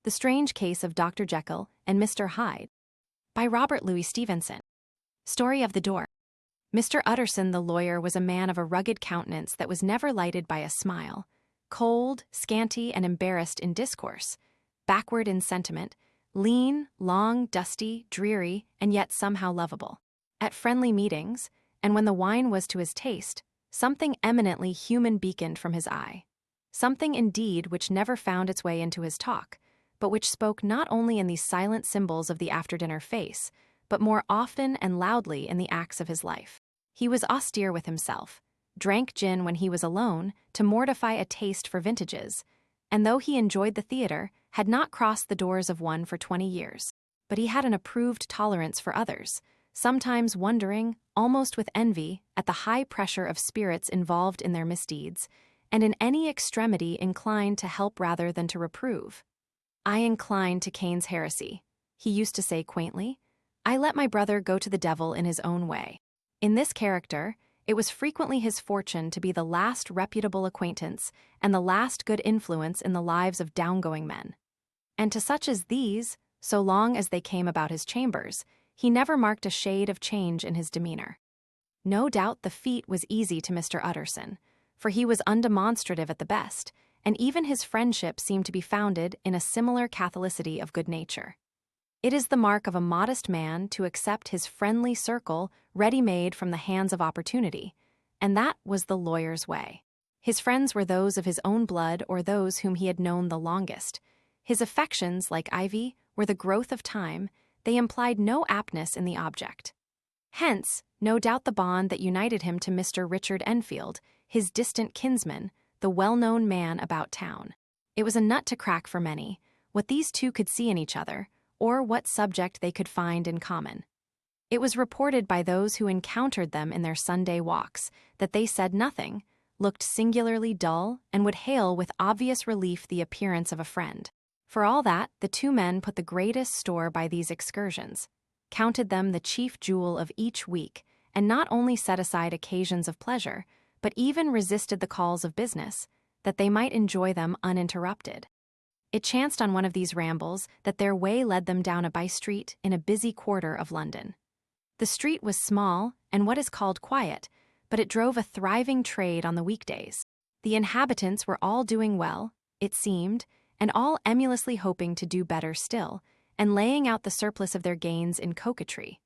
The Strange Case of Dr. Jekyll and Mr. Hyde, by Robert Louis Stevenson. Story of the Door. Mr. Utterson the lawyer was a man of a rugged countenance that was never lighted by a smile, cold, scanty, and embarrassed in discourse, backward in sentiment, lean, long, dusty, dreary, and yet somehow lovable. At friendly meetings, and when the wine was to his taste, something eminently human beaconed from his eye. Something indeed which never found its way into his talk, but which spoke not only in these silent symbols of the after-dinner face, but more often and loudly in the acts of his life. He was austere with himself, drank gin when he was alone to mortify a taste for vintages, and though he enjoyed the theater, had not crossed the doors of one for 20 years. But he had an approved tolerance for others, sometimes wondering, almost with envy, at the high pressure of spirits involved in their misdeeds, and in any extremity inclined to help rather than to reprove. "I incline to Cain's heresy," he used to say quaintly. "I let my brother go to the devil in his own way." In this character, it was frequently his fortune to be the last reputable acquaintance and the last good influence in the lives of downgoing men. And to such as these, so long as they came about his chambers, he never marked a shade of change in his demeanor. No doubt the feat was easy to Mr. Utterson, for he was undemonstrative at the best, and even his friendship seemed to be founded in a similar catholicity of good nature. It is the mark of a modest man to accept his friendly circle ready-made from the hands of opportunity, and that was the lawyer's way. His friends were those of his own blood or those whom he had known the longest. His affections, like ivy, were the growth of time. They implied no aptness in the object. Hence, no doubt the bond that united him to Mr. Richard Enfield, his distant kinsman, the well-known man about town. It was a nut to crack for many, what these two could see in each other, or what subject they could find in common. It was reported by those who encountered them in their Sunday walks that they said nothing, looked singularly dull, and would hail with obvious relief the appearance of a friend. For all that, the two men put the greatest store by these excursions, counted them the chief jewel of each week, and not only set aside occasions of pleasure, but even resisted the calls of business, that they might enjoy them uninterrupted. It chanced on one of these rambles that their way led them down a by-street in a busy quarter of London. The street was small and what is called quiet, but it drove a thriving trade on the weekdays. The inhabitants were all doing well, it seemed, and all emulously hoping to do better still, and laying out the surplus of their gains in coquetry,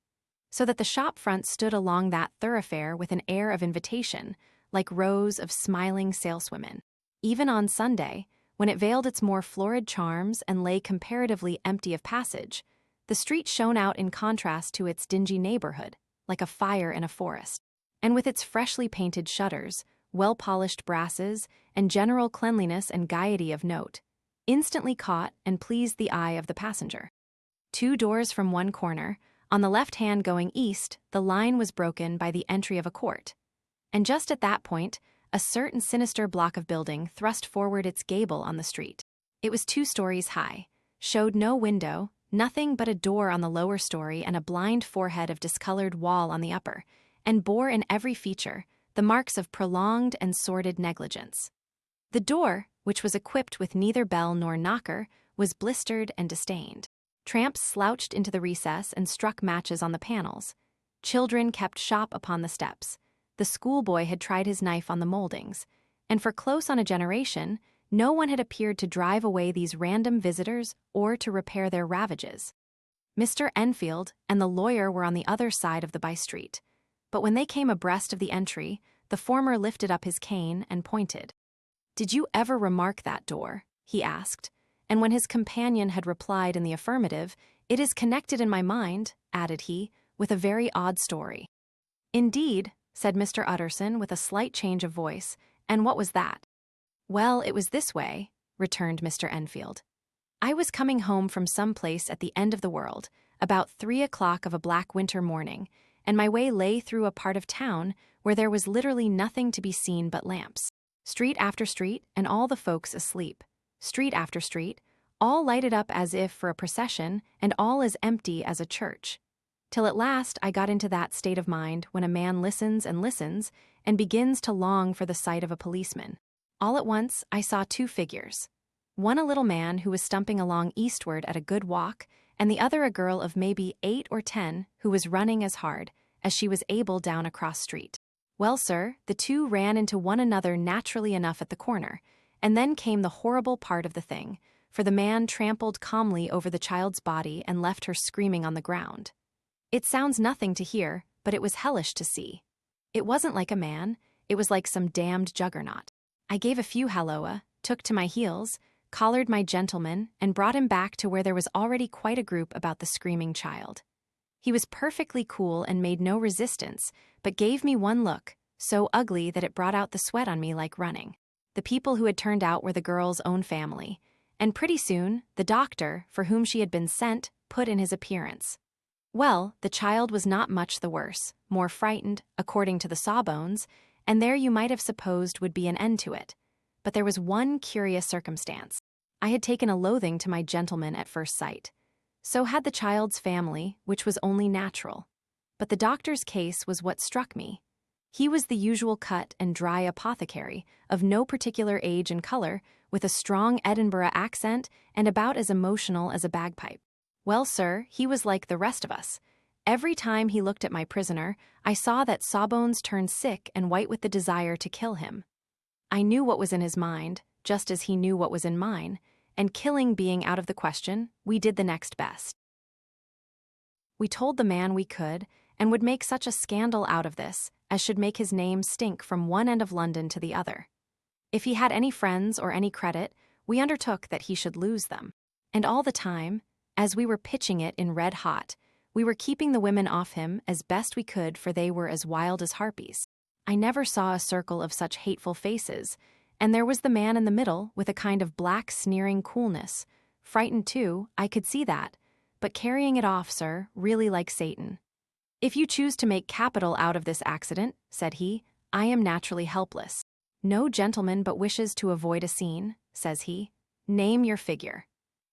so that the shop fronts stood along that thoroughfare with an air of invitation, like rows of smiling saleswomen. Even on Sunday, when it veiled its more florid charms and lay comparatively empty of passage, the street shone out in contrast to its dingy neighborhood, like a fire in a forest. And with its freshly painted shutters, well-polished brasses, and general cleanliness and gaiety of note, instantly caught and pleased the eye of the passenger. 2 doors from one corner, on the left hand going east, the line was broken by the entry of a court. And just at that point, a certain sinister block of building thrust forward its gable on the street. It was 2 stories high, showed no window, nothing but a door on the lower story and a blind forehead of discolored wall on the upper, and bore in every feature the marks of prolonged and sordid negligence. The door, which was equipped with neither bell nor knocker, was blistered and disdained. Tramps slouched into the recess and struck matches on the panels. Children kept shop upon the steps. The schoolboy had tried his knife on the moldings, and for close on a generation, no one had appeared to drive away these random visitors or to repair their ravages. Mr. Enfield and the lawyer were on the other side of the by-street, but when they came abreast of the entry, the former lifted up his cane and pointed. "Did you ever remark that door?" he asked, and when his companion had replied in the affirmative, "It is connected in my mind," added he, "with a very odd story." "Indeed," said Mr. Utterson with a slight change of voice, "and what was that?" "Well, it was this way," returned Mr. Enfield. "I was coming home from some place at the end of the world, about 3 o'clock of a black winter morning, and my way lay through a part of town where there was literally nothing to be seen but lamps. Street after street, and all the folks asleep. Street after street, all lighted up as if for a procession, and all as empty as a church. Till at last I got into that state of mind when a man listens and begins to long for the sight of a policeman. All at once I saw 2 figures. One a little man who was stumping along eastward at a good walk, and the other a girl of maybe 8 or 10 who was running as hard as she was able down a cross street. Well, sir, the two ran into one another naturally enough at the corner, and then came the horrible part of the thing, for the man trampled calmly over the child's body and left her screaming on the ground. It sounds nothing to hear, but it was hellish to see. It wasn't like a man, it was like some damned juggernaut. I gave a few halloa, took to my heels, collared my gentleman, and brought him back to where there was already quite a group about the screaming child. He was perfectly cool and made no resistance, but gave me one look, so ugly that it brought out the sweat on me like running. The people who had turned out were the girl's own family, and pretty soon, the doctor, for whom she had been sent, put in his appearance. Well, the child was not much the worse, more frightened, according to the sawbones, and there you might have supposed would be an end to it. But there was one curious circumstance. I had taken a loathing to my gentleman at first sight. So had the child's family, which was only natural. But the doctor's case was what struck me. He was the usual cut and dry apothecary, of no particular age and color, with a strong Edinburgh accent and about as emotional as a bagpipe. Well, sir, he was like the rest of us. Every time he looked at my prisoner, I saw that Sawbones turned sick and white with the desire to kill him. I knew what was in his mind, just as he knew what was in mine, and killing being out of the question, we did the next best. We told the man we could, and would make such a scandal out of this, as should make his name stink from one end of London to the other. If he had any friends or any credit, we undertook that he should lose them. And all the time, as we were pitching it in red hot, we were keeping the women off him as best we could, for they were as wild as harpies. I never saw a circle of such hateful faces, and there was the man in the middle with a kind of black sneering coolness. Frightened too, I could see that, but carrying it off, sir, really like Satan. If you choose to make capital out of this accident, said he, I am naturally helpless. No gentleman but wishes to avoid a scene, says he. Name your figure.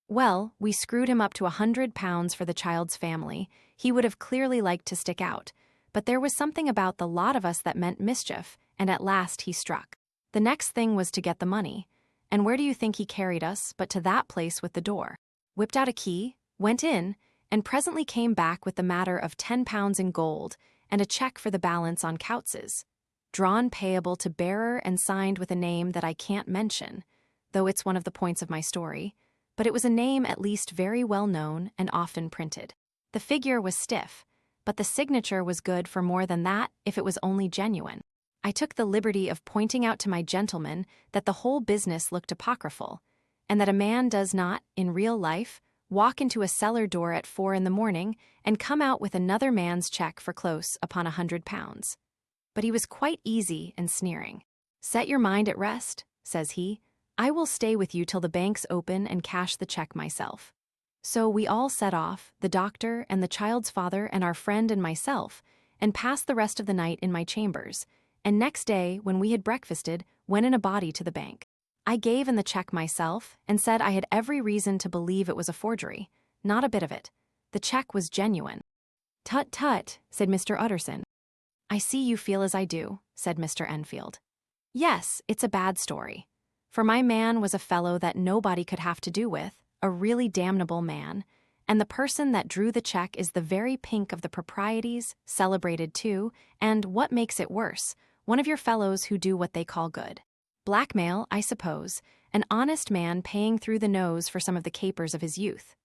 Well, we screwed him up to £100 for the child's family. He would have clearly liked to stick out, but there was something about the lot of us that meant mischief, and at last he struck. The next thing was to get the money, and where do you think he carried us but to that place with the door? Whipped out a key, went in, and presently came back with the matter of £10 in gold and a cheque for the balance on Couts's, drawn payable to bearer and signed with a name that I can't mention, though it's one of the points of my story, but it was a name at least very well known and often printed. The figure was stiff, but the signature was good for more than that if it was only genuine. I took the liberty of pointing out to my gentleman that the whole business looked apocryphal, and that a man does not, in real life, walk into a cellar door at 4 in the morning and come out with another man's cheque for close upon £100. But he was quite easy and sneering. Set your mind at rest, says he. I will stay with you till the banks open and cash the cheque myself. So we all set off, the doctor and the child's father and our friend and myself, and passed the rest of the night in my chambers, and next day, when we had breakfasted, went in a body to the bank. I gave in the cheque myself, and said I had every reason to believe it was a forgery. Not a bit of it. The cheque was genuine. Tut, tut, said Mr. Utterson. I see you feel as I do, said Mr. Enfield. Yes, it's a bad story. For my man was a fellow that nobody could have to do with, a really damnable man, and the person that drew the cheque is the very pink of the proprieties, celebrated too, and, what makes it worse, one of your fellows who do what they call good. Blackmail, I suppose, an honest man paying through the nose for some of the capers of his youth.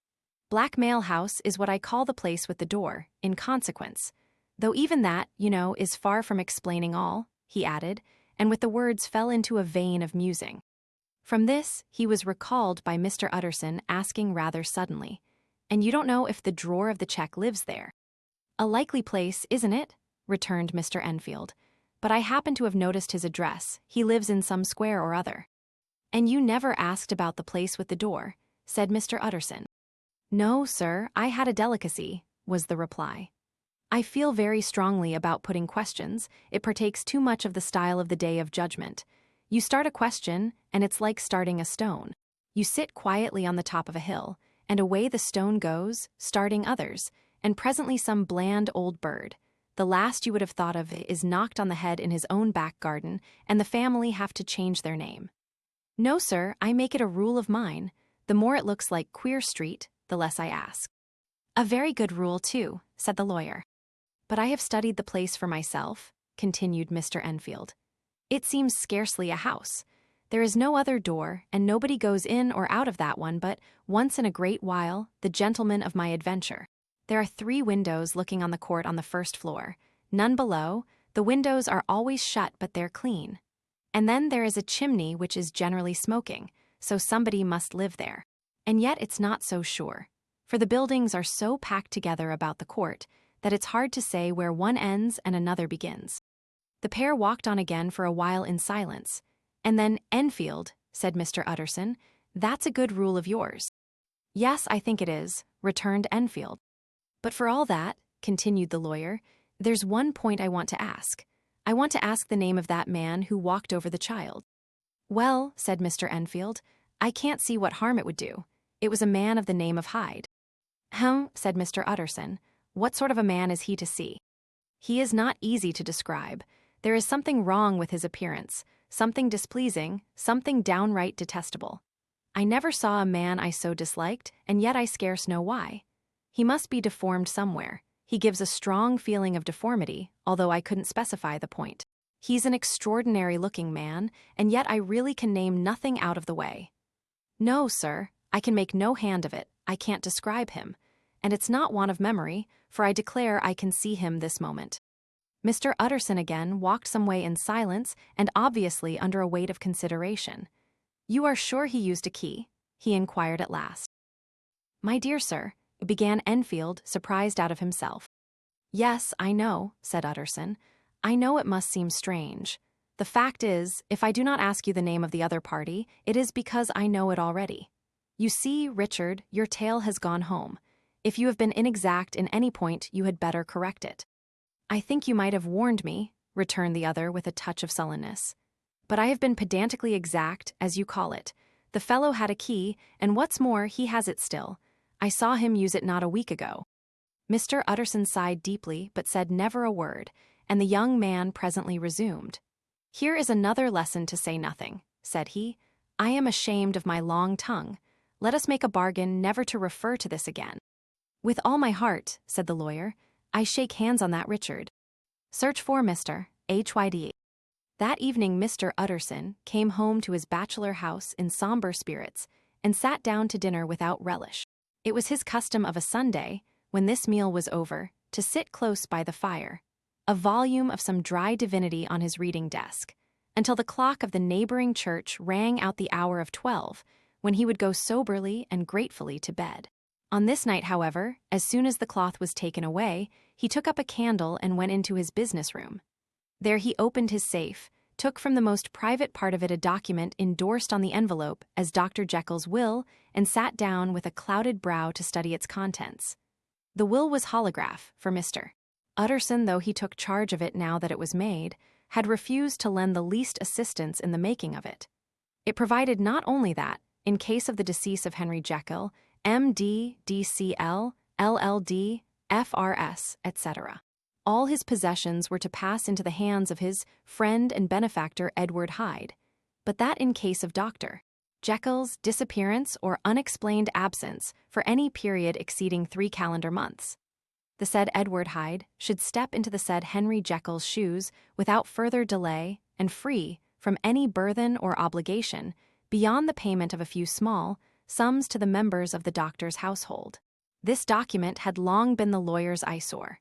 Blackmail House is what I call the place with the door, in consequence, though even that, you know, is far from explaining all, he added, and with the words fell into a vein of musing. From this, he was recalled by Mr. Utterson asking rather suddenly, and you don't know if the drawer of the cheque lives there? A likely place, isn't it? Returned Mr. Enfield. But I happen to have noticed his address. He lives in some square or other. And you never asked about the place with the door, said Mr. Utterson. No, sir, I had a delicacy, was the reply. I feel very strongly about putting questions. It partakes too much of the style of the day of judgment. You start a question, and it's like starting a stone. You sit quietly on the top of a hill, and away the stone goes, starting others, and presently some bland old bird, the last you would have thought of, is knocked on the head in his own back garden, and the family have to change their name. No, sir, I make it a rule of mine. The more it looks like Queer Street, the less I ask. A very good rule, too, said the lawyer. But I have studied the place for myself, continued Mr. Enfield. It seems scarcely a house. There is no other door, and nobody goes in or out of that one but, once in a great while, the gentleman of my adventure. There are 3 windows looking on the court on the first floor, none below. The windows are always shut, but they're clean. And then there is a chimney which is generally smoking, so somebody must live there. And yet it's not so sure, for the buildings are so packed together about the court that it's hard to say where one ends and another begins. The pair walked on again for a while in silence, and then, Enfield, said Mr. Utterson, that's a good rule of yours. Yes, I think it is, returned Enfield. But for all that, continued the lawyer, there's one point I want to ask. I want to ask the name of that man who walked over the child. Well, said Mr. Enfield, I can't see what harm it would do. It was a man of the name of Hyde. Said Mr. Utterson, what sort of a man is he to see? He is not easy to describe. There is something wrong with his appearance, something displeasing, something downright detestable. I never saw a man I so disliked, and yet I scarce know why. He must be deformed somewhere. He gives a strong feeling of deformity, although I couldn't specify the point. He's an extraordinary-looking man, and yet I really can name nothing out of the way. No, sir, I can make no hand of it. I can't describe him. And it's not want of memory, for I declare I can see him this moment. Mr. Utterson again walked some way in silence and obviously under a weight of consideration. You are sure he used a key? He inquired at last. My dear sir, began Enfield, surprised out of himself. Yes, I know, said Utterson. I know it must seem strange. The fact is, if I do not ask you the name of the other party, it is because I know it already. You see, Richard, your tale has gone home. If you have been inexact in any point, you had better correct it. I think you might have warned me, returned the other with a touch of sullenness. But I have been pedantically exact, as you call it. The fellow had a key, and what's more, he has it still. I saw him use it not a week ago. Mr. Utterson sighed deeply, but said never a word, and the young man presently resumed. Here is another lesson to say nothing, said he. I am ashamed of my long tongue. Let us make a bargain never to refer to this again. With all my heart, said the lawyer. I shake hands on that, Richard. Search for Mr. Hyde. That evening Mr. Utterson came home to his bachelor house in somber spirits and sat down to dinner without relish. It was his custom of a Sunday, when this meal was over, to sit close by the fire, a volume of some dry divinity on his reading desk, until the clock of the neighboring church rang out the hour of 12, when he would go soberly and gratefully to bed. On this night, however, as soon as the cloth was taken away, he took up a candle and went into his business room. There he opened his safe, took from the most private part of it a document endorsed on the envelope as Dr. Jekyll's will, and sat down with a clouded brow to study its contents. The will was holograph, for Mr. Utterson, though he took charge of it now that it was made, had refused to lend the least assistance in the making of it. It provided not only that, in case of the decease of Henry Jekyll, M.D., D.C.L., L.L.D., F.R.S., etc., all his possessions were to pass into the hands of his friend and benefactor Edward Hyde, but that in case of Dr. Jekyll's disappearance or unexplained absence for any period exceeding 3 calendar months. The said Edward Hyde should step into the said Henry Jekyll's shoes without further delay and free from any burthen or obligation beyond the payment of a few small sums to the members of the doctor's household. This document had long been the lawyer's eyesore.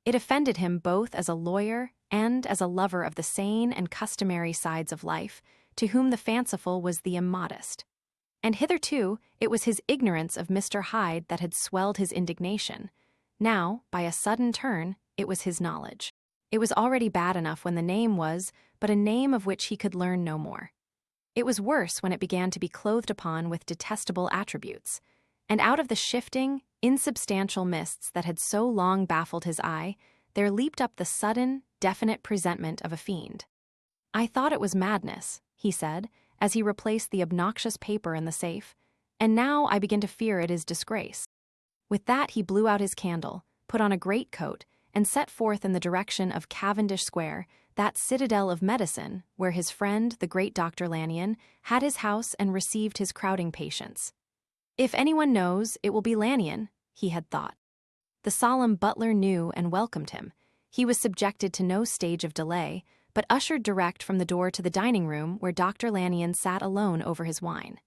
It offended him both as a lawyer and as a lover of the sane and customary sides of life, to whom the fanciful was the immodest. And hitherto it was his ignorance of Mr. Hyde that had swelled his indignation. Now, by a sudden turn, it was his knowledge. It was already bad enough when the name was but a name of which he could learn no more. It was worse when it began to be clothed upon with detestable attributes, and out of the shifting, insubstantial mists that had so long baffled his eye, there leaped up the sudden, definite presentment of a fiend. I thought it was madness, he said, as he replaced the obnoxious paper in the safe, and now I begin to fear it is disgrace. With that he blew out his candle, put on a great coat, and set forth in the direction of Cavendish Square, that citadel of medicine where his friend, the great Dr. Lanyon, had his house and received his crowding patients. If anyone knows, it will be Lanyon, he had thought. The solemn butler knew and welcomed him. He was subjected to no stage of delay, but ushered direct from the door to the dining room where Dr. Lanyon sat alone over his wine.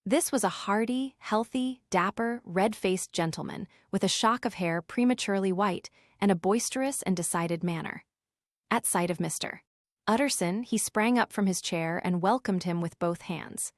This was a hardy, healthy, dapper, red-faced gentleman with a shock of hair prematurely white and a boisterous and decided manner. At sight of Mr. Utterson, he sprang up from his chair and welcomed him with both hands.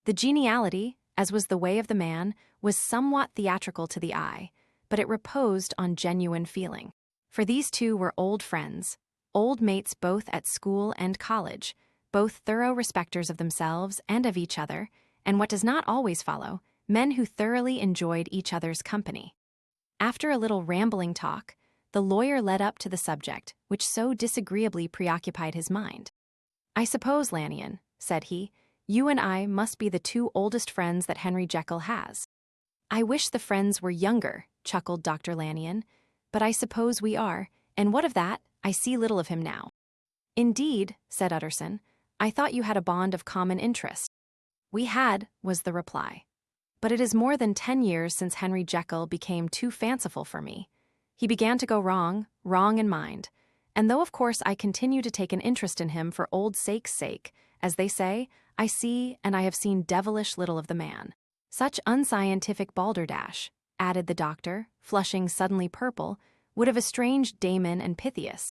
The geniality, as was the way of the man, was somewhat theatrical to the eye, but it reposed on genuine feeling. For these two were old friends, old mates both at school and college, both thorough respecters of themselves and of each other, and what does not always follow, men who thoroughly enjoyed each other's company. After a little rambling talk, the lawyer led up to the subject which so disagreeably preoccupied his mind. "I suppose, Lanyon," said he, "you and I must be the two oldest friends that Henry Jekyll has." "I wish the friends were younger," chuckled Dr. Lanyon, "but I suppose we are, and what of that? I see little of him now." "Indeed," said Utterson, "I thought you had a bond of common interest." "We had," was the reply. "But it is more than 10 years since Henry Jekyll became too fanciful for me. He began to go wrong in mind, and though of course I continue to take an interest in him for old sake's sake, as they say, I see and I have seen devilish little of the man. Such unscientific balderdash," added the doctor, flushing suddenly purple, "would have estranged Damon and Pythias."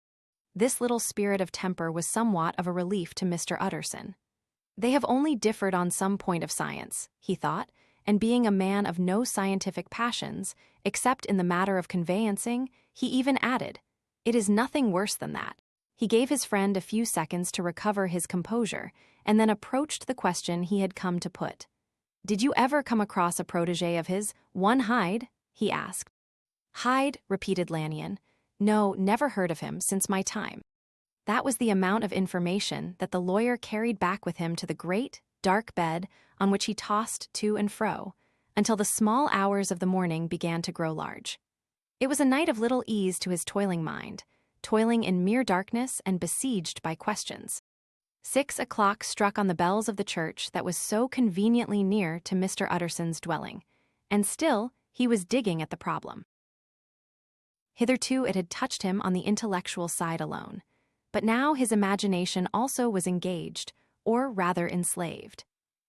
This little spirit of temper was somewhat of a relief to Mr. Utterson. They have only differed on some point of science, he thought, and being a man of no scientific passions, except in the matter of conveyancing, he even added, "It is nothing worse than that." He gave his friend a few seconds to recover his composure, and then approached the question he had come to put. "Did you ever come across a protégé of his, one Hyde?" he asked. "Hyde," repeated Lanyon. "No, never heard of him since my time." That was the amount of information that the lawyer carried back with him to the great, dark bed on which he tossed to and fro, until the small hours of the morning began to grow large. It was a night of little ease to his toiling mind, toiling in mere darkness and besieged by questions. 6 o'clock struck on the bells of the church that was so conveniently near to Mr. Utterson's dwelling, and still he was digging at the problem. Hitherto it had touched him on the intellectual side alone, but now his imagination also was engaged, or rather enslaved.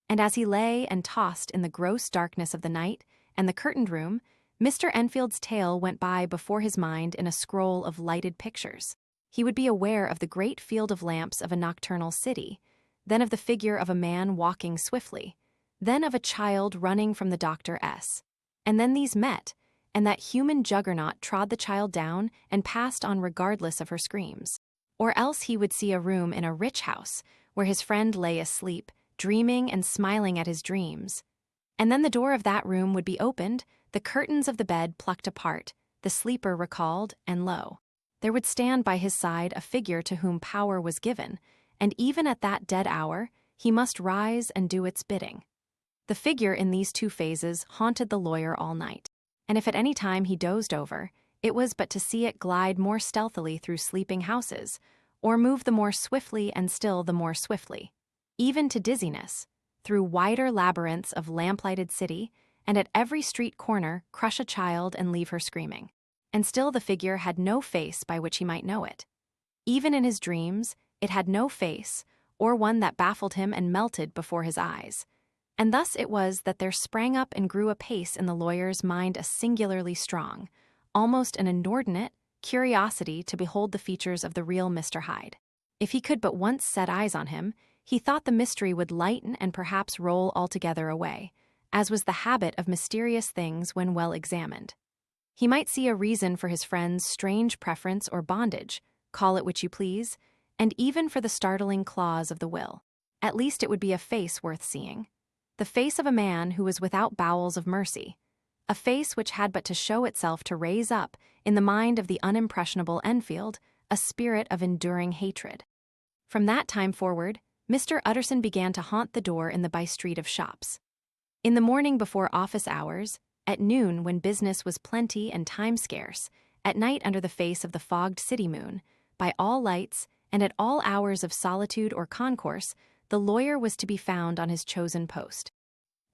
And as he lay and tossed in the gross darkness of the night and the curtained room, Mr. Enfield's tale went by before his mind in a scroll of lighted pictures. He would be aware of the great field of lamps of a nocturnal city, then of the figure of a man walking swiftly, then of a child running from the Dr. S. And then these met, and that human juggernaut trod the child down and passed on regardless of her screams. Or else he would see a room in a rich house where his friend lay asleep, dreaming and smiling at his dreams. And then the door of that room would be opened, the curtains of the bed plucked apart, the sleeper recalled, and lo, there would stand by his side a figure to whom power was given, and even at that dead hour, he must rise and do its bidding. The figure in these two phases haunted the lawyer all night, and if at any time he dozed over, it was but to see it glide more stealthily through sleeping houses, or move the more swiftly and still the more swiftly, even to dizziness, through wider labyrinths of lamplighted city, and at every street corner crush a child and leave her screaming. And still the figure had no face by which he might know it. Even in his dreams, it had no face, or one that baffled him and melted before his eyes. And thus it was that there sprang up and grew apace in the lawyer's mind a singularly strong, almost an inordinate, curiosity to behold the features of the real Mr. Hyde. If he could but once set eyes on him, he thought the mystery would lighten and perhaps roll altogether away, as was the habit of mysterious things when well examined. He might see a reason for his friend's strange preference or bondage, call it which you please, and even for the startling clause of the will. At least it would be a face worth seeing. The face of a man who was without bowels of mercy, a face which had but to show itself to raise up, in the mind of the unimpressionable Enfield, a spirit of enduring hatred. From that time forward, Mr. Utterson began to haunt the door in the by-street of shops. In the morning before office hours, at noon when business was plenty and time scarce, at night under the face of the fogged city moon, by all lights, and at all hours of solitude or concourse, the lawyer was to be found on his chosen post.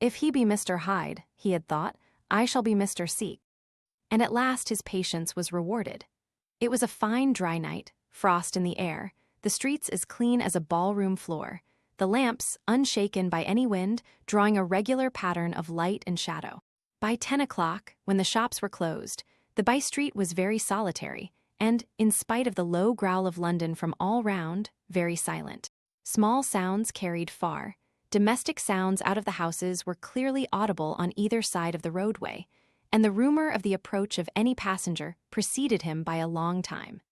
If he be Mr. Hyde, he had thought, I shall be Mr. C. And at last his patience was rewarded. It was a fine dry night, frost in the air, the streets as clean as a ballroom floor, the lamps, unshaken by any wind, drawing a regular pattern of light and shadow. By 10 o'clock, when the shops were closed, the by-street was very solitary, and, in spite of the low growl of London from all round, very silent. Small sounds carried far. Domestic sounds out of the houses were clearly audible on either side of the roadway, and the rumor of the approach of any passenger preceded him by a long time.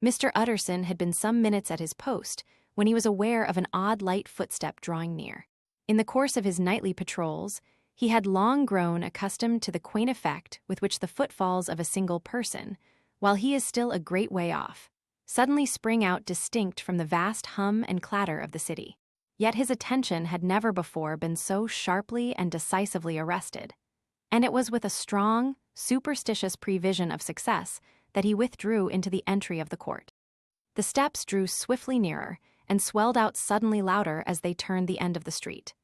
Mr. Utterson had been some minutes at his post when he was aware of an odd light footstep drawing near. In the course of his nightly patrols, he had long grown accustomed to the quaint effect with which the footfalls of a single person, while he is still a great way off, suddenly spring out distinct from the vast hum and clatter of the city. Yet his attention had never before been so sharply and decisively arrested, and it was with a strong, superstitious prevision of success that he withdrew into the entry of the court. The steps drew swiftly nearer and swelled out suddenly louder as they turned the end of the street.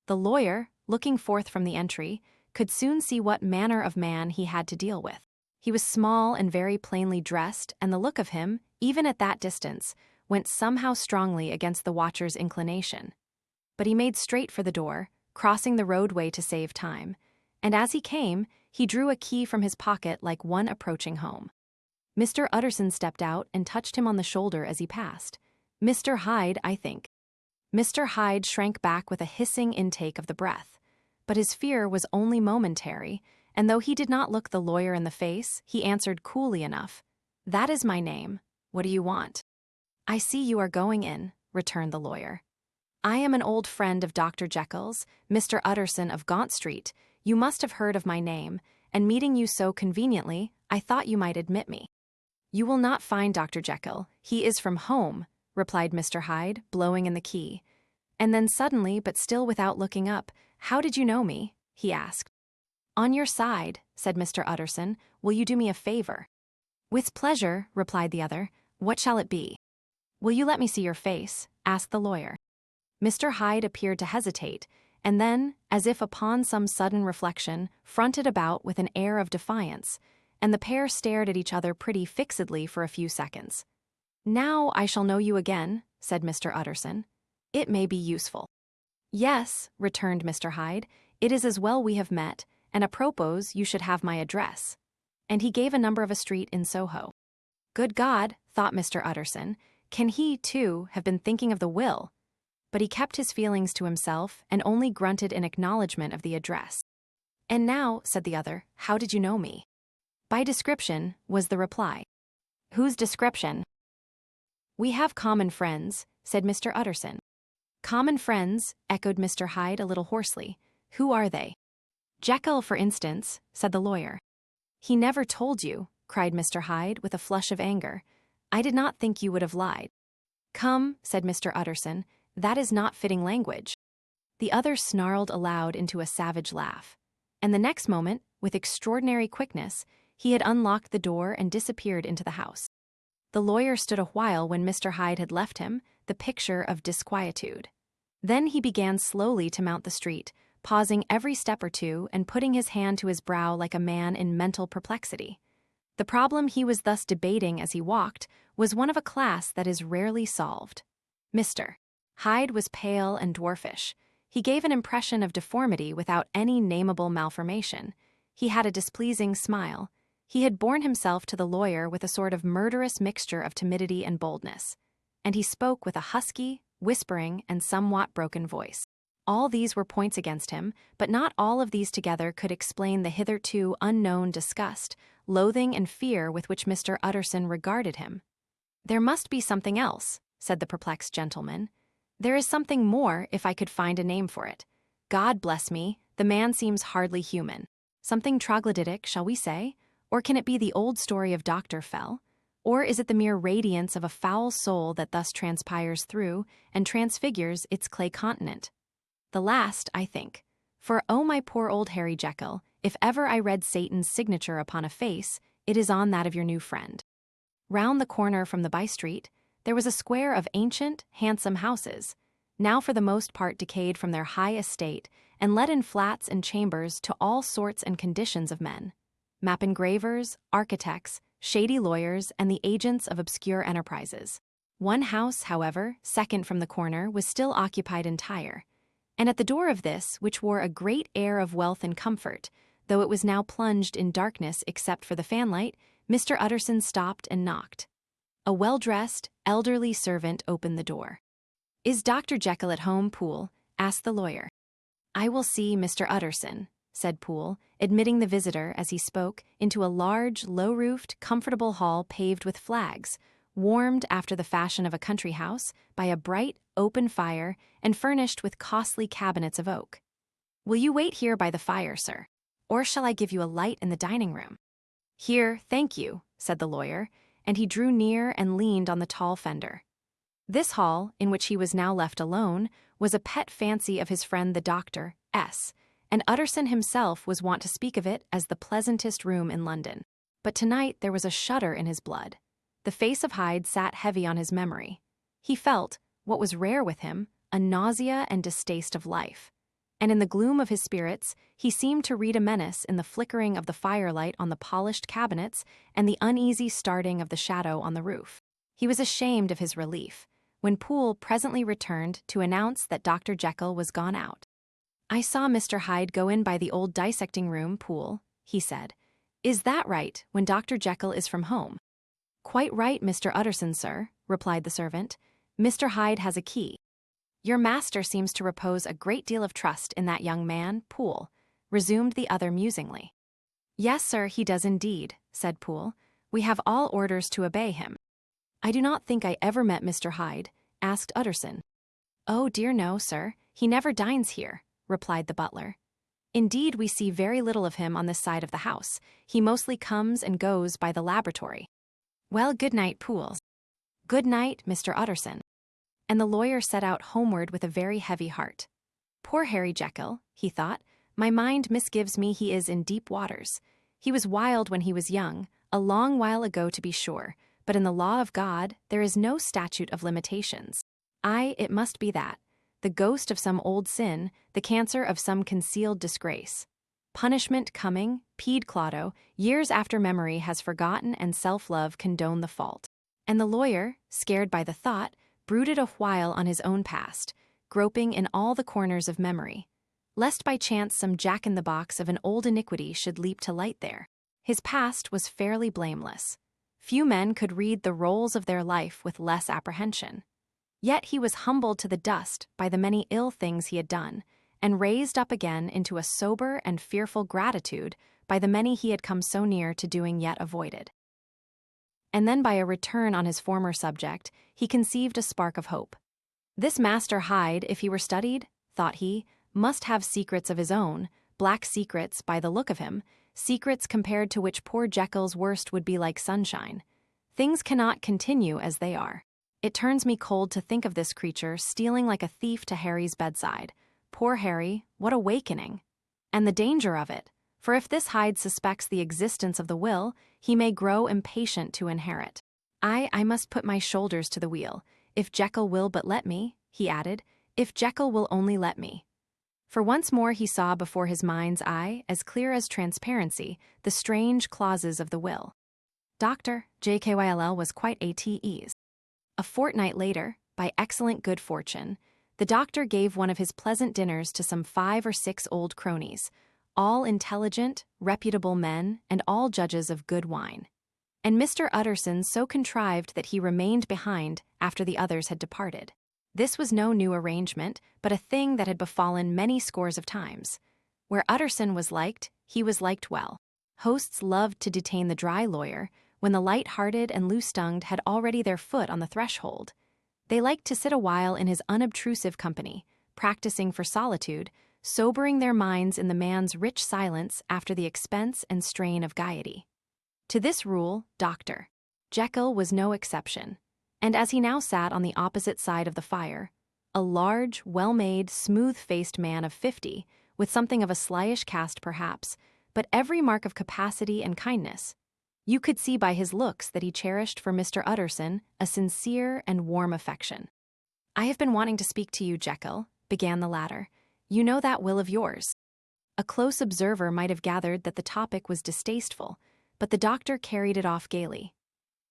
The lawyer, looking forth from the entry, could soon see what manner of man he had to deal with. He was small and very plainly dressed, and the look of him, even at that distance, went somehow strongly against the watcher's inclination. But he made straight for the door, crossing the roadway to save time, and as he came, he drew a key from his pocket like one approaching home. Mr. Utterson stepped out and touched him on the shoulder as he passed. Mr. Hyde, I think. Mr. Hyde shrank back with a hissing intake of the breath, but his fear was only momentary, and though he did not look the lawyer in the face, he answered coolly enough, "That is my name. What do you want?" "I see you are going in," returned the lawyer. "I am an old friend of Dr. Jekyll's, Mr. Utterson of Gaunt Street. You must have heard of my name, and meeting you so conveniently, I thought you might admit me." "You will not find Dr. Jekyll. He is from home," replied Mr. Hyde, blowing in the key. And then suddenly, but still without looking up, "How did you know me?" he asked. "On your side," said Mr. Utterson. "Will you do me a favor?" "With pleasure," replied the other. "What shall it be?" "Will you let me see your face?" asked the lawyer. Mr. Hyde appeared to hesitate, and then, as if upon some sudden reflection, fronted about with an air of defiance, and the pair stared at each other pretty fixedly for a few seconds. "Now I shall know you again," said Mr. Utterson. "It may be useful." "Yes," returned Mr. Hyde, "it is as well we have met, and apropos you should have my address." And he gave a number of a street in Soho. Good God, thought Mr. Utterson, can he, too, have been thinking of the will? But he kept his feelings to himself and only grunted in acknowledgment of the address. "And now," said the other, "how did you know me?" "By description," was the reply. "Whose description?" "We have common friends," said Mr. Utterson. "Common friends," echoed Mr. Hyde a little hoarsely. "Who are they?" "Jekyll, for instance," said the lawyer. "He never told you," cried Mr. Hyde with a flush of anger. "I did not think you would have lied." "Come," said Mr. Utterson, "that is not fitting language." The other snarled aloud into a savage laugh, and the next moment, with extraordinary quickness, he had unlocked the door and disappeared into the house. The lawyer stood a while when Mr. Hyde had left him, the picture of disquietude. Then he began slowly to mount the street, pausing every step or two and putting his hand to his brow like a man in mental perplexity. The problem he was thus debating as he walked was one of a class that is rarely solved. Mr. Hyde was pale and dwarfish. He gave an impression of deformity without any nameable malformation. He had a displeasing smile. He had borne himself to the lawyer with a sort of murderous mixture of timidity and boldness, and he spoke with a husky, whispering, and somewhat broken voice. All these were points against him, but not all of these together could explain the hitherto unknown disgust, loathing, and fear with which Mr. Utterson regarded him. "There must be something else," said the perplexed gentleman. "There is something more, if I could find a name for it. God bless me, the man seems hardly human. Something troglodytic, shall we say? Or can it be the old story of Dr. Fell? Or is it the mere radiance of a foul soul that thus transpires through and transfigures its clay continent? The last, I think. For, oh my poor old Harry Jekyll, if ever I read Satan's signature upon a face, it is on that of your new friend." Round the corner from the by-street, there was a square of ancient, handsome houses, now for the most part decayed from their high estate and let in flats and chambers to all sorts and conditions of men: map engravers, architects, shady lawyers, and the agents of obscure enterprises. One house, however, second from the corner, was still occupied entire, and at the door of this, which wore a great air of wealth and comfort, though it was now plunged in darkness except for the fanlight, Mr. Utterson stopped and knocked. A well-dressed, elderly servant opened the door. "Is Dr. Jekyll at home, Poole?" asked the lawyer. "I will see Mr. Utterson," said Poole, admitting the visitor, as he spoke, into a large, low-roofed, comfortable hall paved with flags, warmed after the fashion of a country house by a bright, open fire and furnished with costly cabinets of oak. "Will you wait here by the fire, sir? Or shall I give you a light in the dining room?" "Here, thank you," said the lawyer, and he drew near and leaned on the tall fender. This hall, in which he was now left alone, was a pet fancy of his friend the Dr. S., and Utterson himself was wont to speak of it as the pleasantest room in London. But tonight there was a shudder in his blood. The face of Hyde sat heavy on his memory. He felt, what was rare with him, a nausea and distaste of life. And in the gloom of his spirits, he seemed to read a menace in the flickering of the firelight on the polished cabinets and the uneasy starting of the shadow on the roof. He was ashamed of his relief when Poole presently returned to announce that Dr. Jekyll was gone out. "I saw Mr. Hyde go in by the old dissecting room, Poole," he said. "Is that right, when Dr. Jekyll is from home?" "Quite right, Mr. Utterson, sir," replied the servant. "Mr. Hyde has a key." "Your master seems to repose a great deal of trust in that young man, Poole," resumed the other musingly. "Yes, sir, he does indeed," said Poole. "We have all orders to obey him." "I do not think I ever met Mr. Hyde," asked Utterson. "Oh, dear no, sir, he never dines here," replied the butler. "Indeed, we see very little of him on this side of the house. He mostly comes and goes by the laboratory." "Well, good night, Poole." "Good night, Mr. Utterson." And the lawyer set out homeward with a very heavy heart. "Poor Harry Jekyll," he thought. "My mind misgives me he is in deep waters. He was wild when he was young, a long while ago to be sure, but in the law of God there is no statute of limitations. Aye, it must be that, the ghost of some old sin, the cancer of some concealed disgrace. Punishment coming, Pede Clotto, years after memory has forgotten and self-love condone the fault." And the lawyer, scared by the thought, brooded a while on his own past, groping in all the corners of memory, lest by chance some jack-in-the-box of an old iniquity should leap to light there. His past was fairly blameless. Few men could read the rolls of their life with less apprehension. Yet he was humbled to the dust by the many ill things he had done, and raised up again into a sober and fearful gratitude by the many he had come so near to doing yet avoided. And then by a return on his former subject, he conceived a spark of hope. This Master Hyde, if he were studied, thought he, must have secrets of his own, black secrets by the look of him, secrets compared to which poor Jekyll's worst would be like sunshine. Things cannot continue as they are. It turns me cold to think of this creature stealing like a thief to Harry's bedside. Poor Harry, what awakening! And the danger of it, for if this Hyde suspects the existence of the will, he may grow impatient to inherit. I must put my shoulders to the wheel, if Jekyll will but let me," he added, "if Jekyll will only let me." For once more he saw before his mind's eye, as clear as transparency, the strange clauses of the will. Dr. Jekyll was quite at ease. A fortnight later, by excellent good fortune, the doctor gave one of his pleasant dinners to some 5 or 6 old cronies, all intelligent, reputable men, and all judges of good wine. And Mr. Utterson so contrived that he remained behind after the others had departed. This was no new arrangement, but a thing that had befallen many scores of times. Where Utterson was liked, he was liked well. Hosts loved to detain the dry lawyer, when the light-hearted and loose-tongued had already their foot on the threshold. They liked to sit a while in his unobtrusive company, practicing for solitude, sobering their minds in the man's rich silence after the expense and strain of gaiety. To this rule, Dr. Jekyll was no exception, and as he now sat on the opposite side of the fire, a large, well-made, smooth-faced man of 50, with something of a slyish cast perhaps, but every mark of capacity and kindness, You could see by his looks that he cherished for Mr. Utterson a sincere and warm affection. "I have been wanting to speak to you, Jekyll," began the latter. "You know that will of yours." A close observer might have gathered that the topic was distasteful, but the doctor carried it off gaily.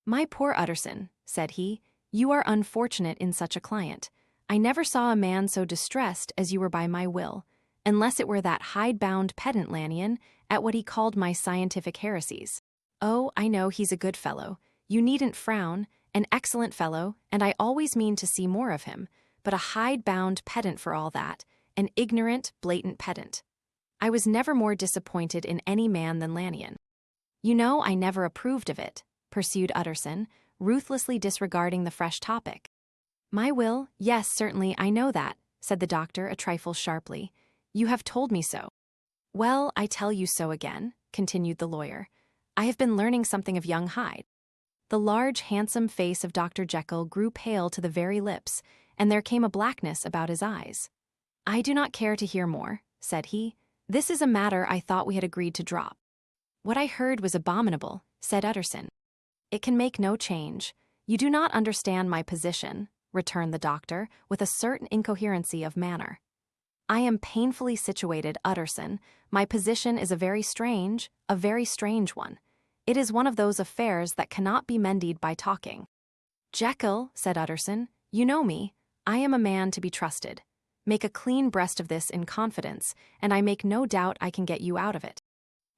"My poor Utterson," said he, "you are unfortunate in such a client. I never saw a man so distressed as you were by my will, unless it were that hide-bound pedant Lanyon at what he called my scientific heresies. Oh, I know he's a good fellow. You needn't frown, an excellent fellow, and I always mean to see more of him, but a hide-bound pedant for all that, an ignorant, blatant pedant. I was never more disappointed in any man than Lanyon." "You know I never approved of it," pursued Utterson, ruthlessly disregarding the fresh topic. "My will? Yes, certainly, I know that," said the doctor a trifle sharply. "You have told me so." "Well, I tell you so again," continued the lawyer. "I have been learning something of young Hyde." The large, handsome face of Dr. Jekyll grew pale to the very lips, and there came a blackness about his eyes. "I do not care to hear more," said he. "This is a matter I thought we had agreed to drop." "What I heard was abominable," said Utterson. "It can make no change. You do not understand my position," returned the doctor, with a certain incoherency of manner. "I am painfully situated, Utterson. My position is a very strange one. It is one of those affairs that cannot be mended by talking." "Jekyll," said Utterson, "you know me. I am a man to be trusted. Make a clean breast of this in confidence, and I make no doubt I can get you out of it."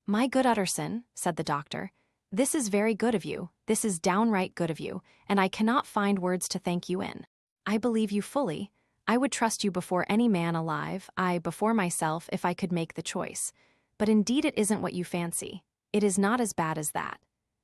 "My good Utterson," said the doctor, "this is very good of you, this is downright good of you, and I cannot find words to thank you in. I believe you fully. I would trust you before any man alive, aye, before myself, if I could make the choice. But indeed it isn't what you fancy. It is not as bad as that.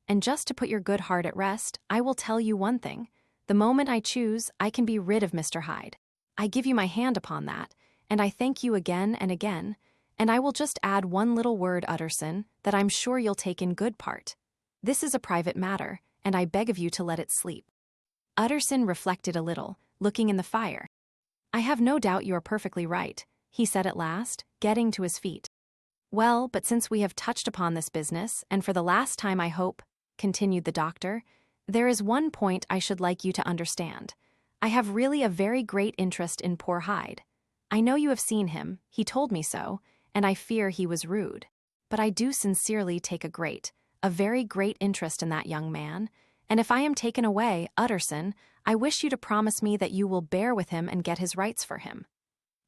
And just to put your good heart at rest, I will tell you one thing. The moment I choose, I can be rid of Mr. Hyde. I give you my hand upon that, and I thank you again and again, and I will just add one little word, Utterson, that I'm sure you'll take in good part. This is a private matter, and I beg of you to let it sleep." Utterson reflected a little, looking in the fire. "I have no doubt you are perfectly right," he said at last, getting to his feet. "Well, but since we have touched upon this business, and for the last time I hope," continued the doctor, "there is one point I should like you to understand. I have really a very great interest in poor Hyde. I know you have seen him, he told me so, and I fear he was rude. But I do sincerely take a very great interest in that young man, and if I am taken away, Utterson, I wish you to promise me that you will bear with him and get his rights for him.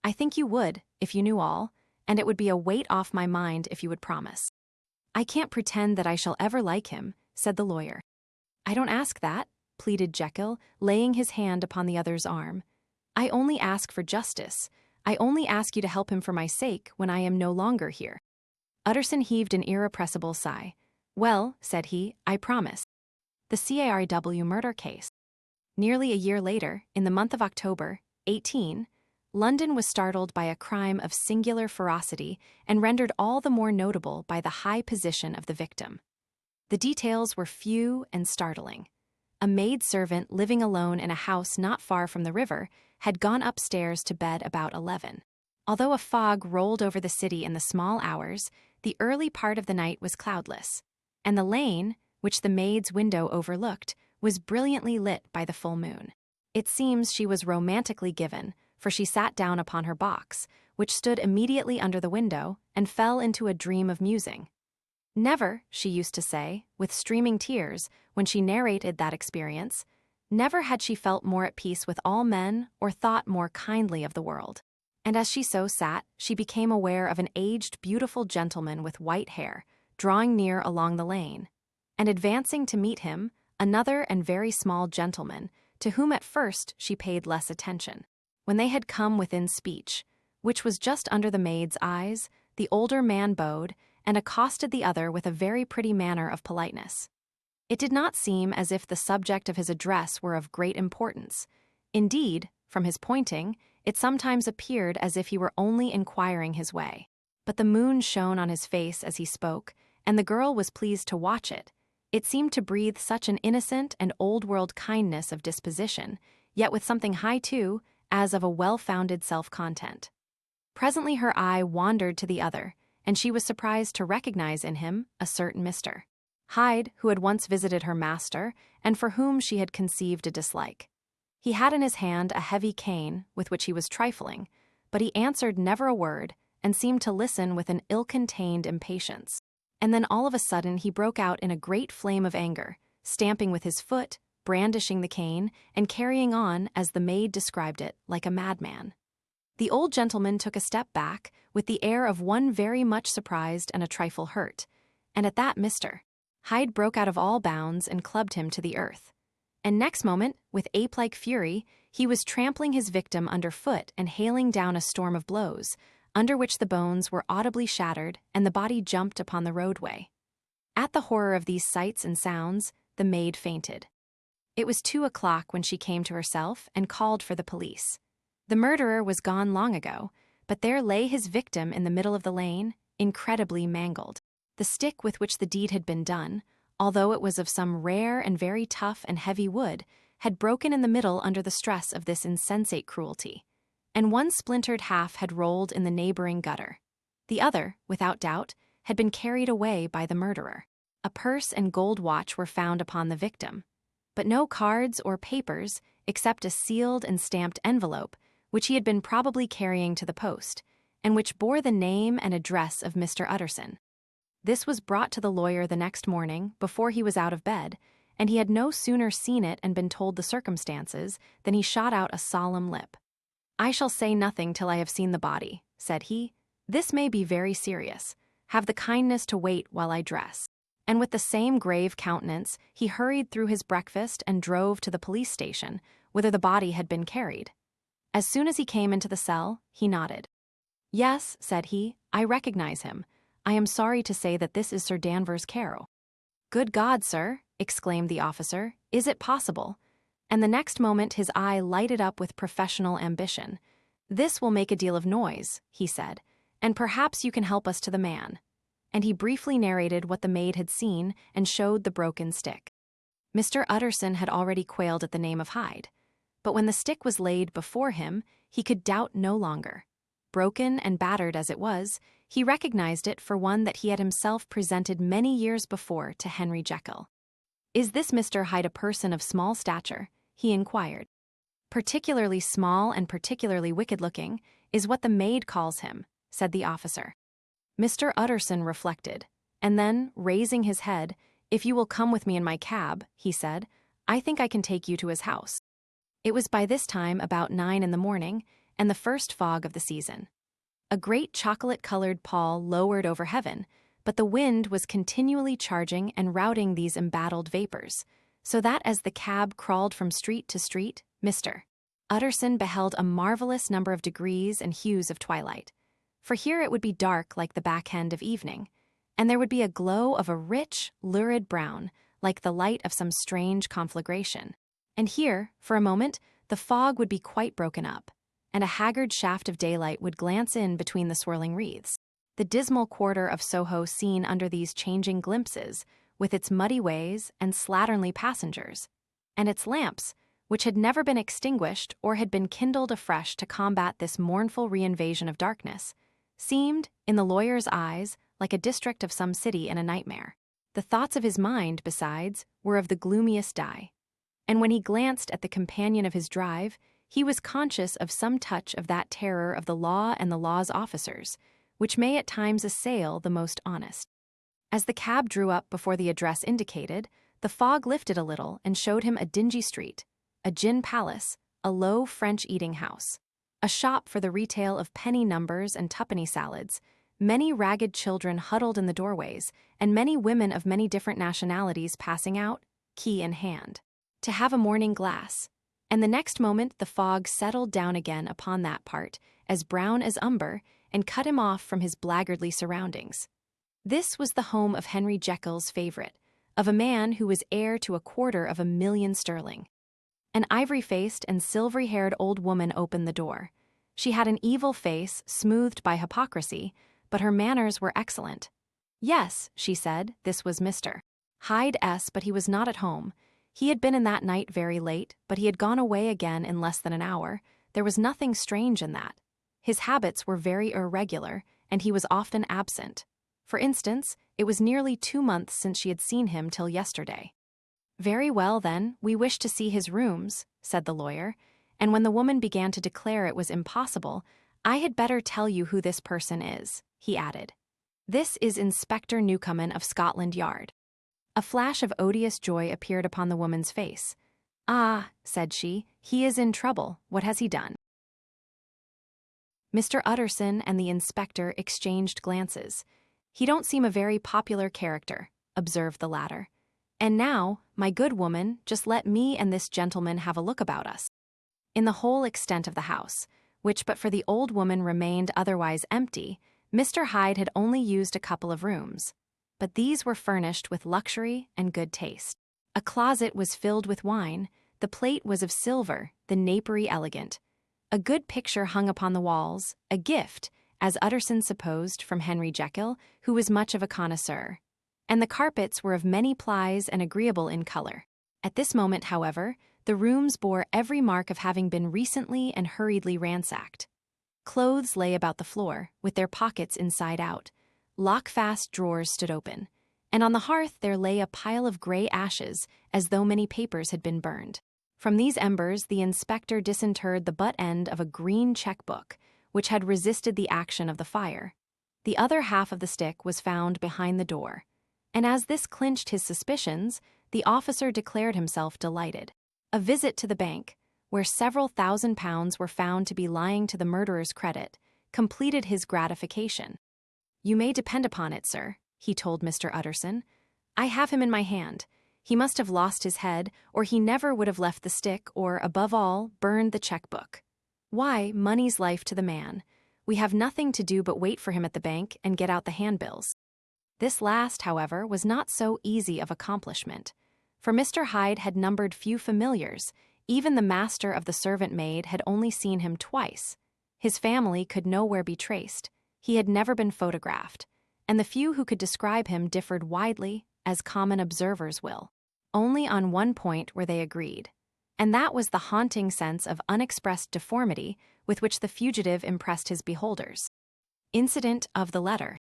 I think you would, if you knew all, and it would be a weight off my mind if you would promise." "I can't pretend that I shall ever like him," said the lawyer. "I don't ask that," pleaded Jekyll, laying his hand upon the other's arm. "I only ask for justice. I only ask you to help him for my sake when I am no longer here." Utterson heaved an irrepressible sigh. "Well," said he, "I promise." The CARW murder case. Nearly a year later, in the month of October, 18, London was startled by a crime of singular ferocity and rendered all the more notable by the high position of the victim. The details were few and startling. A maid-servant living alone in a house not far from the river had gone upstairs to bed about 11. Although a fog rolled over the city in the small hours, the early part of the night was cloudless, and the lane, which the maid's window overlooked, was brilliantly lit by the full moon. It seems she was romantically given, for she sat down upon her box, which stood immediately under the window, and fell into a dream of musing. Never, she used to say, with streaming tears, when she narrated that experience, never had she felt more at peace with all men or thought more kindly of the world. And as she so sat, she became aware of an aged, beautiful gentleman with white hair, drawing near along the lane, and advancing to meet him, another and very small gentleman, to whom at first she paid less attention. When they had come within speech, which was just under the maid's eyes, the older man bowed, and accosted the other with a very pretty manner of politeness. It did not seem as if the subject of his address were of great importance. Indeed, from his pointing, it sometimes appeared as if he were only inquiring his way. But the moon shone on his face as he spoke, and the girl was pleased to watch it. It seemed to breathe such an innocent and old-world kindness of disposition, yet with something high too, as of a well-founded self-content. Presently her eye wandered to the other, and she was surprised to recognize in him a certain Mr. Hyde, who had once visited her master and for whom she had conceived a dislike. He had in his hand a heavy cane with which he was trifling, but he answered never a word and seemed to listen with an ill-contained impatience. And then all of a sudden he broke out in a great flame of anger, stamping with his foot, brandishing the cane, and carrying on, as the maid described it, like a madman. The old gentleman took a step back, with the air of one very much surprised and a trifle hurt, and at that Mr. Hyde broke out of all bounds and clubbed him to the earth. And next moment, with ape-like fury, he was trampling his victim underfoot and hailing down a storm of blows, under which the bones were audibly shattered and the body jumped upon the roadway. At the horror of these sights and sounds, the maid fainted. It was 2 o'clock when she came to herself and called for the police. The murderer was gone long ago, but there lay his victim in the middle of the lane, incredibly mangled. The stick with which the deed had been done, although it was of some rare and very tough and heavy wood, had broken in the middle under the stress of this insensate cruelty, and one splintered half had rolled in the neighboring gutter. The other, without doubt, had been carried away by the murderer. A purse and gold watch were found upon the victim, but no cards or papers except a sealed and stamped envelope, which he had been probably carrying to the post, and which bore the name and address of Mr. Utterson. This was brought to the lawyer the next morning, before he was out of bed, and he had no sooner seen it and been told the circumstances than he shot out a solemn lip. "I shall say nothing till I have seen the body," said he. "This may be very serious. Have the kindness to wait while I dress." And with the same grave countenance, he hurried through his breakfast and drove to the police station, whither the body had been carried. As soon as he came into the cell, he nodded. "Yes," said he, "I recognize him. I am sorry to say that this is Sir Danvers Carew." "Good God, sir," exclaimed the officer, "is it possible?" And the next moment his eye lighted up with professional ambition. "This will make a deal of noise," he said, "and perhaps you can help us to the man." And he briefly narrated what the maid had seen and showed the broken stick. Mr. Utterson had already quailed at the name of Hyde, but when the stick was laid before him, he could doubt no longer. Broken and battered as it was, he recognized it for one that he had himself presented many years before to Henry Jekyll. "Is this Mr. Hyde a person of small stature?" he inquired. "Particularly small and particularly wicked-looking is what the maid calls him," said the officer. Mr. Utterson reflected, and then, raising his head, "If you will come with me in my cab," he said, "I think I can take you to his house." It was by this time about 9 in the morning, and the first fog of the season. A great chocolate-colored pall lowered over heaven, but the wind was continually charging and routing these embattled vapors, so that as the cab crawled from street to street, Mr. Utterson beheld a marvelous number of degrees and hues of twilight. For here it would be dark like the back end of evening, and there would be a glow of a rich, lurid brown, like the light of some strange conflagration. And here, for a moment, the fog would be quite broken up, and a haggard shaft of daylight would glance in between the swirling wreaths. The dismal quarter of Soho seen under these changing glimpses, with its muddy ways and slatternly passengers, and its lamps, which had never been extinguished or had been kindled afresh to combat this mournful reinvasion of darkness, seemed, in the lawyer's eyes, like a district of some city in a nightmare. The thoughts of his mind, besides, were of the gloomiest dye. And when he glanced at the companion of his drive, he was conscious of some touch of that terror of the law and the law's officers, which may at times assail the most honest. As the cab drew up before the address indicated, the fog lifted a little and showed him a dingy street, a gin palace, a low French eating-house, a shop for the retail of penny numbers and twopenny salads, many ragged children huddled in the doorways, and many women of many different nationalities passing out, key in hand, to have a morning glass. And the next moment the fog settled down again upon that part, as brown as umber, and cut him off from his blackguardly surroundings. This was the home of Henry Jekyll's favorite, of a man who was heir to 250,000 sterling. An ivory-faced and silvery-haired old woman opened the door. She had an evil face, smoothed by hypocrisy, but her manners were excellent. "Yes," she said, "this was Mr. Hyde S., but he was not at home. He had been in that night very late, but he had gone away again in less than an hour. There was nothing strange in that. His habits were very irregular, and he was often absent. For instance, it was nearly 2 months since she had seen him till yesterday. "Very well, then, we wish to see his rooms," said the lawyer, and when the woman began to declare it was impossible, "I had better tell you who this person is," he added. "This is Inspector Newcomen of Scotland Yard." A flash of odious joy appeared upon the woman's face. "Ah," said she, "he is in trouble. What has he done?" Mr. Utterson and the inspector exchanged glances. "He don't seem a very popular character," observed the latter. "And now, my good woman, just let me and this gentleman have a look about us." In the whole extent of the house, which but for the old woman remained otherwise empty, Mr. Hyde had only used a couple of rooms. But these were furnished with luxury and good taste. A closet was filled with wine, the plate was of silver, the napery elegant. A good picture hung upon the walls, a gift, as Utterson supposed, from Henry Jekyll, who was much of a connoisseur. And the carpets were of many plies and agreeable in color. At this moment, however, the rooms bore every mark of having been recently and hurriedly ransacked. Clothes lay about the floor, with their pockets inside out. Lock-fast drawers stood open, and on the hearth there lay a pile of gray ashes, as though many papers had been burned. From these embers the inspector disinterred the butt end of a green checkbook, which had resisted the action of the fire. The other half of the stick was found behind the door, and as this clinched his suspicions, the officer declared himself delighted. A visit to the bank, where several £1,000s were found to be lying to the murderer's credit, completed his gratification. "You may depend upon it, sir," he told Mr. Utterson. "I have him in my hand. He must have lost his head, or he never would have left the stick or, above all, burned the checkbook. Why, money's life to the man. We have nothing to do but wait for him at the bank and get out the handbills." This last, however, was not so easy of accomplishment, for Mr. Hyde had numbered few familiars. Even the master of the servant maid had only seen him twice. His family could nowhere be traced. He had never been photographed, and the few who could describe him differed widely, as common observers will. Only on one point were they agreed, and that was the haunting sense of unexpressed deformity with which the fugitive impressed his beholders. Incident of the letter.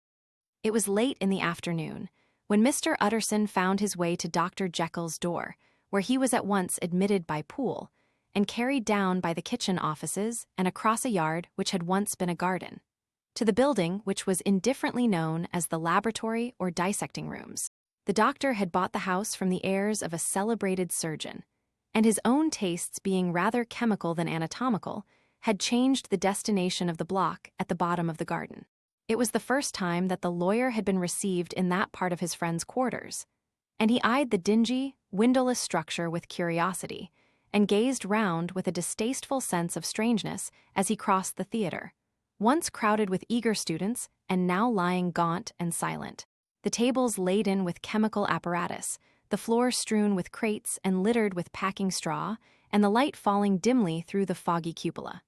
It was late in the afternoon, when Mr. Utterson found his way to Dr. Jekyll's door, where he was at once admitted by Poole, and carried down by the kitchen offices and across a yard which had once been a garden, to the building which was indifferently known as the laboratory or dissecting rooms. The doctor had bought the house from the heirs of a celebrated surgeon, and his own tastes being rather chemical than anatomical, had changed the destination of the block at the bottom of the garden. It was the first time that the lawyer had been received in that part of his friend's quarters, and he eyed the dingy, windowless structure with curiosity, and gazed round with a distasteful sense of strangeness as he crossed the theatre, once crowded with eager students and now lying gaunt and silent, the tables laden with chemical apparatus, the floor strewn with crates and littered with packing straw, and the light falling dimly through the foggy cupola.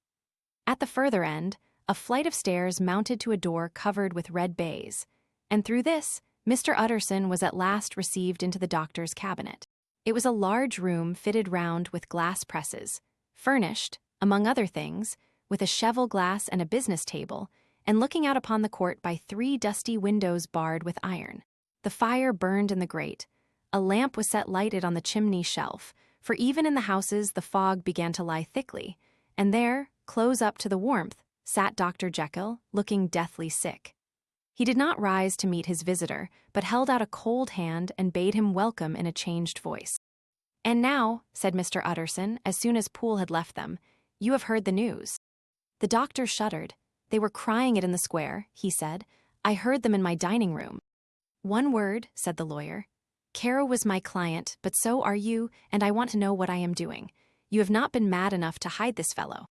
At the further end, a flight of stairs mounted to a door covered with red baize, and through this, Mr. Utterson was at last received into the doctor's cabinet. It was a large room fitted round with glass presses, furnished, among other things, with a cheval glass and a business table, and looking out upon the court by 3 dusty windows barred with iron. The fire burned in the grate. A lamp was set lighted on the chimney shelf, for even in the houses the fog began to lie thickly, and there, close up to the warmth, sat Dr. Jekyll, looking deathly sick. He did not rise to meet his visitor, but held out a cold hand and bade him welcome in a changed voice. "And now," said Mr. Utterson, as soon as Poole had left them, "you have heard the news." The doctor shuddered. "They were crying it in the square," he said. "I heard them in my dining room." "One word," said the lawyer. "Caro was my client, but so are you, and I want to know what I am doing. You have not been mad enough to hide this fellow."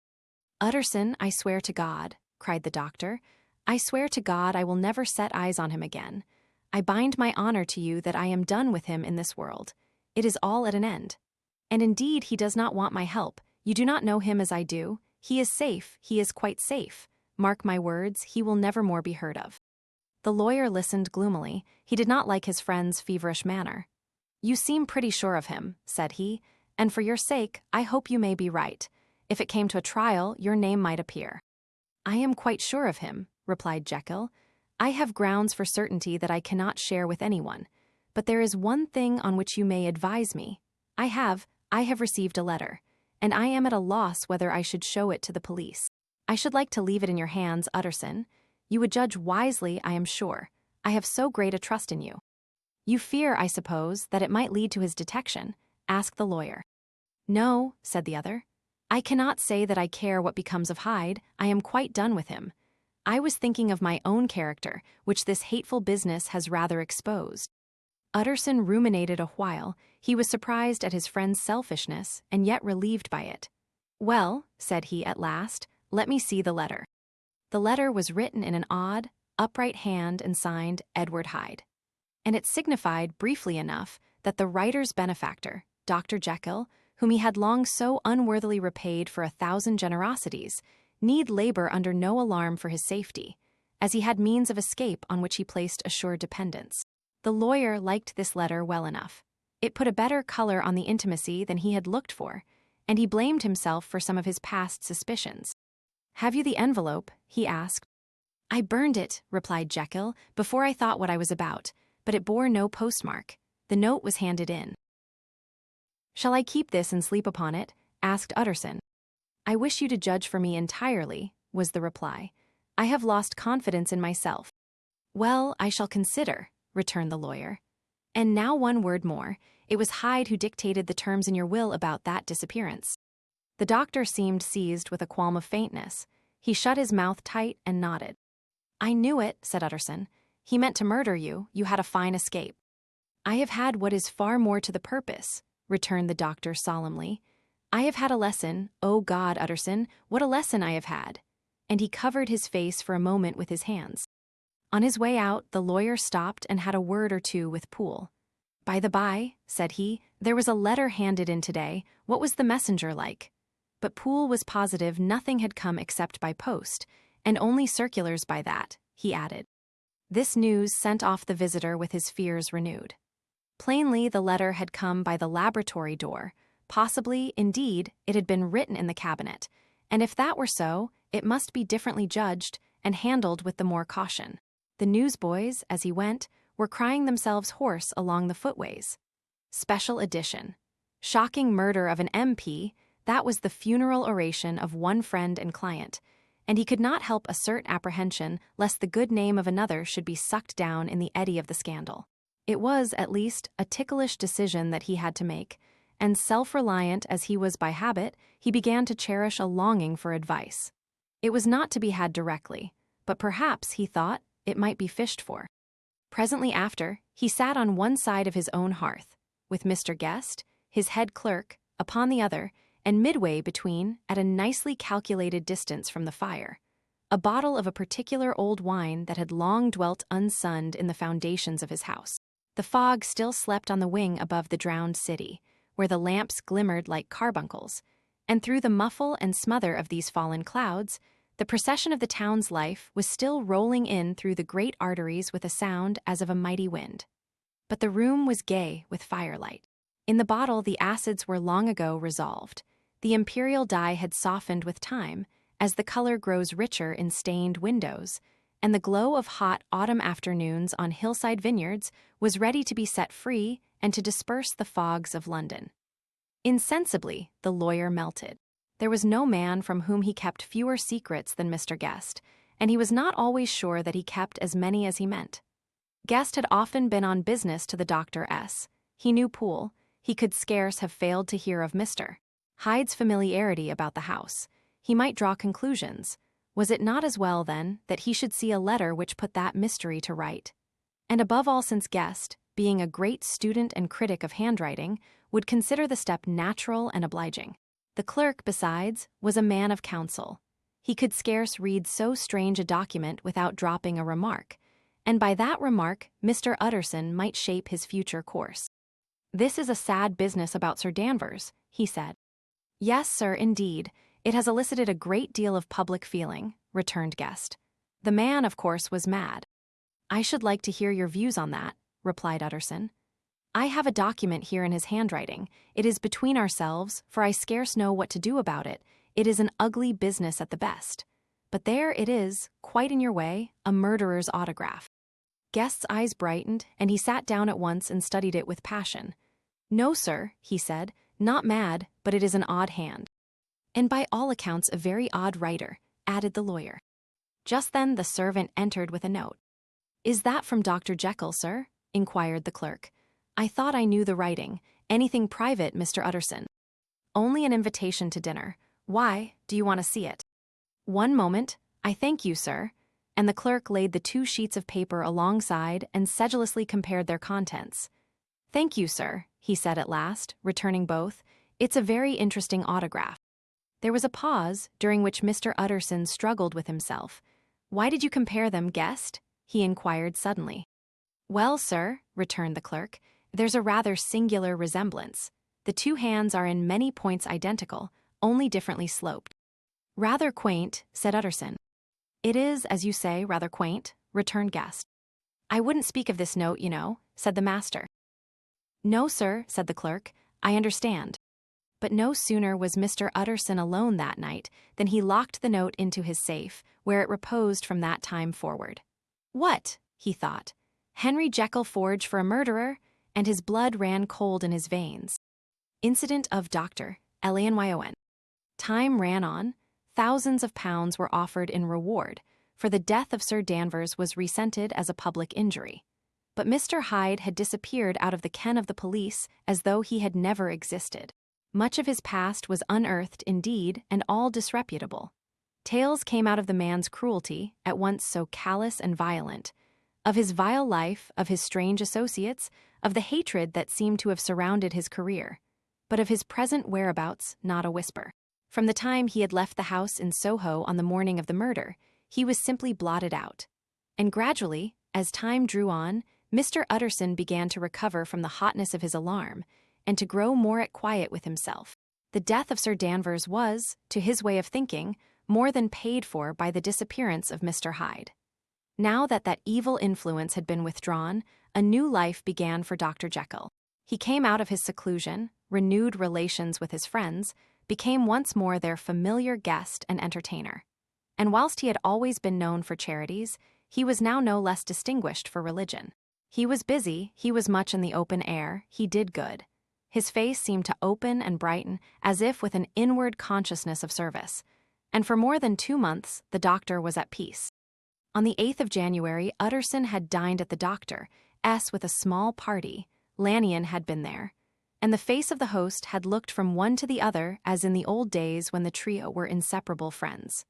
"Utterson, I swear to God," cried the doctor, "I swear to God I will never set eyes on him again. I bind my honor to you that I am done with him in this world. It is all at an end. And indeed he does not want my help. You do not know him as I do. He is safe, he is quite safe. Mark my words, he will never more be heard of." The lawyer listened gloomily. He did not like his friend's feverish manner. "You seem pretty sure of him," said he, "and for your sake, I hope you may be right. If it came to a trial, your name might appear." "I am quite sure of him," replied Jekyll. I have grounds for certainty that I cannot share with anyone, but there is one thing on which you may advise me. I have received a letter, and I am at a loss whether I should show it to the police. I should like to leave it in your hands, Utterson. You would judge wisely, I am sure. I have so great a trust in you. You fear, I suppose, that it might lead to his detection? Asked the lawyer. No, said the other. I cannot say that I care what becomes of Hyde. I am quite done with him. I was thinking of my own character, which this hateful business has rather exposed. Utterson ruminated a while. He was surprised at his friend's selfishness, and yet relieved by it. Well, said he at last, let me see the letter. The letter was written in an odd, upright hand and signed Edward Hyde. And it signified, briefly enough, that the writer's benefactor, Dr. Jekyll, whom he had long so unworthily repaid for 1,000 generosities, need labor under no alarm for his safety, as he had means of escape on which he placed assured dependence. The lawyer liked this letter well enough. It put a better color on the intimacy than he had looked for, and he blamed himself for some of his past suspicions. Have you the envelope? He asked. I burned it, replied Jekyll, before I thought what I was about, but it bore no postmark. The note was handed in. Shall I keep this and sleep upon it? Asked Utterson. I wish you to judge for me entirely, was the reply. I have lost confidence in myself. Well, I shall consider, returned the lawyer. And now one word more. It was Hyde who dictated the terms in your will about that disappearance. The doctor seemed seized with a qualm of faintness. He shut his mouth tight and nodded. I knew it, said Utterson. He meant to murder you. You had a fine escape. I have had what is far more to the purpose, returned the doctor solemnly. I have had a lesson, oh God, Utterson, what a lesson I have had. And he covered his face for a moment with his hands. On his way out, the lawyer stopped and had a word or two with Poole. By the by, said he, there was a letter handed in today. What was the messenger like? But Poole was positive nothing had come except by post, and only circulars by that, he added. This news sent off the visitor with his fears renewed. Plainly, the letter had come by the laboratory door. Possibly, indeed, it had been written in the cabinet, and if that were so, it must be differently judged and handled with the more caution. The newsboys, as he went, were crying themselves hoarse along the footways. Special edition. Shocking murder of an MP, that was the funeral oration of one friend and client, and he could not help assert apprehension lest the good name of another should be sucked down in the eddy of the scandal. It was, at least, a ticklish decision that he had to make, and self-reliant as he was by habit, he began to cherish a longing for advice. It was not to be had directly, but perhaps, he thought, it might be fished for. Presently after, he sat on one side of his own hearth, with Mr. Guest, his head clerk, upon the other, and midway between, at a nicely calculated distance from the fire, a bottle of a particular old wine that had long dwelt unsunned in the foundations of his house. The fog still slept on the wing above the drowned city, where the lamps glimmered like carbuncles, and through the muffle and smother of these fallen clouds, the procession of the town's life was still rolling in through the great arteries with a sound as of a mighty wind. But the room was gay with firelight. In the bottle the acids were long ago resolved. The imperial dye had softened with time, as the color grows richer in stained windows, and the glow of hot autumn afternoons on hillside vineyards was ready to be set free and to disperse the fogs of London. Insensibly, the lawyer melted. There was no man from whom he kept fewer secrets than Mr. Guest, and he was not always sure that he kept as many as he meant. Guest had often been on business to the Dr. S. He knew Poole. He could scarce have failed to hear of Mr. Hyde's familiarity about the house. He might draw conclusions. Was it not as well, then, that he should see a letter which put that mystery to right? And above all, since Guest, being a great student and critic of handwriting, would consider the step natural and obliging. The clerk, besides, was a man of counsel. He could scarce read so strange a document without dropping a remark, and by that remark Mr. Utterson might shape his future course. This is a sad business about Sir Danvers, he said. Yes, sir, indeed. It has elicited a great deal of public feeling, returned Guest. The man, of course, was mad. I should like to hear your views on that, replied Utterson. I have a document here in his handwriting. It is between ourselves, for I scarce know what to do about it. It is an ugly business at the best. But there it is, quite in your way, a murderer's autograph. Guest's eyes brightened, and he sat down at once and studied it with passion. "No, sir," he said, "not mad, but it is an odd hand." "And by all accounts a very odd writer," added the lawyer. Just then the servant entered with a note. "Is that from Dr. Jekyll, sir?" inquired the clerk. "I thought I knew the writing. Anything private, Mr. Utterson?" "Only an invitation to dinner. Why, do you want to see it?" "One moment. I thank you, sir." And the clerk laid the 2 sheets of paper alongside and sedulously compared their contents. "Thank you, sir," he said at last, returning both. "It's a very interesting autograph." There was a pause, during which Mr. Utterson struggled with himself. "Why did you compare them, Guest?" he inquired suddenly. "Well, sir," returned the clerk, "there's a rather singular resemblance. The 2 hands are in many points identical, only differently sloped." "Rather quaint," said Utterson. "It is, as you say, rather quaint," returned Guest. "I wouldn't speak of this note, you know," said the master. "No, sir," said the clerk, "I understand." But no sooner was Mr. Utterson alone that night than he locked the note into his safe, where it reposed from that time forward. "What?" he thought. "Henry Jekyll forged for a murderer?" And his blood ran cold in his veins. Incident of Dr. Lany. Time ran on. Thousands of pounds were offered in reward, for the death of Sir Danvers was resented as a public injury. But Mr. Hyde had disappeared out of the ken of the police as though he had never existed. Much of his past was unearthed indeed, and all disreputable. Tales came out of the man's cruelty, at once so callous and violent, of his vile life, of his strange associates, of the hatred that seemed to have surrounded his career. But of his present whereabouts, not a whisper. From the time he had left the house in Soho on the morning of the murder, he was simply blotted out. And gradually, as time drew on, Mr. Utterson began to recover from the hotness of his alarm, and to grow more at quiet with himself. The death of Sir Danvers was, to his way of thinking, more than paid for by the disappearance of Mr. Hyde. Now that that evil influence had been withdrawn, a new life began for Dr. Jekyll. He came out of his seclusion, renewed relations with his friends, became once more their familiar guest and entertainer. And whilst he had always been known for charities, he was now no less distinguished for religion. He was busy, he was much in the open air, he did good. His face seemed to open and brighten as if with an inward consciousness of service. And for more than 2 months, the doctor was at peace. On the 8th of January, Utterson had dined at the doctor's with a small party. Lanyon had been there, and the face of the host had looked from one to the other as in the old days when the trio were inseparable friends.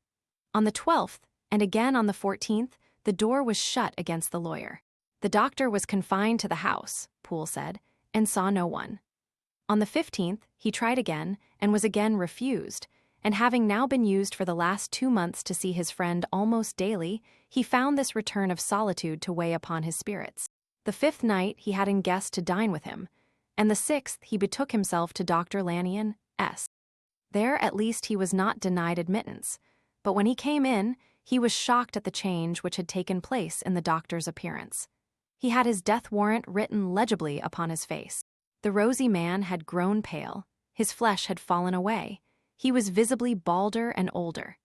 On the 12th, and again on the 14th, the door was shut against the lawyer. The doctor was confined to the house, Poole said, and saw no one. On the 15th, he tried again, and was again refused, and having now been used for the last 2 months to see his friend almost daily, he found this return of solitude to weigh upon his spirits. The 5th night he had in guest to dine with him, and the 6th he betook himself to Dr. Lanyon's. There at least he was not denied admittance, but when he came in, he was shocked at the change which had taken place in the doctor's appearance. He had his death warrant written legibly upon his face. The rosy man had grown pale, his flesh had fallen away, he was visibly balder and older.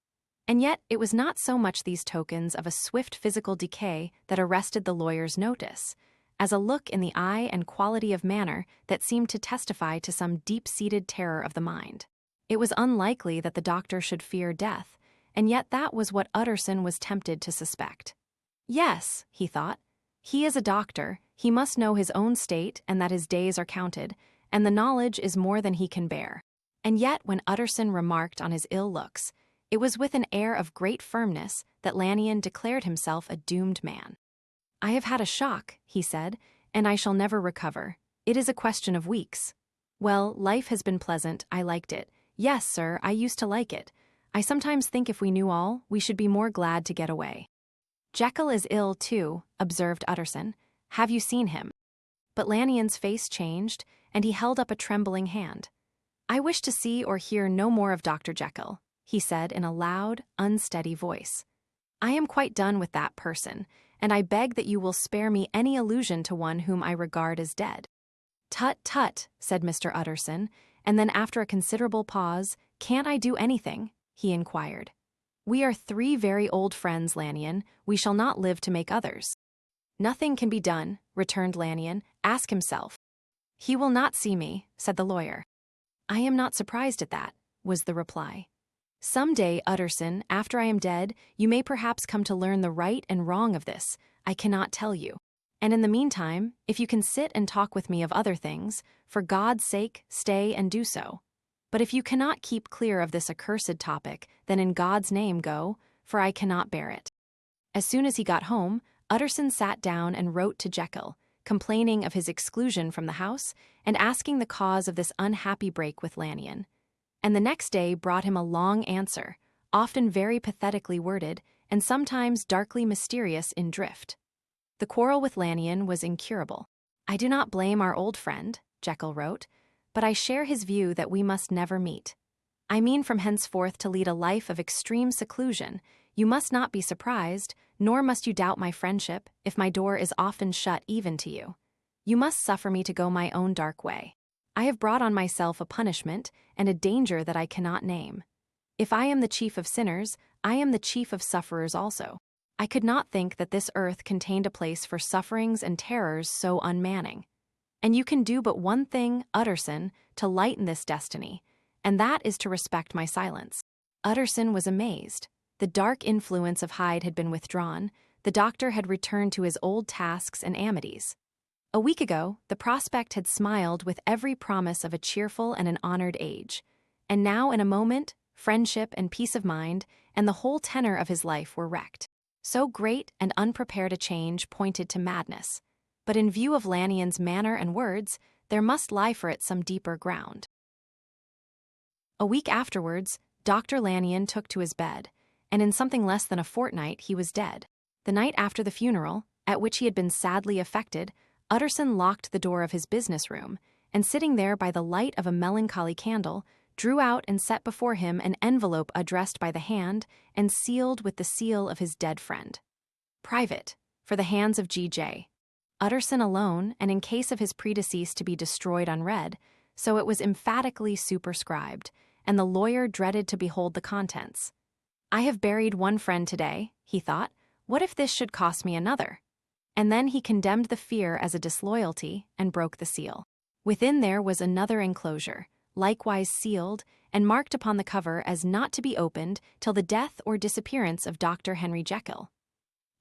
And yet it was not so much these tokens of a swift physical decay that arrested the lawyer's notice, as a look in the eye and quality of manner that seemed to testify to some deep-seated terror of the mind. It was unlikely that the doctor should fear death, and yet that was what Utterson was tempted to suspect. Yes, he thought, he is a doctor, he must know his own state and that his days are counted, and the knowledge is more than he can bear. And yet when Utterson remarked on his ill looks, it was with an air of great firmness that Lanyon declared himself a doomed man. "I have had a shock," he said, "and I shall never recover. It is a question of weeks. Well, life has been pleasant, I liked it. Yes, sir, I used to like it. I sometimes think if we knew all, we should be more glad to get away." "Jekyll is ill, too," observed Utterson. "Have you seen him?" But Lanyon's face changed, and he held up a trembling hand. "I wish to see or hear no more of Dr. Jekyll," he said in a loud, unsteady voice. "I am quite done with that person, and I beg that you will spare me any allusion to one whom I regard as dead." "Tut, tut," said Mr. Utterson, and then after a considerable pause, "Can't I do anything?" he inquired. "We are 3 very old friends, Lanyon. We shall not live to make others." "Nothing can be done," returned Lanyon. "Ask himself." "He will not see me," said the lawyer. "I am not surprised at that," was the reply. "Some day, Utterson, after I am dead, you may perhaps come to learn the right and wrong of this. I cannot tell you. And in the meantime, if you can sit and talk with me of other things, for God's sake, stay and do so. But if you cannot keep clear of this accursed topic, then in God's name go, for I cannot bear it." As soon as he got home, Utterson sat down and wrote to Jekyll, complaining of his exclusion from the house and asking the cause of this unhappy break with Lanyon. And the next day brought him a long answer, often very pathetically worded and sometimes darkly mysterious in drift. The quarrel with Lanyon was incurable. "I do not blame our old friend," Jekyll wrote, "but I share his view that we must never meet. I mean from henceforth to lead a life of extreme seclusion. You must not be surprised, nor must you doubt my friendship, if my door is often shut even to you. You must suffer me to go my own dark way. I have brought on myself a punishment and a danger that I cannot name. If I am the chief of sinners, I am the chief of sufferers also. I could not think that this earth contained a place for sufferings and terrors so unmanning. And you can do but one thing, Utterson, to lighten this destiny, and that is to respect my silence." Utterson was amazed. The dark influence of Hyde had been withdrawn. The doctor had returned to his old tasks and amities. A week ago, the prospect had smiled with every promise of a cheerful and an honored age. And now, in a moment, friendship and peace of mind and the whole tenor of his life were wrecked. So great and unprepared a change pointed to madness. But in view of Lanyon's manner and words, there must lie for it some deeper ground. A week afterwards, Dr. Lanyon took to his bed, and in something less than a fortnight he was dead. The night after the funeral, at which he had been sadly affected, Utterson locked the door of his business room, and sitting there by the light of a melancholy candle, drew out and set before him an envelope addressed by the hand and sealed with the seal of his dead friend. "Private, for the hands of G.J. Utterson alone, and in case of his predeceased to be destroyed unread, so it was emphatically superscribed, and the lawyer dreaded to behold the contents. I have buried one friend today, he thought. What if this should cost me another? And then he condemned the fear as a disloyalty and broke the seal. Within there was another enclosure, likewise sealed, and marked upon the cover as not to be opened till the death or disappearance of Dr. Henry Jekyll.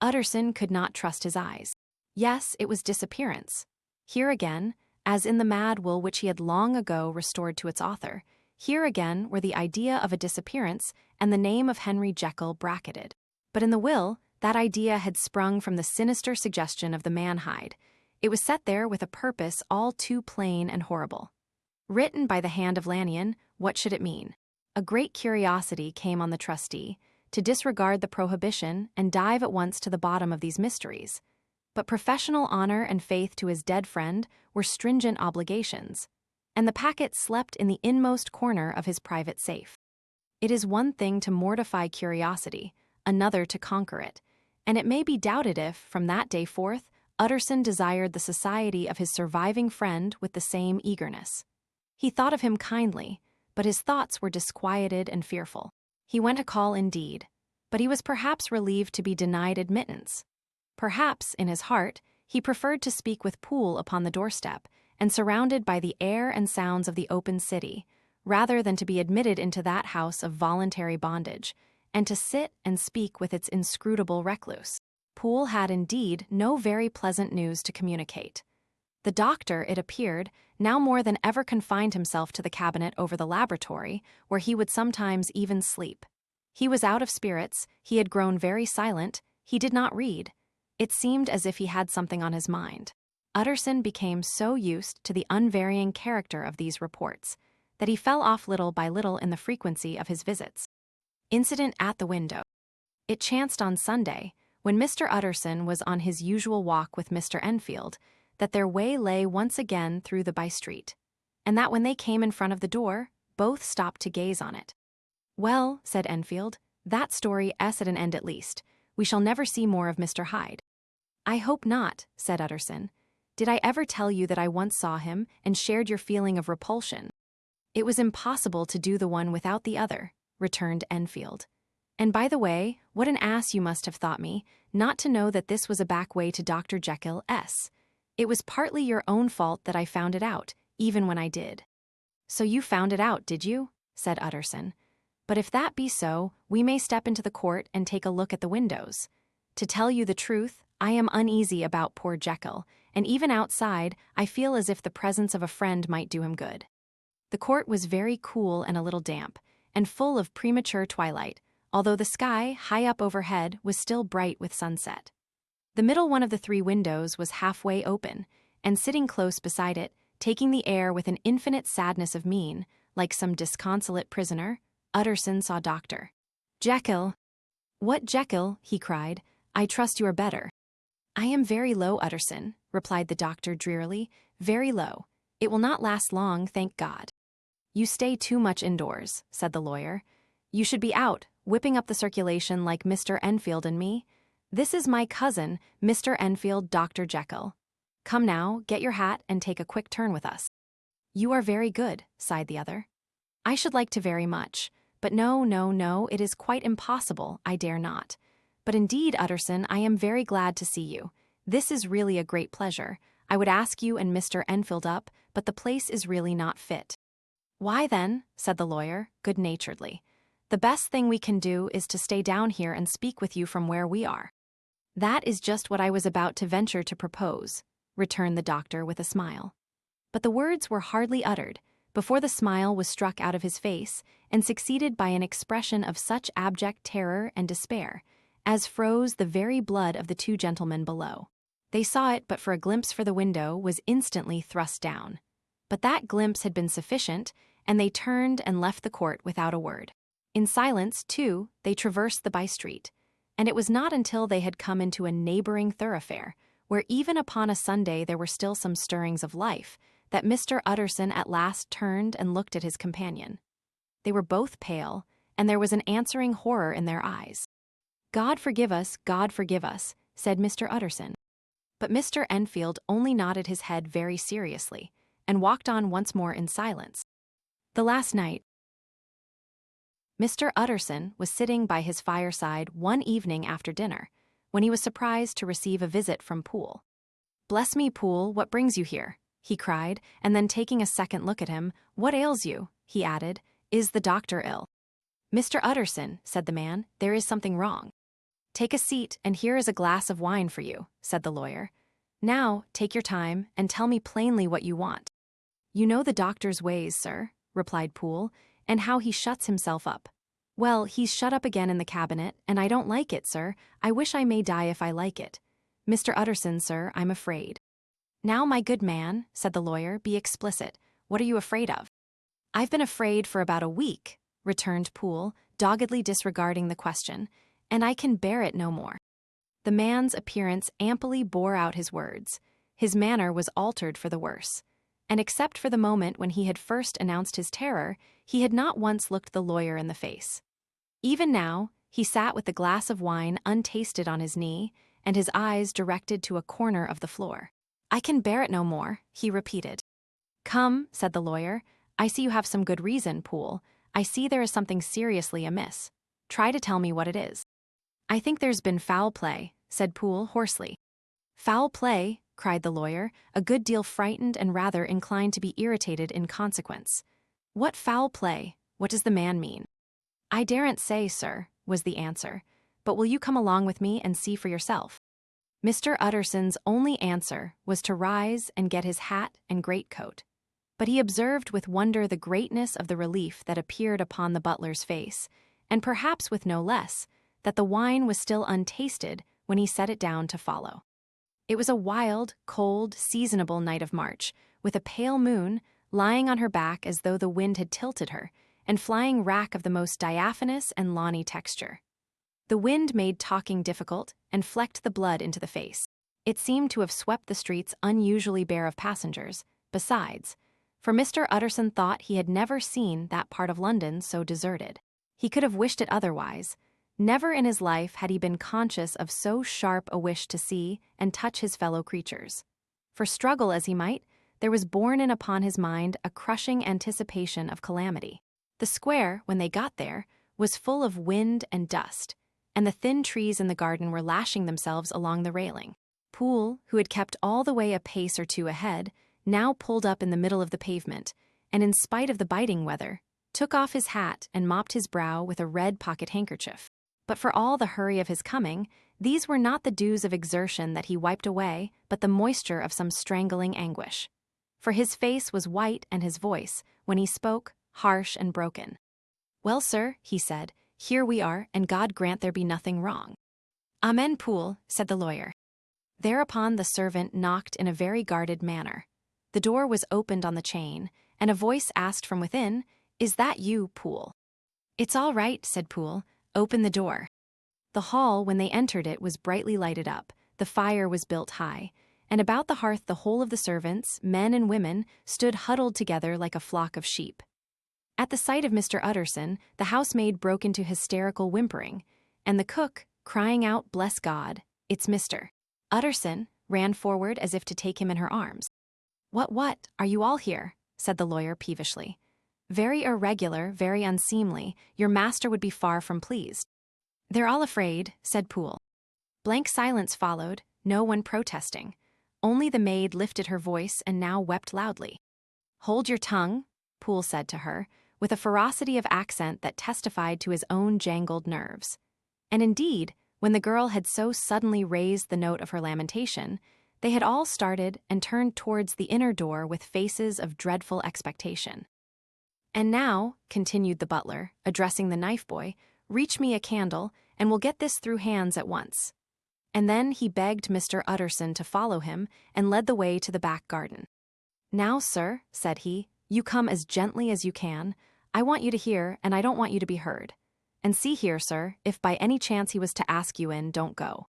Utterson could not trust his eyes. Yes, it was disappearance. Here again, as in the mad will which he had long ago restored to its author, here again were the idea of a disappearance and the name of Henry Jekyll bracketed. But in the will, that idea had sprung from the sinister suggestion of the man Hyde. It was set there with a purpose all too plain and horrible. Written by the hand of Lanyon, what should it mean? A great curiosity came on the trustee, to disregard the prohibition and dive at once to the bottom of these mysteries. But professional honor and faith to his dead friend were stringent obligations, and the packet slept in the inmost corner of his private safe. It is one thing to mortify curiosity, another to conquer it, and it may be doubted if, from that day forth, Utterson desired the society of his surviving friend with the same eagerness. He thought of him kindly, but his thoughts were disquieted and fearful. He went to call indeed, but he was perhaps relieved to be denied admittance. Perhaps, in his heart, he preferred to speak with Poole upon the doorstep, and surrounded by the air and sounds of the open city, rather than to be admitted into that house of voluntary bondage, and to sit and speak with its inscrutable recluse. Poole had indeed no very pleasant news to communicate. The doctor, it appeared, now more than ever confined himself to the cabinet over the laboratory, where he would sometimes even sleep. He was out of spirits, he had grown very silent, he did not read. It seemed as if he had something on his mind. Utterson became so used to the unvarying character of these reports that he fell off little by little in the frequency of his visits. Incident at the window. It chanced on Sunday, when Mr. Utterson was on his usual walk with Mr. Enfield, that their way lay once again through the by-street, and that when they came in front of the door, both stopped to gaze on it. "Well," said Enfield, "that story is at an end at least. We shall never see more of Mr. Hyde." "I hope not," said Utterson. "Did I ever tell you that I once saw him and shared your feeling of repulsion?" "It was impossible to do the one without the other," returned Enfield. And by the way, what an ass you must have thought me, not to know that this was a back way to Dr. Jekyll's. It was partly your own fault that I found it out, even when I did. So you found it out, did you? Said Utterson. But if that be so, we may step into the court and take a look at the windows. To tell you the truth, I am uneasy about poor Jekyll, and even outside, I feel as if the presence of a friend might do him good. The court was very cool and a little damp, and full of premature twilight, although the sky, high up overhead, was still bright with sunset. The middle one of the 3 windows was halfway open, and sitting close beside it, taking the air with an infinite sadness of mien, like some disconsolate prisoner, Utterson saw Dr. Jekyll. What Jekyll? He cried. I trust you are better. I am very low, Utterson, replied the doctor drearily, very low. It will not last long, thank God. You stay too much indoors, said the lawyer. You should be out, whipping up the circulation like Mr. Enfield and me. This is my cousin, Mr. Enfield, Dr. Jekyll. Come now, get your hat and take a quick turn with us. You are very good, sighed the other. I should like to very much, but no, it is quite impossible, I dare not. But indeed, Utterson, I am very glad to see you. This is really a great pleasure. I would ask you and Mr. Enfield up, but the place is really not fit. Why then, said the lawyer, good-naturedly, the best thing we can do is to stay down here and speak with you from where we are. That is just what I was about to venture to propose, returned the doctor with a smile. But the words were hardly uttered, before the smile was struck out of his face and succeeded by an expression of such abject terror and despair as froze the very blood of the 2 gentlemen below. They saw it, but for a glimpse for the window was instantly thrust down. But that glimpse had been sufficient, and they turned and left the court without a word. In silence, too, they traversed the by-street, and it was not until they had come into a neighboring thoroughfare, where even upon a Sunday there were still some stirrings of life, that Mr. Utterson at last turned and looked at his companion. They were both pale, and there was an answering horror in their eyes. God forgive us, said Mr. Utterson. But Mr. Enfield only nodded his head very seriously, and walked on once more in silence. The last night, Mr. Utterson was sitting by his fireside one evening after dinner, when he was surprised to receive a visit from Poole. Bless me, Poole, what brings you here? He cried, and then taking a second look at him, what ails you? He added, is the doctor ill? Mr. Utterson, said the man, there is something wrong. Take a seat, and here is a glass of wine for you, said the lawyer. Now, take your time, and tell me plainly what you want. You know the doctor's ways, sir, replied Poole, and how he shuts himself up. Well, he's shut up again in the cabinet, and I don't like it, sir. I wish I may die if I like it. Mr. Utterson, sir, I'm afraid. Now, my good man, said the lawyer, be explicit. What are you afraid of? I've been afraid for about a week, returned Poole, doggedly disregarding the question, and I can bear it no more. The man's appearance amply bore out his words. His manner was altered for the worse, and except for the moment when he had first announced his terror, he had not once looked the lawyer in the face. Even now, he sat with the glass of wine untasted on his knee, and his eyes directed to a corner of the floor. I can bear it no more, he repeated. Come, said the lawyer, I see you have some good reason, Poole. I see there is something seriously amiss. Try to tell me what it is. I think there's been foul play, said Poole hoarsely. Foul play, cried the lawyer, a good deal frightened and rather inclined to be irritated in consequence. What foul play? What does the man mean? I daren't say, sir, was the answer, but will you come along with me and see for yourself? Mr. Utterson's only answer was to rise and get his hat and greatcoat, but he observed with wonder the greatness of the relief that appeared upon the butler's face, and perhaps with no less, that the wine was still untasted when he set it down to follow. It was a wild, cold, seasonable night of March, with a pale moon lying on her back as though the wind had tilted her, and flying rack of the most diaphanous and lawny texture. The wind made talking difficult and flecked the blood into the face. It seemed to have swept the streets unusually bare of passengers, besides, for Mr. Utterson thought he had never seen that part of London so deserted. He could have wished it otherwise. Never in his life had he been conscious of so sharp a wish to see and touch his fellow creatures. For struggle as he might, there was borne in upon his mind a crushing anticipation of calamity. The square, when they got there, was full of wind and dust, and the thin trees in the garden were lashing themselves along the railing. Poole, who had kept all the way a pace or two ahead, now pulled up in the middle of the pavement, and in spite of the biting weather, took off his hat and mopped his brow with a red pocket handkerchief. But for all the hurry of his coming, these were not the dews of exertion that he wiped away, but the moisture of some strangling anguish. For his face was white and his voice, when he spoke, harsh and broken. "Well, sir," he said, "here we are, and God grant there be nothing wrong." "Amen, Poole," said the lawyer. Thereupon the servant knocked in a very guarded manner. The door was opened on the chain, and a voice asked from within, "Is that you, Poole?" "It's all right," said Poole. "Open the door." The hall, when they entered it, was brightly lighted up, the fire was built high, and about the hearth the whole of the servants, men and women, stood huddled together like a flock of sheep. At the sight of Mr. Utterson, the housemaid broke into hysterical whimpering, and the cook, crying out, "Bless God, it's Mr. Utterson," ran forward as if to take him in her arms. What, are you all here?" said the lawyer peevishly. "Very irregular, very unseemly, your master would be far from pleased." "They're all afraid," said Poole. Blank silence followed, no one protesting. Only the maid lifted her voice and now wept loudly. "Hold your tongue," Poole said to her, with a ferocity of accent that testified to his own jangled nerves. And indeed, when the girl had so suddenly raised the note of her lamentation, they had all started and turned towards the inner door with faces of dreadful expectation. "And now," continued the butler, addressing the knife boy, "reach me a candle, and we'll get this through hands at once." And then he begged Mr. Utterson to follow him and led the way to the back garden. "Now, sir," said he, "you come as gently as you can. I want you to hear, and I don't want you to be heard. And see here, sir, if by any chance he was to ask you in, don't go."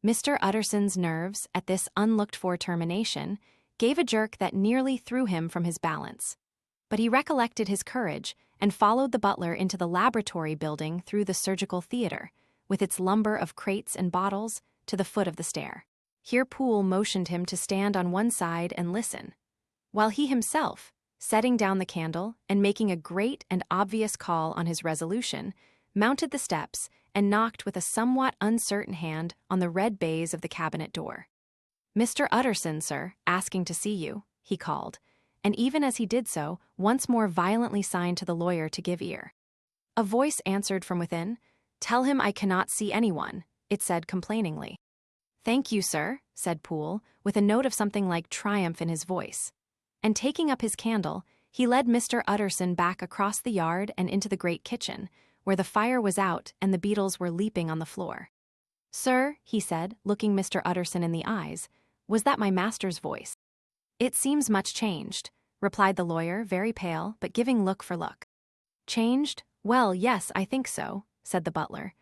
Mr. Utterson's nerves, at this unlooked-for termination, gave a jerk that nearly threw him from his balance. But he recollected his courage and followed the butler into the laboratory building through the surgical theater, with its lumber of crates and bottles, to the foot of the stair. Here Poole motioned him to stand on one side and listen, while he himself, setting down the candle and making a great and obvious call on his resolution, mounted the steps and knocked with a somewhat uncertain hand on the red baize of the cabinet door. "Mr. Utterson, sir, asking to see you," he called, and even as he did so, once more violently signed to the lawyer to give ear. A voice answered from within. "Tell him I cannot see anyone," it said complainingly. "Thank you, sir," said Poole, with a note of something like triumph in his voice. And taking up his candle, he led Mr. Utterson back across the yard and into the great kitchen, where the fire was out and the beetles were leaping on the floor. "Sir," he said, looking Mr. Utterson in the eyes, "was that my master's voice?" "It seems much changed," replied the lawyer, very pale, but giving look for look. "Changed? Well, yes, I think so," said the butler.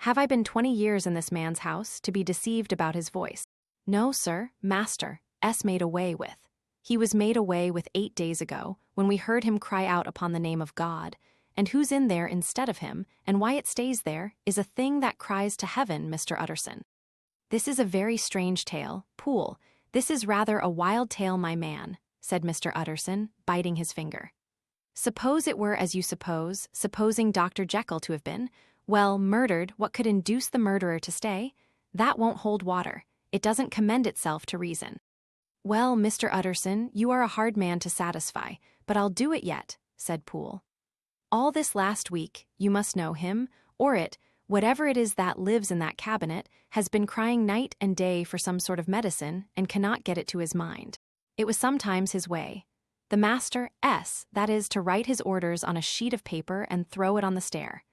"Have I been 20 years in this man's house to be deceived about his voice? No, sir, master, made away with. He was made away with 8 days ago, when we heard him cry out upon the name of God, and who's in there instead of him, and why it stays there, is a thing that cries to heaven, Mr. Utterson." "This is a very strange tale, Poole. This is rather a wild tale, my man," said Mr. Utterson, biting his finger. "Suppose it were as you suppose, supposing Dr. Jekyll to have been, well, murdered, what could induce the murderer to stay? That won't hold water. It doesn't commend itself to reason." "Well, Mr. Utterson, you are a hard man to satisfy, but I'll do it yet," said Poole. "All this last week, you must know him, or it, whatever it is that lives in that cabinet, has been crying night and day for some sort of medicine and cannot get it to his mind. It was sometimes his way. The master, that is, to write his orders on a sheet of paper and throw it on the stair.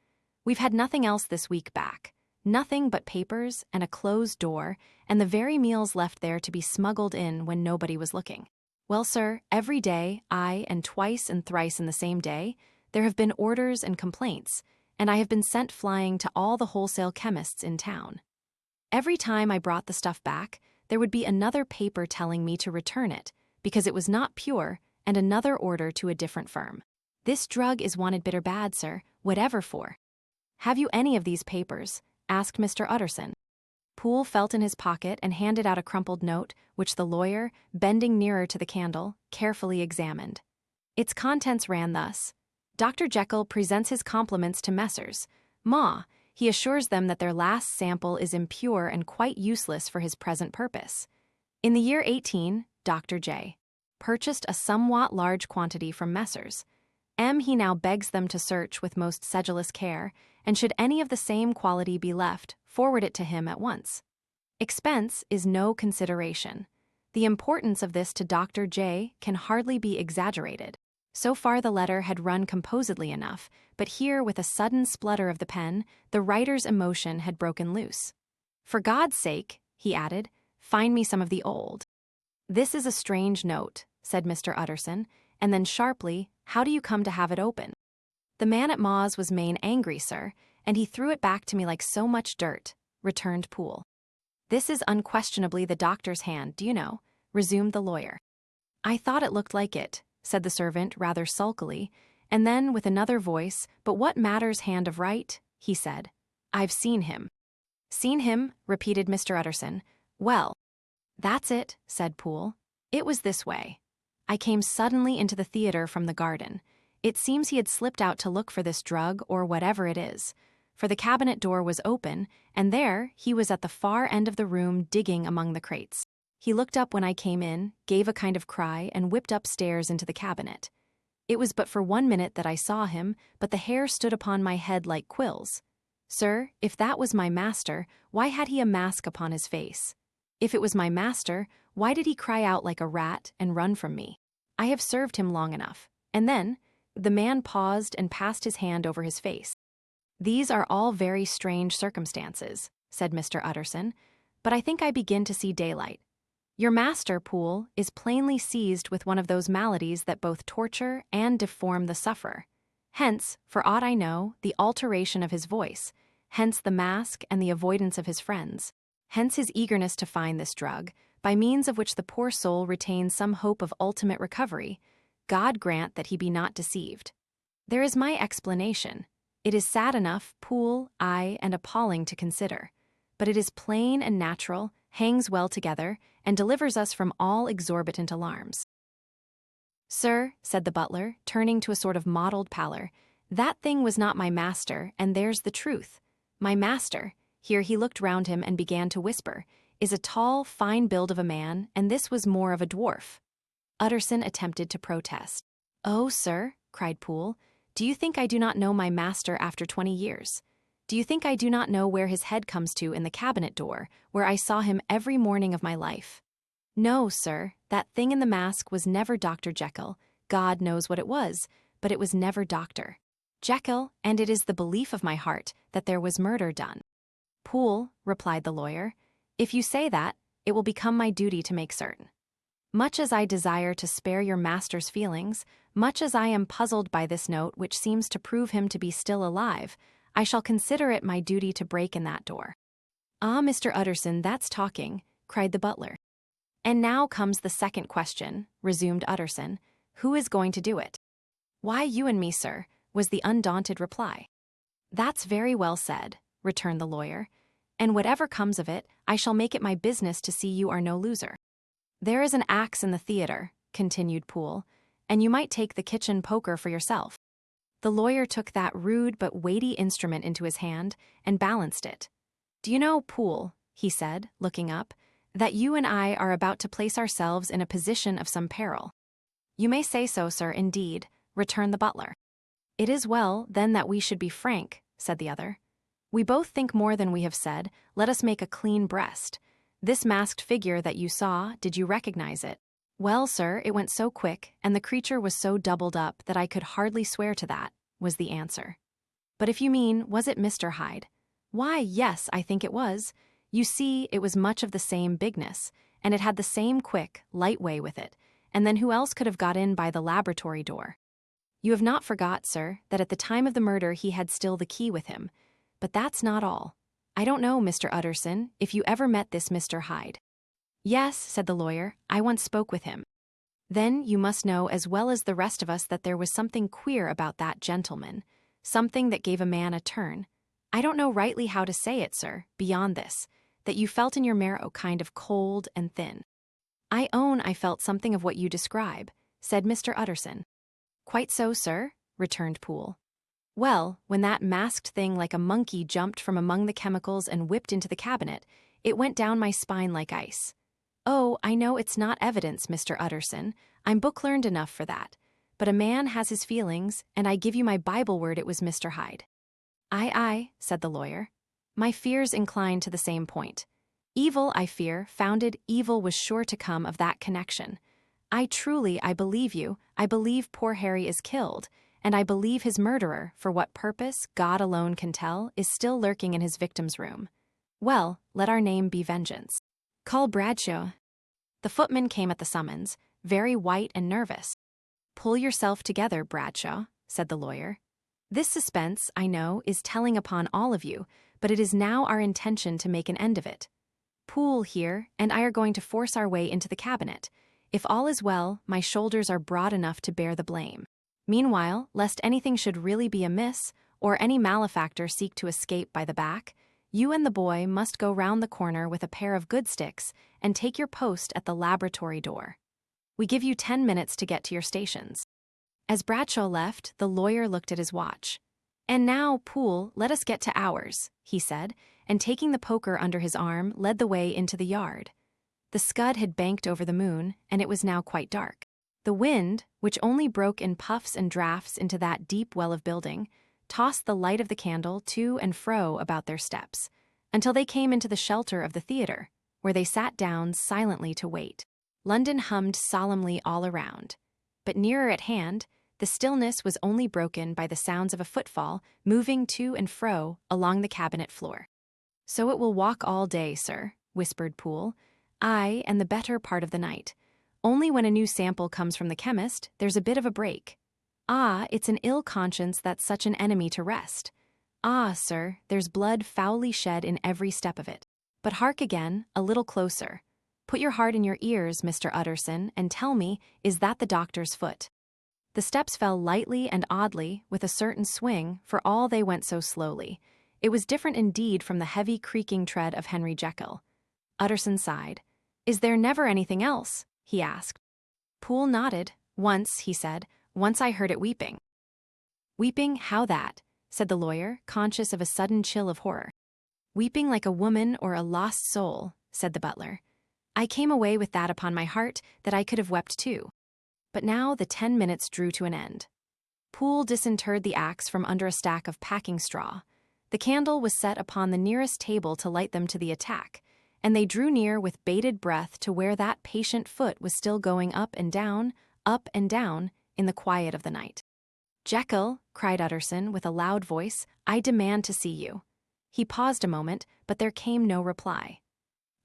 We've had nothing else this week back. Nothing but papers and a closed door, and the very meals left there to be smuggled in when nobody was looking. Well, sir, every day, aye, and twice and thrice in the same day, there have been orders and complaints, and I have been sent flying to all the wholesale chemists in town. Every time I brought the stuff back, there would be another paper telling me to return it, because it was not pure, and another order to a different firm. This drug is wanted bitter bad, sir, whatever for." "Have you any of these papers?" asked Mr. Utterson. Poole felt in his pocket and handed out a crumpled note, which the lawyer, bending nearer to the candle, carefully examined. Its contents ran thus: Dr. Jekyll presents his compliments to Messrs. Ma. He assures them that their last sample is impure and quite useless for his present purpose. In the year 18, Dr. J. purchased a somewhat large quantity from Messrs. M. He now begs them to search with most sedulous care, and should any of the same quality be left, forward it to him at once. Expense is no consideration. The importance of this to Dr. J. can hardly be exaggerated. So far the letter had run composedly enough, but here, with a sudden splutter of the pen, the writer's emotion had broken loose. "For God's sake," he added, "find me some of the old." "This is a strange note," said Mr. Utterson, and then sharply, "How do you come to have it open?" "The man at Ma's was main angry, sir, and he threw it back to me like so much dirt," returned Poole. "This is unquestionably the doctor's hand, do you know?" resumed the lawyer. "I thought it looked like it," said the servant rather sulkily, and then with another voice, "But what matters hand of right?" he said. "I've seen him." "Seen him?" repeated Mr. Utterson. "Well, that's it," said Poole. "It was this way. I came suddenly into the theater from the garden. It seems he had slipped out to look for this drug or whatever it is, for the cabinet door was open, and there he was at the far end of the room digging among the crates. He looked up when I came in, gave a kind of cry, and whipped upstairs into the cabinet. It was but for 1 minute that I saw him, but the hair stood upon my head like quills. Sir, if that was my master, why had he a mask upon his face? If it was my master, why did he cry out like a rat and run from me? I have served him long enough." And then the man paused and passed his hand over his face. "These are all very strange circumstances," said Mr. Utterson, "but I think I begin to see daylight. Your master, Poole, is plainly seized with one of those maladies that both torture and deform the sufferer. Hence, for aught I know, the alteration of his voice, hence the mask and the avoidance of his friends, hence his eagerness to find this drug, by means of which the poor soul retains some hope of ultimate recovery. God grant that he be not deceived. There is my explanation. It is sad enough, Poole, aye, and appalling to consider. But it is plain and natural, hangs well together, and delivers us from all exorbitant alarms." "Sir," said the butler, turning to a sort of mottled pallor, "that thing was not my master, and there's the truth. My master," here he looked round him and began to whisper, "is a tall, fine build of a man, and this was more of a dwarf." Utterson attempted to protest. "Oh, sir," cried Poole, "do you think I do not know my master after 20 years? Do you think I do not know where his head comes to in the cabinet door, where I saw him every morning of my life? No, sir, that thing in the mask was never Dr. Jekyll. God knows what it was, but it was never Dr. Jekyll, and it is the belief of my heart that there was murder done." "Poole," replied the lawyer, "if you say that, it will become my duty to make certain. Much as I desire to spare your master's feelings, much as I am puzzled by this note which seems to prove him to be still alive, I shall consider it my duty to break in that door." "Ah, Mr. Utterson, that's talking," cried the butler. "And now comes the second question," resumed Utterson. "Who is going to do it?" "Why, you and me, sir," was the undaunted reply. "That's very well said," returned the lawyer, "and whatever comes of it, I shall make it my business to see you are no loser. There is an axe in the theater," continued Poole, "and you might take the kitchen poker for yourself." The lawyer took that rude but weighty instrument into his hand and balanced it. "Do you know, Poole," he said, looking up, "that you and I are about to place ourselves in a position of some peril?" "You may say so, sir, indeed," returned the butler. "It is well, then, that we should be frank," said the other. "We both think more than we have said. Let us make a clean breast. This masked figure that you saw, did you recognize it?" "Well, sir, it went so quick, and the creature was so doubled up that I could hardly swear to that," was the answer. "But if you mean, was it Mr. Hyde?" "Why, yes, I think it was. You see, it was much of the same bigness, and it had the same quick, light way with it, and then who else could have got in by the laboratory door? You have not forgot, sir, that at the time of the murder he had still the key with him. But that's not all. I don't know, Mr. Utterson, if you ever met this Mr. Hyde." "Yes," said the lawyer, "I once spoke with him." "Then you must know as well as the rest of us that there was something queer about that gentleman, something that gave a man a turn. I don't know rightly how to say it, sir, beyond this, that you felt in your marrow kind of cold and thin." "I own I felt something of what you describe," said Mr. Utterson. "Quite so, sir," returned Poole. Well, when that masked thing like a monkey jumped from among the chemicals and whipped into the cabinet, it went down my spine like ice. Oh, I know it's not evidence, Mr. Utterson. I'm book-learned enough for that. But a man has his feelings, and I give you my Bible word it was Mr. Hyde. Aye, said the lawyer. My fears incline to the same point. Evil, I fear, founded evil was sure to come of that connection. I believe you. I believe poor Harry is killed, and I believe his murderer, for what purpose, God alone can tell, is still lurking in his victim's room. Well, let our name be vengeance. Call Bradshaw. The footman came at the summons, very white and nervous. Pull yourself together, Bradshaw, said the lawyer. This suspense, I know, is telling upon all of you, but it is now our intention to make an end of it. Poole here and I are going to force our way into the cabinet. If all is well, my shoulders are broad enough to bear the blame. Meanwhile, lest anything should really be amiss, or any malefactor seek to escape by the back, you and the boy must go round the corner with a pair of good sticks and take your post at the laboratory door. We give you 10 minutes to get to your stations. As Bradshaw left, the lawyer looked at his watch. And now, Poole, let us get to ours, he said, and taking the poker under his arm, led the way into the yard. The scud had banked over the moon, and it was now quite dark. The wind, which only broke in puffs and draughts into that deep well of building, tossed the light of the candle to and fro about their steps, until they came into the shelter of the theatre, where they sat down silently to wait. London hummed solemnly all around, but nearer at hand, the stillness was only broken by the sounds of a footfall moving to and fro along the cabinet floor. So it will walk all day, sir, whispered Poole. Aye, and the better part of the night. Only when a new sample comes from the chemist, there's a bit of a break. Ah, it's an ill conscience that's such an enemy to rest. Ah, sir, there's blood foully shed in every step of it. But hark again, a little closer. Put your heart in your ears, Mr. Utterson, and tell me, is that the doctor's foot? The steps fell lightly and oddly, with a certain swing, for all they went so slowly. It was different indeed from the heavy creaking tread of Henry Jekyll. Utterson sighed. Is there never anything else? He asked. Poole nodded. Once, he said, once I heard it weeping. Weeping, how that? Said the lawyer, conscious of a sudden chill of horror. Weeping like a woman or a lost soul, said the butler. I came away with that upon my heart that I could have wept too. But now the 10 minutes drew to an end. Poole disinterred the axe from under a stack of packing straw. The candle was set upon the nearest table to light them to the attack, and they drew near with bated breath to where that patient foot was still going up and down, in the quiet of the night. Jekyll, cried Utterson with a loud voice, I demand to see you. He paused a moment, but there came no reply.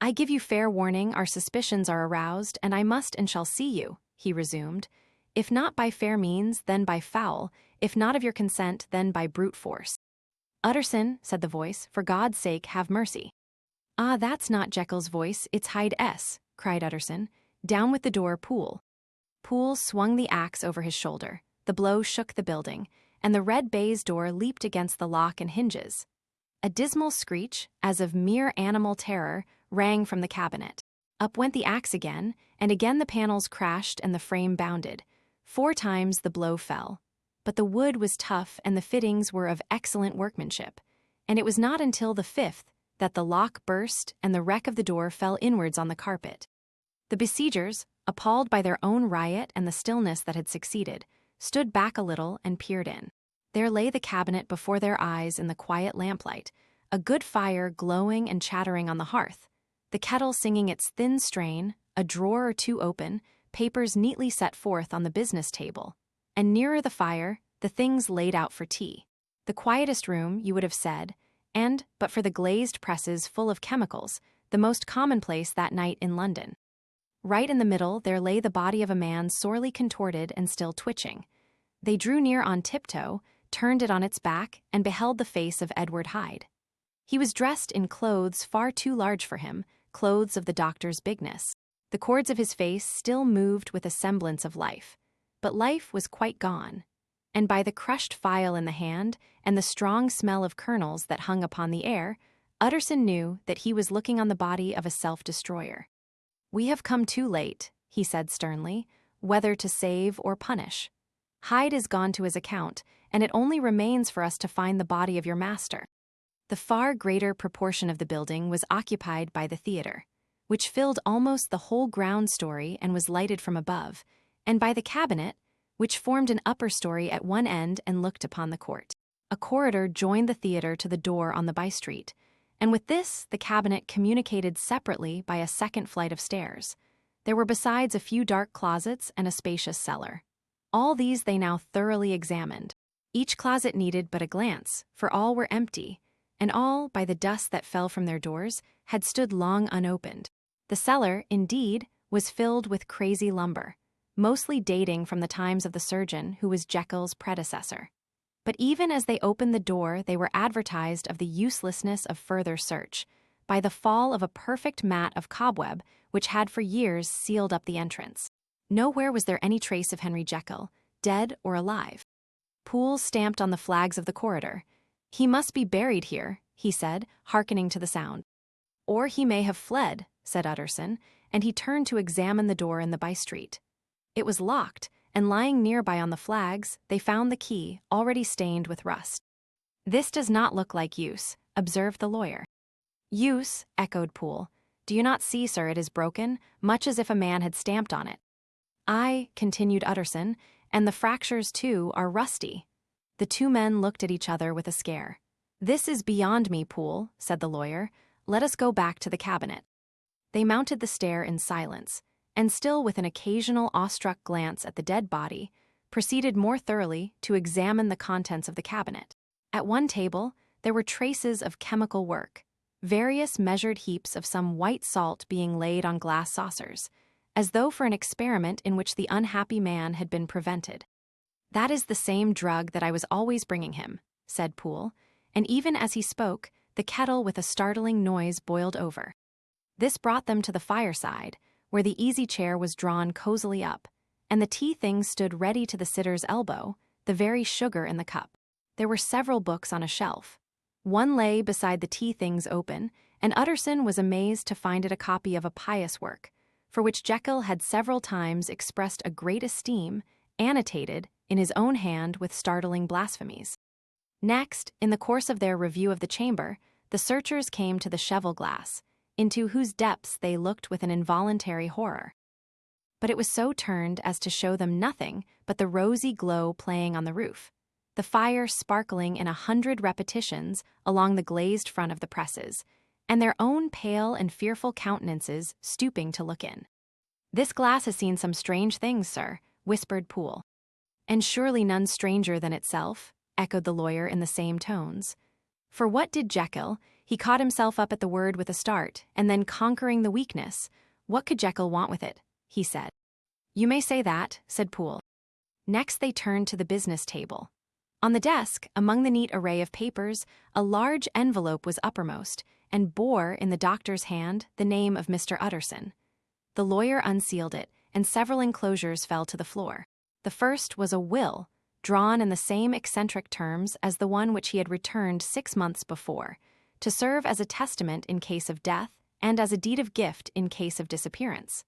I give you fair warning, our suspicions are aroused, and I must and shall see you, he resumed. If not by fair means, then by foul, if not of your consent, then by brute force. Utterson, said the voice, for God's sake, have mercy. Ah, that's not Jekyll's voice, it's Hyde S., cried Utterson. Down with the door, Poole. Poole swung the axe over his shoulder. The blow shook the building, and the red baize door leaped against the lock and hinges. A dismal screech, as of mere animal terror, rang from the cabinet. Up went the axe again, and again the panels crashed and the frame bounded. 4 times the blow fell. But the wood was tough and the fittings were of excellent workmanship, and it was not until the 5th that the lock burst and the wreck of the door fell inwards on the carpet. The besiegers, appalled by their own riot and the stillness that had succeeded, stood back a little and peered in. There lay the cabinet before their eyes in the quiet lamplight, a good fire glowing and chattering on the hearth, the kettle singing its thin strain, a drawer or two open, papers neatly set forth on the business table, and nearer the fire, the things laid out for tea. The quietest room, you would have said, and, but for the glazed presses full of chemicals, the most commonplace that night in London. Right in the middle there lay the body of a man sorely contorted and still twitching. They drew near on tiptoe, turned it on its back, and beheld the face of Edward Hyde. He was dressed in clothes far too large for him, clothes of the doctor's bigness. The cords of his face still moved with a semblance of life, but life was quite gone, and by the crushed phial in the hand and the strong smell of kernels that hung upon the air, Utterson knew that he was looking on the body of a self-destroyer. We have come too late, he said sternly, whether to save or punish. Hyde is gone to his account, and it only remains for us to find the body of your master." The far greater proportion of the building was occupied by the theater, which filled almost the whole ground story and was lighted from above, and by the cabinet, which formed an upper story at one end and looked upon the court. A corridor joined the theater to the door on the by-street, and with this the cabinet communicated separately by a second flight of stairs. There were besides a few dark closets and a spacious cellar. All these they now thoroughly examined. Each closet needed but a glance, for all were empty, and all, by the dust that fell from their doors, had stood long unopened. The cellar, indeed, was filled with crazy lumber, mostly dating from the times of the surgeon who was Jekyll's predecessor. But even as they opened the door, they were advertised of the uselessness of further search by the fall of a perfect mat of cobweb which had for years sealed up the entrance. Nowhere was there any trace of Henry Jekyll, dead or alive. Poole stamped on the flags of the corridor. "He must be buried here," he said, hearkening to the sound. "Or he may have fled," said Utterson, and he turned to examine the door in the by-street. It was locked, and lying nearby on the flags, they found the key, already stained with rust. "This does not look like use," observed the lawyer. "Use?" echoed Poole. "Do you not see, sir, it is broken, much as if a man had stamped on it?" "Aye," continued Utterson, "and the fractures, too, are rusty." The two men looked at each other with a scare. "This is beyond me, Poole," said the lawyer. "Let us go back to the cabinet." They mounted the stair in silence, and still with an occasional awestruck glance at the dead body, proceeded more thoroughly to examine the contents of the cabinet. At one table, there were traces of chemical work, various measured heaps of some white salt being laid on glass saucers, as though for an experiment in which the unhappy man had been prevented. "That is the same drug that I was always bringing him," said Poole, and even as he spoke, the kettle with a startling noise boiled over. This brought them to the fireside, where the easy chair was drawn cozily up, and the tea things stood ready to the sitter's elbow, the very sugar in the cup. There were several books on a shelf. One lay beside the tea things open, and Utterson was amazed to find it a copy of a pious work, for which Jekyll had several times expressed a great esteem, annotated, in his own hand, with startling blasphemies. Next, in the course of their review of the chamber, the searchers came to the cheval glass, into whose depths they looked with an involuntary horror. But it was so turned as to show them nothing but the rosy glow playing on the roof, the fire sparkling in 100 repetitions along the glazed front of the presses, and their own pale and fearful countenances stooping to look in. "This glass has seen some strange things, sir," whispered Poole. "And surely none stranger than itself," echoed the lawyer in the same tones. For what did Jekyll? He caught himself up at the word with a start, and then conquering the weakness, "What could Jekyll want with it?" he said. "You may say that," said Poole. Next they turned to the business table. On the desk, among the neat array of papers, a large envelope was uppermost, and bore in the doctor's hand the name of Mr. Utterson. The lawyer unsealed it, and several enclosures fell to the floor. The first was a will, drawn in the same eccentric terms as the one which he had returned 6 months before, to serve as a testament in case of death and as a deed of gift in case of disappearance.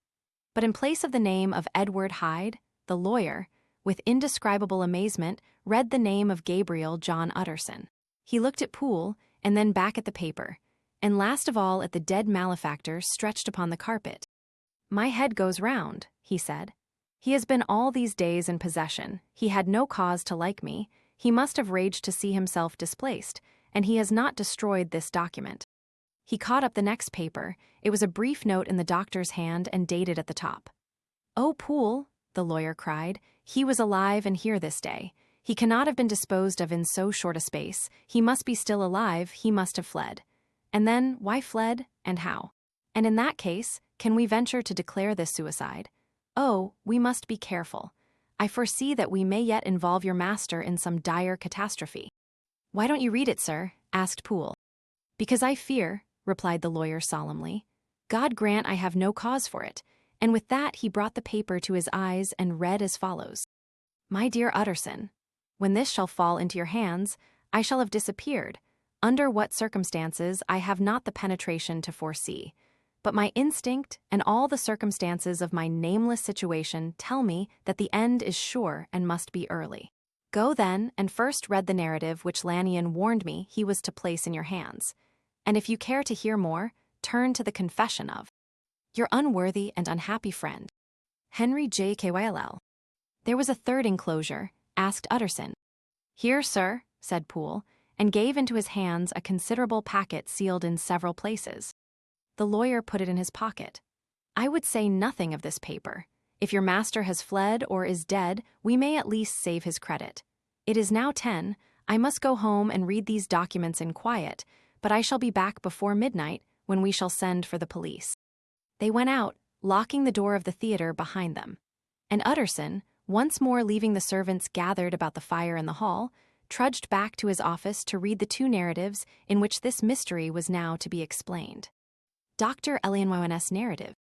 But in place of the name of Edward Hyde, the lawyer, with indescribable amazement, read the name of Gabriel John Utterson. He looked at Poole, and then back at the paper, and last of all at the dead malefactor stretched upon the carpet. "My head goes round," he said. "He has been all these days in possession. He had no cause to like me. He must have raged to see himself displaced, and he has not destroyed this document." He caught up the next paper. It was a brief note in the doctor's hand and dated at the top. "Oh, Poole," the lawyer cried, "he was alive and here this day. He cannot have been disposed of in so short a space. He must be still alive. He must have fled. And then, why fled, and how? And in that case, can we venture to declare this suicide? Oh, we must be careful. I foresee that we may yet involve your master in some dire catastrophe." "Why don't you read it, sir?" asked Poole. "Because I fear," replied the lawyer solemnly. "God grant I have no cause for it." And with that he brought the paper to his eyes and read as follows. "My dear Utterson, when this shall fall into your hands, I shall have disappeared. Under what circumstances I have not the penetration to foresee. but my instinct and all the circumstances of my nameless situation tell me that the end is sure and must be early. Go then and first read the narrative which Lanyon warned me he was to place in your hands, and if you care to hear more, turn to the confession of your unworthy and unhappy friend, Henry Jekyll. There was a third enclosure, asked Utterson. Here, sir, said Poole, and gave into his hands a considerable packet sealed in several places. The lawyer put it in his pocket. I would say nothing of this paper. If your master has fled or is dead, we may at least save his credit. It is now 10. I must go home and read these documents in quiet, but I shall be back before midnight, when we shall send for the police. They went out, locking the door of the theater behind them. And Utterson, once more leaving the servants gathered about the fire in the hall, trudged back to his office to read the two narratives in which this mystery was now to be explained. Dr. Elian's narrative.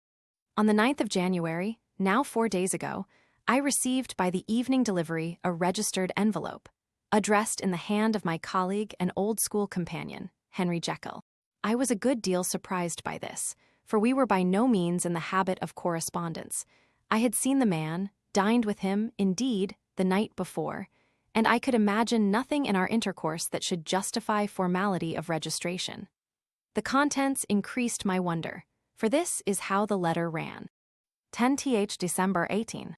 On the 9th of January, now 4 days ago, I received by the evening delivery a registered envelope, addressed in the hand of my colleague and old school companion, Henry Jekyll. I was a good deal surprised by this, for we were by no means in the habit of correspondence. I had seen the man, dined with him, indeed, the night before, and I could imagine nothing in our intercourse that should justify formality of registration. The contents increased my wonder, for this is how the letter ran. 10th December 18.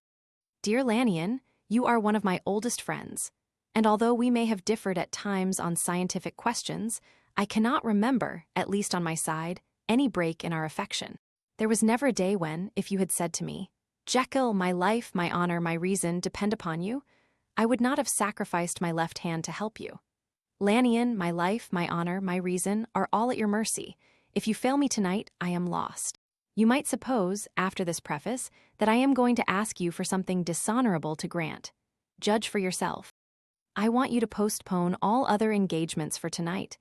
Dear Lanyon, you are one of my oldest friends, and although we may have differed at times on scientific questions, I cannot remember, at least on my side, any break in our affection. There was never a day when, if you had said to me, Jekyll, my life, my honor, my reason depend upon you, I would not have sacrificed my left hand to help you. Lanyon, my life, my honor, my reason are all at your mercy. If you fail me tonight, I am lost. You might suppose, after this preface, that I am going to ask you for something dishonorable to grant. Judge for yourself. I want you to postpone all other engagements for tonight.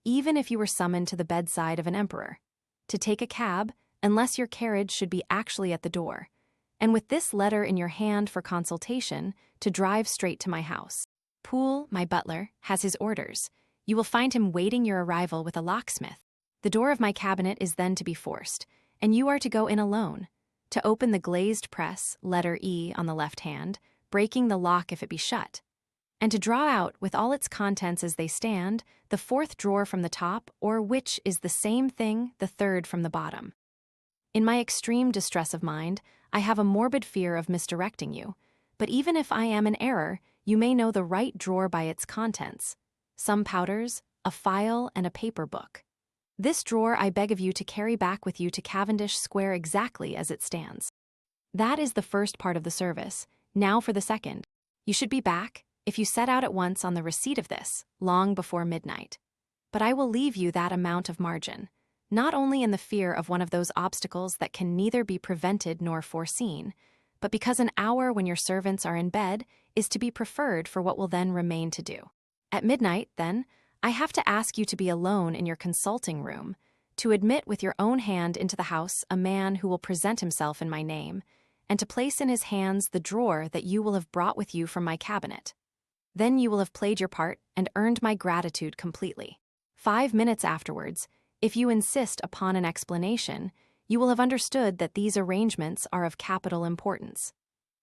Even if you were summoned to the bedside of an emperor. To take a cab, unless your carriage should be actually at the door. And with this letter in your hand for consultation, to drive straight to my house. Poole, my butler, has his orders. You will find him waiting your arrival with a locksmith. The door of my cabinet is then to be forced, and you are to go in alone. To open the glazed press, letter E on the left hand, breaking the lock if it be shut. And to draw out, with all its contents as they stand, the fourth drawer from the top, or which is the same thing, the third from the bottom. In my extreme distress of mind, I have a morbid fear of misdirecting you, but even if I am in error, you may know the right drawer by its contents. Some powders, a file, and a paper book. This drawer I beg of you to carry back with you to Cavendish Square exactly as it stands. That is the first part of the service. Now for the second. You should be back, if you set out at once on the receipt of this, long before midnight. But I will leave you that amount of margin, not only in the fear of one of those obstacles that can neither be prevented nor foreseen, but because an hour when your servants are in bed is to be preferred for what will then remain to do. At midnight, then, I have to ask you to be alone in your consulting room, to admit with your own hand into the house a man who will present himself in my name, and to place in his hands the drawer that you will have brought with you from my cabinet. Then you will have played your part and earned my gratitude completely. 5 minutes afterwards, if you insist upon an explanation, you will have understood that these arrangements are of capital importance,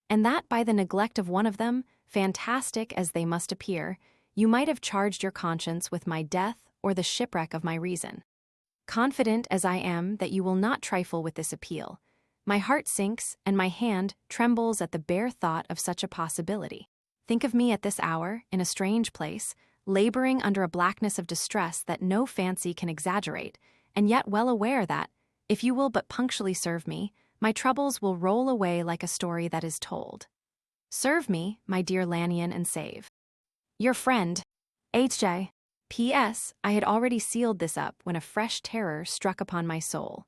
and that by the neglect of one of them, fantastic as they must appear, you might have charged your conscience with my death or the shipwreck of my reason. Confident as I am that you will not trifle with this appeal, my heart sinks and my hand trembles at the bare thought of such a possibility. Think of me at this hour, in a strange place, laboring under a blackness of distress that no fancy can exaggerate, and yet well aware that, if you will but punctually serve me, my troubles will roll away like a story that is told. Serve me, my dear Lanyon, and save. Your friend, H.J. P.S. I had already sealed this up when a fresh terror struck upon my soul.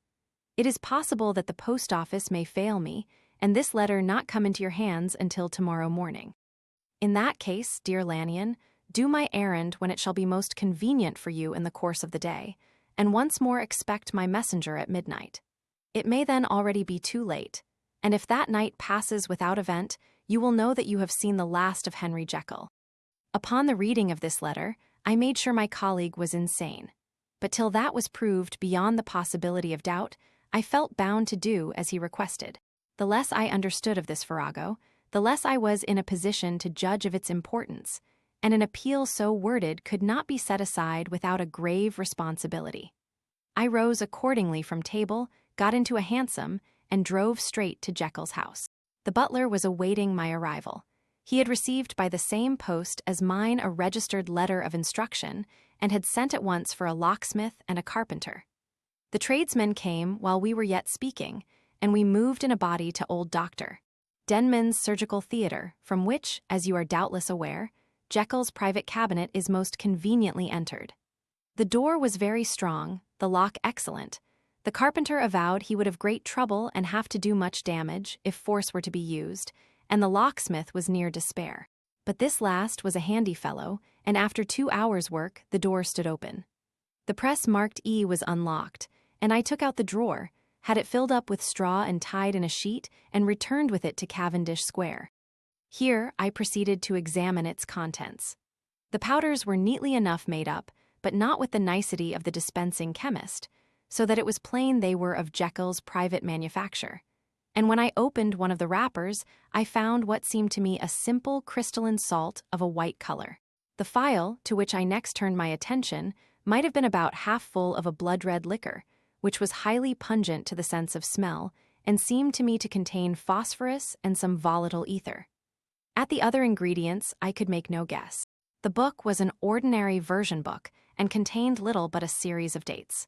It is possible that the post office may fail me, and this letter not come into your hands until tomorrow morning. In that case, dear Lanyon, do my errand when it shall be most convenient for you in the course of the day, and once more expect my messenger at midnight. It may then already be too late, and if that night passes without event, you will know that you have seen the last of Henry Jekyll. Upon the reading of this letter, I made sure my colleague was insane, but till that was proved beyond the possibility of doubt, I felt bound to do as he requested. The less I understood of this farrago, the less I was in a position to judge of its importance, and an appeal so worded could not be set aside without a grave responsibility. I rose accordingly from table, got into a hansom, and drove straight to Jekyll's house. The butler was awaiting my arrival. He had received by the same post as mine a registered letter of instruction, and had sent at once for a locksmith and a carpenter. The tradesmen came while we were yet speaking, and we moved in a body to old Dr. Denman's surgical theatre, from which, as you are doubtless aware, Jekyll's private cabinet is most conveniently entered. The door was very strong, the lock excellent. The carpenter avowed he would have great trouble and have to do much damage if force were to be used, and the locksmith was near despair. But this last was a handy fellow, and after 2 hours' work, the door stood open. The press marked E was unlocked, and I took out the drawer, had it filled up with straw and tied in a sheet, and returned with it to Cavendish Square. Here I proceeded to examine its contents. The powders were neatly enough made up, but not with the nicety of the dispensing chemist, so that it was plain they were of Jekyll's private manufacture. And when I opened one of the wrappers, I found what seemed to me a simple crystalline salt of a white color. The phial, to which I next turned my attention, might have been about half full of a blood-red liquor, which was highly pungent to the sense of smell, and seemed to me to contain phosphorus and some volatile ether. At the other ingredients, I could make no guess. The book was an ordinary version book, and contained little but a series of dates.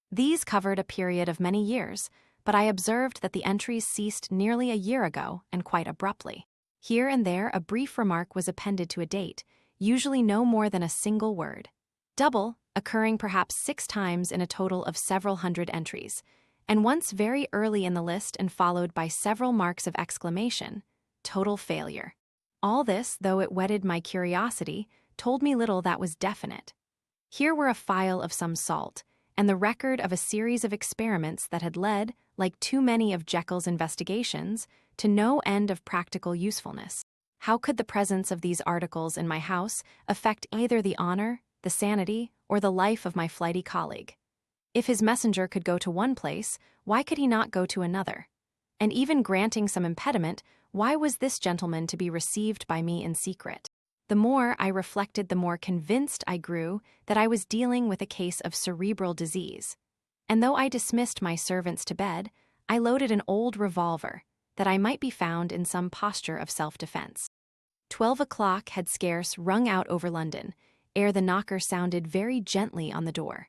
These covered a period of many years, but I observed that the entries ceased nearly a year ago, and quite abruptly. Here and there a brief remark was appended to a date, usually no more than a single word. Double, occurring perhaps 6 times in a total of several hundred entries, and once very early in the list and followed by several marks of exclamation. Total failure. All this, though it whetted my curiosity, told me little that was definite. Here were a phial of some salt, and the record of a series of experiments that had led, like too many of Jekyll's investigations, to no end of practical usefulness. How could the presence of these articles in my house affect either the honor, the sanity, or the life of my flighty colleague? If his messenger could go to one place, why could he not go to another? And even granting some impediment, why was this gentleman to be received by me in secret? The more I reflected, the more convinced I grew that I was dealing with a case of cerebral disease. And though I dismissed my servants to bed, I loaded an old revolver, that I might be found in some posture of self-defense. 12 o'clock had scarce rung out over London, ere the knocker sounded very gently on the door.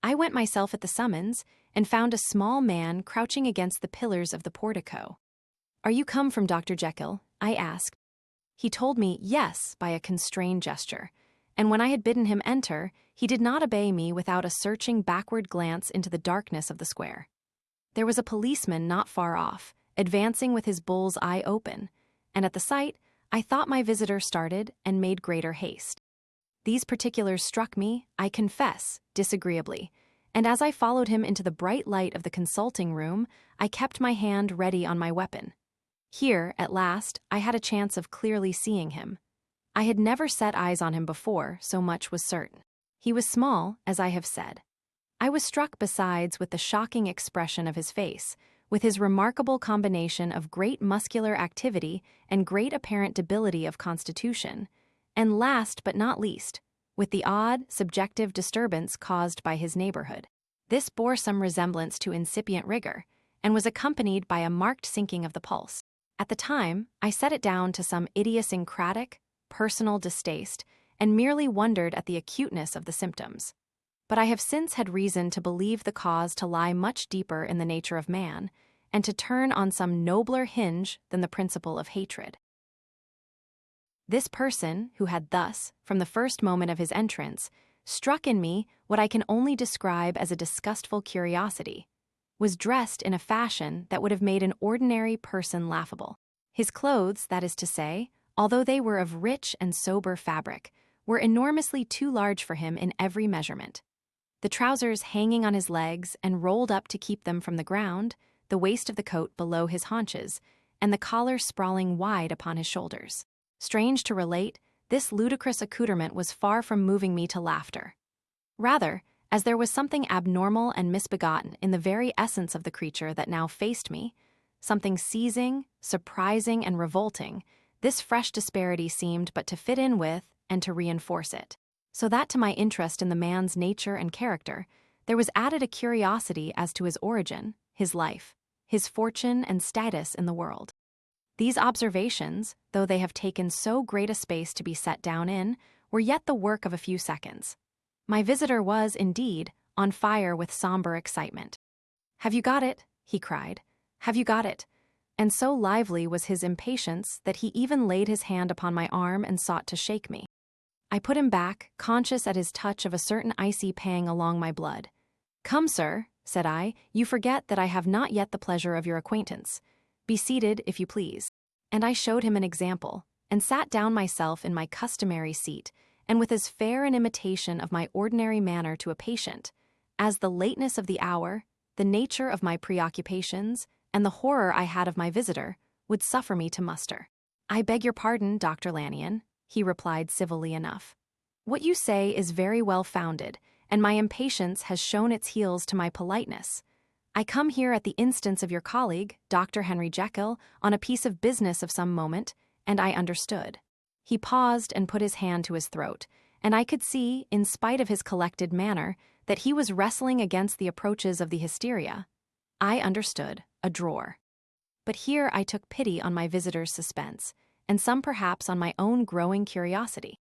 I went myself at the summons, and found a small man crouching against the pillars of the portico. "Are you come from Dr. Jekyll?" I asked. He told me yes by a constrained gesture, and when I had bidden him enter, he did not obey me without a searching backward glance into the darkness of the square. There was a policeman not far off, advancing with his bull's eye open, and at the sight, I thought my visitor started and made greater haste. These particulars struck me, I confess, disagreeably, and as I followed him into the bright light of the consulting room, I kept my hand ready on my weapon. Here, at last, I had a chance of clearly seeing him. I had never set eyes on him before, so much was certain. He was small, as I have said. I was struck besides with the shocking expression of his face, with his remarkable combination of great muscular activity and great apparent debility of constitution, and last but not least, with the odd, subjective disturbance caused by his neighborhood. This bore some resemblance to incipient rigor, and was accompanied by a marked sinking of the pulse. At the time, I set it down to some idiosyncratic, personal distaste, and merely wondered at the acuteness of the symptoms. But I have since had reason to believe the cause to lie much deeper in the nature of man, and to turn on some nobler hinge than the principle of hatred. This person, who had thus, from the first moment of his entrance, struck in me what I can only describe as a disgustful curiosity, was dressed in a fashion that would have made an ordinary person laughable. His clothes, that is to say, although they were of rich and sober fabric, were enormously too large for him in every measurement. The trousers hanging on his legs and rolled up to keep them from the ground, the waist of the coat below his haunches, and the collar sprawling wide upon his shoulders. Strange to relate, this ludicrous accoutrement was far from moving me to laughter. Rather, as there was something abnormal and misbegotten in the very essence of the creature that now faced me, something seizing, surprising, and revolting. This fresh disparity seemed but to fit in with and to reinforce it. So that to my interest in the man's nature and character, there was added a curiosity as to his origin, his life, his fortune and status in the world. These observations, though they have taken so great a space to be set down in, were yet the work of a few seconds. My visitor was, indeed, on fire with somber excitement. "Have you got it?" he cried. "Have you got it?" And so lively was his impatience that he even laid his hand upon my arm and sought to shake me. I put him back, conscious at his touch of a certain icy pang along my blood. "Come, sir," said I, "you forget that I have not yet the pleasure of your acquaintance. Be seated, if you please." And I showed him an example, and sat down myself in my customary seat, and with as fair an imitation of my ordinary manner to a patient, as the lateness of the hour, the nature of my preoccupations, and the horror I had of my visitor, would suffer me to muster. "I beg your pardon, Dr. Lanyon," he replied civilly enough. "What you say is very well founded, and my impatience has shown its heels to my politeness. I come here at the instance of your colleague, Dr. Henry Jekyll, on a piece of business of some moment, and I understood." He paused and put his hand to his throat, and I could see, in spite of his collected manner, that he was wrestling against the approaches of the hysteria. I understood, a drawer. But here I took pity on my visitor's suspense, and some perhaps on my own growing curiosity.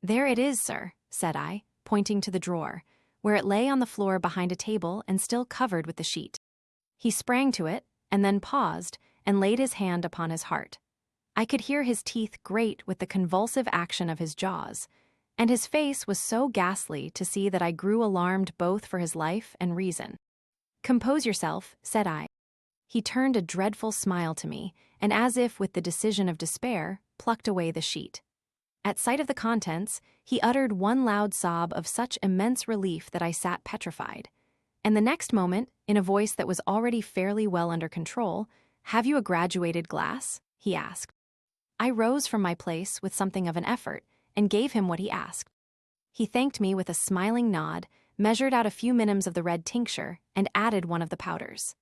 "There it is, sir," said I, pointing to the drawer, where it lay on the floor behind a table and still covered with the sheet. He sprang to it, and then paused, and laid his hand upon his heart. I could hear his teeth grate with the convulsive action of his jaws, and his face was so ghastly to see that I grew alarmed both for his life and reason. "Compose yourself," said I. He turned a dreadful smile to me, and as if with the decision of despair, plucked away the sheet. At sight of the contents, he uttered one loud sob of such immense relief that I sat petrified. And the next moment, in a voice that was already fairly well under control, "Have you a graduated glass?" he asked. I rose from my place with something of an effort, and gave him what he asked. He thanked me with a smiling nod, measured out a few minims of the red tincture, and added one of the powders.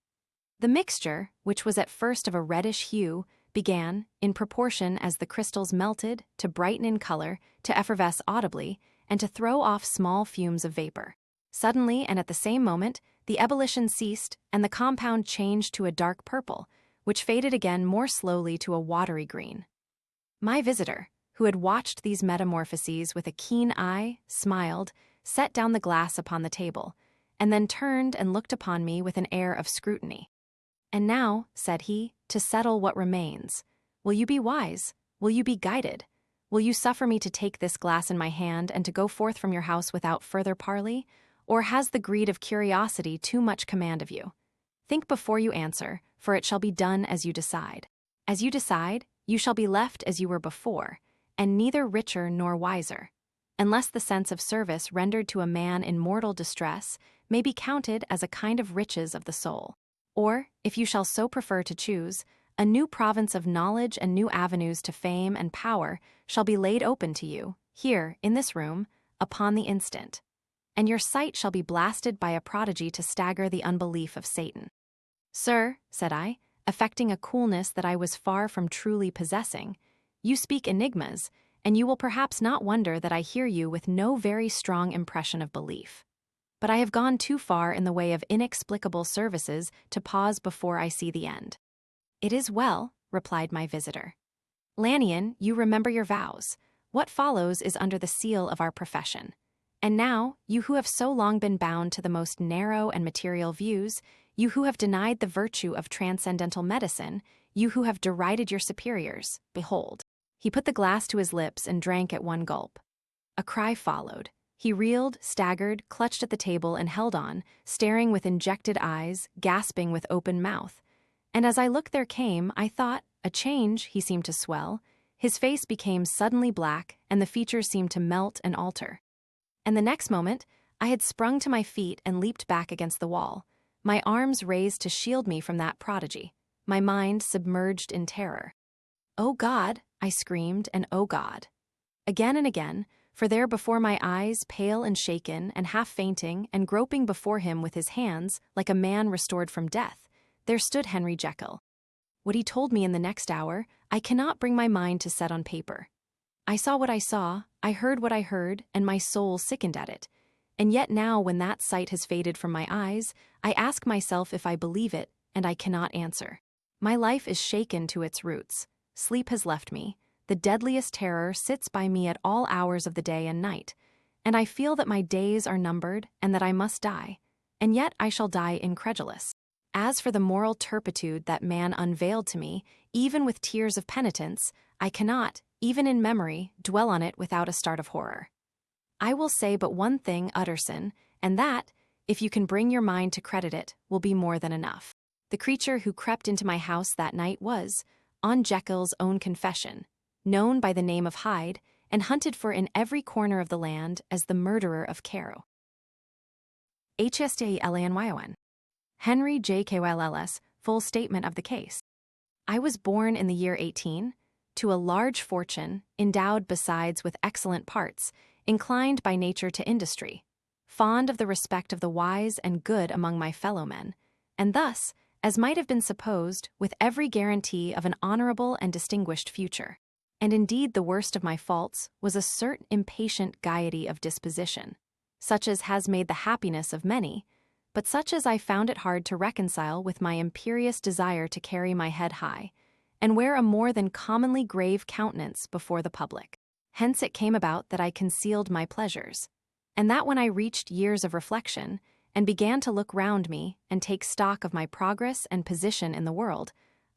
The mixture, which was at first of a reddish hue, began, in proportion as the crystals melted, to brighten in color, to effervesce audibly, and to throw off small fumes of vapor. Suddenly, and at the same moment, the ebullition ceased, and the compound changed to a dark purple, which faded again more slowly to a watery green. My visitor, who had watched these metamorphoses with a keen eye, smiled, set down the glass upon the table, and then turned and looked upon me with an air of scrutiny. "And now," said he, "to settle what remains. Will you be wise? Will you be guided? Will you suffer me to take this glass in my hand and to go forth from your house without further parley? Or has the greed of curiosity too much command of you? Think before you answer, for it shall be done as you decide. As you decide, you shall be left as you were before, and neither richer nor wiser, unless the sense of service rendered to a man in mortal distress may be counted as a kind of riches of the soul. Or, if you shall so prefer to choose, a new province of knowledge and new avenues to fame and power shall be laid open to you, here, in this room, upon the instant. And your sight shall be blasted by a prodigy to stagger the unbelief of Satan." "Sir," said I, affecting a coolness that I was far from truly possessing, "you speak enigmas, and you will perhaps not wonder that I hear you with no very strong impression of belief. But I have gone too far in the way of inexplicable services to pause before I see the end." "It is well," replied my visitor. "Lanyon, you remember your vows. What follows is under the seal of our profession. And now, you who have so long been bound to the most narrow and material views, you who have denied the virtue of transcendental medicine, you who have derided your superiors, behold." He put the glass to his lips and drank at one gulp. A cry followed. He reeled, staggered, clutched at the table and held on, staring with injected eyes, gasping with open mouth. And as I looked there came, I thought, a change. He seemed to swell. His face became suddenly black, and the features seemed to melt and alter. And the next moment, I had sprung to my feet and leaped back against the wall, my arms raised to shield me from that prodigy, my mind submerged in terror. "Oh God!" I screamed, and "Oh God!" Again and again, For there before my eyes, pale and shaken, and half fainting, and groping before him with his hands, like a man restored from death, there stood Henry Jekyll. What he told me in the next hour, I cannot bring my mind to set on paper. I saw what I saw, I heard what I heard, and my soul sickened at it. And yet now, when that sight has faded from my eyes, I ask myself if I believe it, and I cannot answer. My life is shaken to its roots. Sleep has left me. The deadliest terror sits by me at all hours of the day and night, and I feel that my days are numbered and that I must die, and yet I shall die incredulous. As for the moral turpitude that man unveiled to me, even with tears of penitence, I cannot, even in memory, dwell on it without a start of horror. I will say but one thing, Utterson, and that, if you can bring your mind to credit it, will be more than enough. The creature who crept into my house that night was, on Jekyll's own confession, known by the name of Hyde, and hunted for in every corner of the land as the murderer of Carew. HSTELANYON. Henry J. KYLLS, full statement of the case. I was born in the year 18, to a large fortune, endowed besides with excellent parts, inclined by nature to industry, fond of the respect of the wise and good among my fellow-men, and thus, as might have been supposed, with every guarantee of an honorable and distinguished future. And indeed the worst of my faults was a certain impatient gaiety of disposition, such as has made the happiness of many, but such as I found it hard to reconcile with my imperious desire to carry my head high, and wear a more than commonly grave countenance before the public. Hence it came about that I concealed my pleasures, and that when I reached years of reflection, and began to look round me and take stock of my progress and position in the world,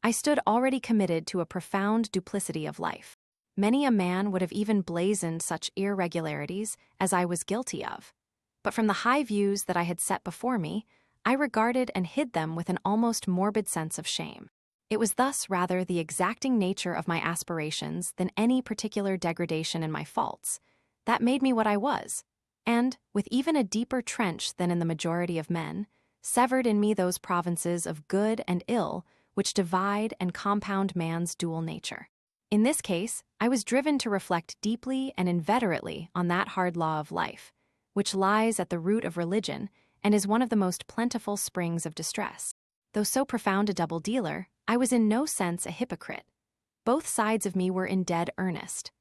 I stood already committed to a profound duplicity of life. Many a man would have even blazoned such irregularities as I was guilty of, but from the high views that I had set before me, I regarded and hid them with an almost morbid sense of shame. It was thus rather the exacting nature of my aspirations than any particular degradation in my faults that made me what I was, and, with even a deeper trench than in the majority of men, severed in me those provinces of good and ill which divide and compound man's dual nature. In this case, I was driven to reflect deeply and inveterately on that hard law of life, which lies at the root of religion and is one of the most plentiful springs of distress. Though so profound a double-dealer, I was in no sense a hypocrite. Both sides of me were in dead earnest.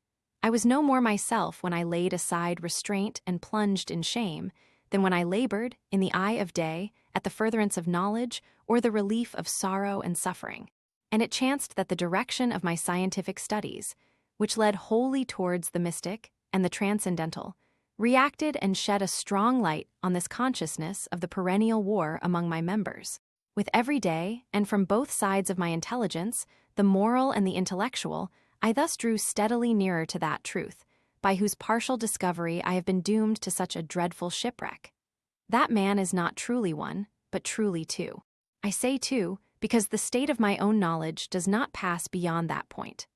I was no more myself when I laid aside restraint and plunged in shame than when I labored, in the eye of day, at the furtherance of knowledge or the relief of sorrow and suffering. And it chanced that the direction of my scientific studies, which led wholly towards the mystic and the transcendental, reacted and shed a strong light on this consciousness of the perennial war among my members. With every day, and from both sides of my intelligence, the moral and the intellectual, I thus drew steadily nearer to that truth, by whose partial discovery I have been doomed to such a dreadful shipwreck. That man is not truly one, but truly two. I say two, because the state of my own knowledge does not pass beyond that point.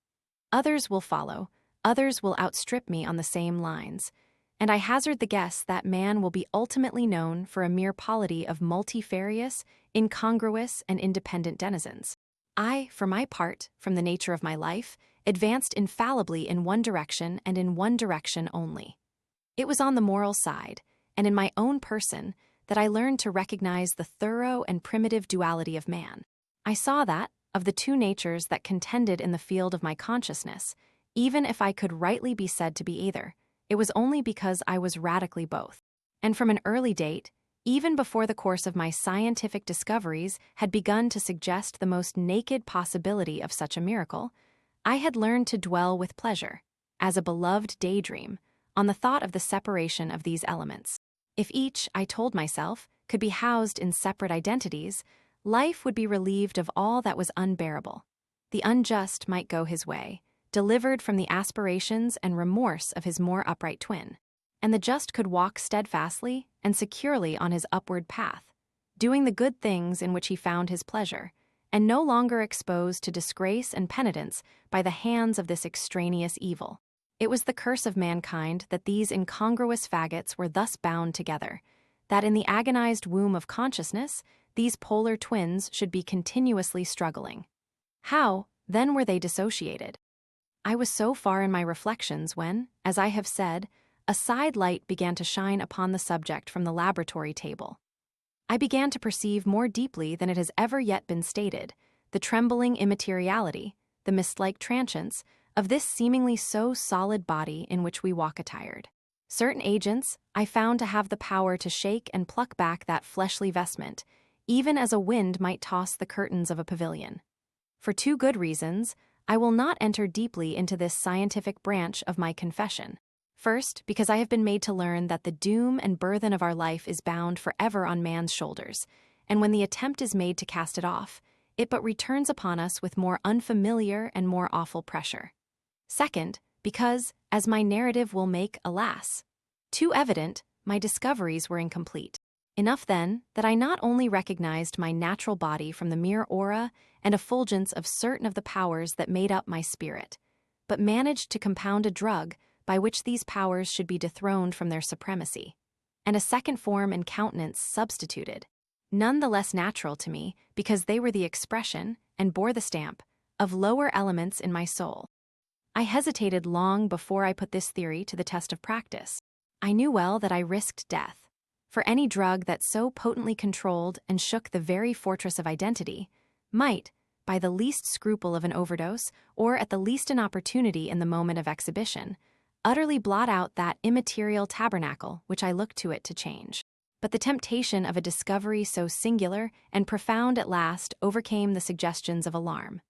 Others will follow, others will outstrip me on the same lines, and I hazard the guess that man will be ultimately known for a mere polity of multifarious, incongruous, and independent denizens. I, for my part, from the nature of my life, advanced infallibly in one direction and in one direction only. It was on the moral side, and in my own person, that I learned to recognize the thorough and primitive duality of man. I saw that, of the two natures that contended in the field of my consciousness, even if I could rightly be said to be either, it was only because I was radically both. And from an early date, even before the course of my scientific discoveries had begun to suggest the most naked possibility of such a miracle, I had learned to dwell with pleasure, as a beloved daydream, on the thought of the separation of these elements. If each, I told myself, could be housed in separate identities, life would be relieved of all that was unbearable. The unjust might go his way, delivered from the aspirations and remorse of his more upright twin, and the just could walk steadfastly and securely on his upward path, doing the good things in which he found his pleasure, and no longer exposed to disgrace and penitence by the hands of this extraneous evil. It was the curse of mankind that these incongruous faggots were thus bound together, that in the agonized womb of consciousness, these polar twins should be continuously struggling. How, then, were they dissociated? I was so far in my reflections when, as I have said, a side light began to shine upon the subject from the laboratory table. I began to perceive more deeply than it has ever yet been stated, the trembling immateriality, the mist-like transience, of this seemingly so solid body in which we walk attired. Certain agents I found to have the power to shake and pluck back that fleshly vestment, even as a wind might toss the curtains of a pavilion. For two good reasons, I will not enter deeply into this scientific branch of my confession. First, because I have been made to learn that the doom and burthen of our life is bound forever on man's shoulders, and when the attempt is made to cast it off, it but returns upon us with more unfamiliar and more awful pressure. Second, because, as my narrative will make, alas, too evident, my discoveries were incomplete. Enough, then, that I not only recognized my natural body from the mere aura and effulgence of certain of the powers that made up my spirit, but managed to compound a drug by which these powers should be dethroned from their supremacy, and a second form and countenance substituted, none the less natural to me because they were the expression, and bore the stamp, of lower elements in my soul. I hesitated long before I put this theory to the test of practice. I knew well that I risked death, for any drug that so potently controlled and shook the very fortress of identity might, by the least scruple of an overdose, or at the least an opportunity in the moment of exhibition, utterly blot out that immaterial tabernacle which I looked to it to change. But the temptation of a discovery so singular and profound at last overcame the suggestions of alarm.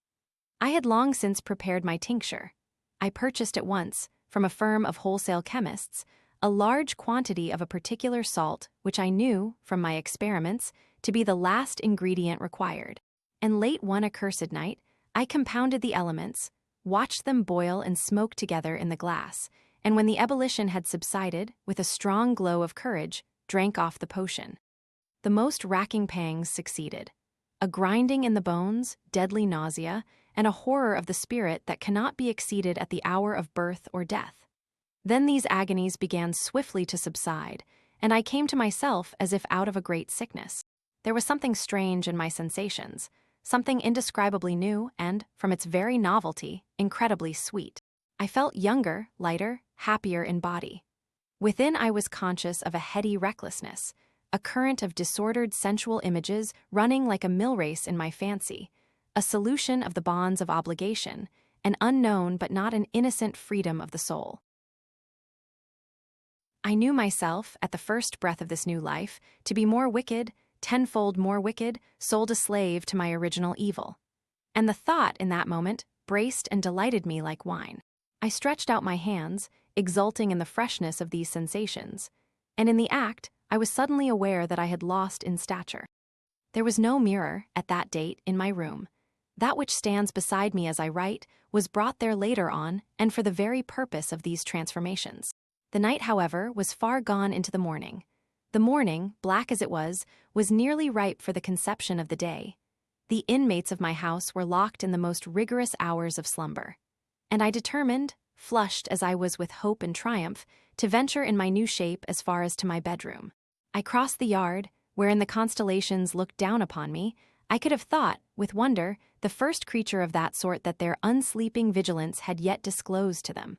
I had long since prepared my tincture. I purchased at once, from a firm of wholesale chemists, a large quantity of a particular salt which I knew, from my experiments, to be the last ingredient required. And late one accursed night, I compounded the elements, watched them boil and smoke together in the glass, and when the ebullition had subsided, with a strong glow of courage, drank off the potion. The most racking pangs succeeded. A grinding in the bones, deadly nausea, and a horror of the spirit that cannot be exceeded at the hour of birth or death. Then these agonies began swiftly to subside, and I came to myself as if out of a great sickness. There was something strange in my sensations, something indescribably new and, from its very novelty, incredibly sweet. I felt younger, lighter, happier in body. Within I was conscious of a heady recklessness, a current of disordered sensual images running like a mill race in my fancy, a solution of the bonds of obligation, an unknown but not an innocent freedom of the soul. I knew myself, at the first breath of this new life, to be more wicked, tenfold more wicked, sold a slave to my original evil. And the thought, in that moment, braced and delighted me like wine. I stretched out my hands, exulting in the freshness of these sensations, and in the act, I was suddenly aware that I had lost in stature. There was no mirror, at that date, in my room. That which stands beside me as I write was brought there later on, and for the very purpose of these transformations. The night, however, was far gone into the morning. The morning, black as it was nearly ripe for the conception of the day. The inmates of my house were locked in the most rigorous hours of slumber. And I determined, flushed as I was with hope and triumph, to venture in my new shape as far as to my bedroom. I crossed the yard, wherein the constellations looked down upon me. I could have thought, with wonder, the first creature of that sort that their unsleeping vigilance had yet disclosed to them.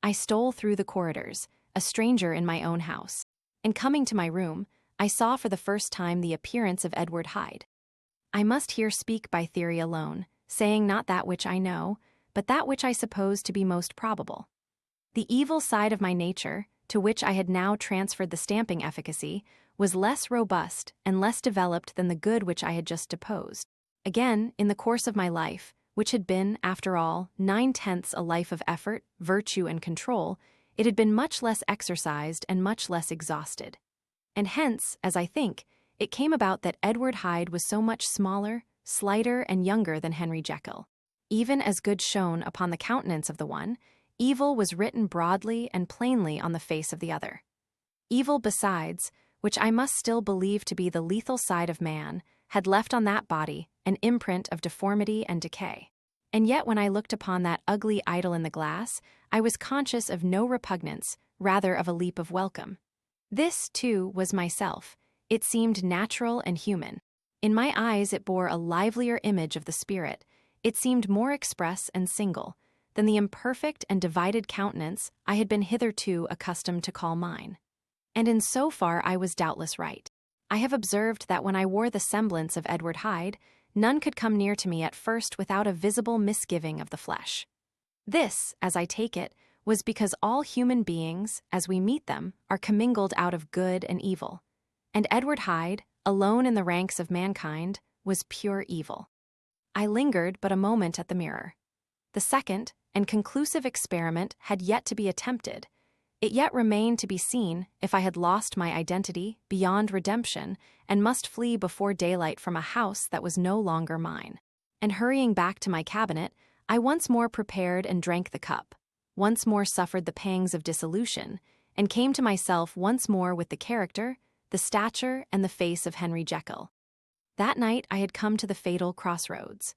I stole through the corridors, a stranger in my own house. In coming to my room, I saw for the first time the appearance of Edward Hyde. I must here speak by theory alone, saying not that which I know, but that which I suppose to be most probable. The evil side of my nature, to which I had now transferred the stamping efficacy, was less robust and less developed than the good which I had just deposed. Again, in the course of my life, which had been, after all, 9/10 a life of effort, virtue, and control, it had been much less exercised and much less exhausted. And hence, as I think, it came about that Edward Hyde was so much smaller, slighter, and younger than Henry Jekyll. Even as good shone upon the countenance of the one, evil was written broadly and plainly on the face of the other. Evil besides, which I must still believe to be the lethal side of man, had left on that body an imprint of deformity and decay. And yet when I looked upon that ugly idol in the glass, I was conscious of no repugnance, rather of a leap of welcome. This, too, was myself. It seemed natural and human. In my eyes it bore a livelier image of the spirit. It seemed more express and single. than the imperfect and divided countenance I had been hitherto accustomed to call mine. And in so far I was doubtless right. I have observed that when I wore the semblance of Edward Hyde, none could come near to me at first without a visible misgiving of the flesh. This, as I take it, was because all human beings, as we meet them, are commingled out of good and evil, and Edward Hyde, alone in the ranks of mankind, was pure evil. I lingered but a moment at the mirror. The second and conclusive experiment had yet to be attempted. It yet remained to be seen if I had lost my identity beyond redemption and must flee before daylight from a house that was no longer mine. And hurrying back to my cabinet, I once more prepared and drank the cup, once more suffered the pangs of dissolution, and came to myself once more with the character, the stature, and the face of Henry Jekyll. That night I had come to the fatal crossroads.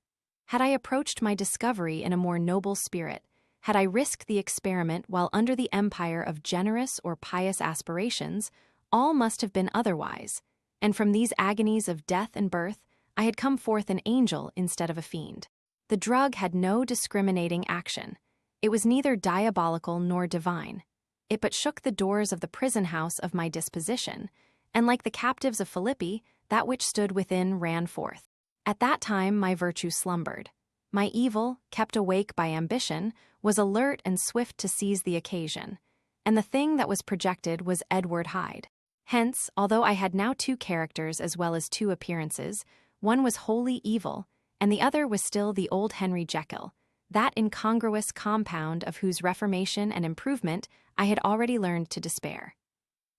Had I approached my discovery in a more noble spirit, had I risked the experiment while under the empire of generous or pious aspirations, all must have been otherwise, and from these agonies of death and birth I had come forth an angel instead of a fiend. The drug had no discriminating action. It was neither diabolical nor divine. It but shook the doors of the prison house of my disposition, and like the captives of Philippi, that which stood within ran forth. At that time my virtue slumbered. My evil, kept awake by ambition, was alert and swift to seize the occasion, and the thing that was projected was Edward Hyde. Hence, although I had now two characters as well as two appearances, one was wholly evil, and the other was still the old Henry Jekyll, that incongruous compound of whose reformation and improvement I had already learned to despair.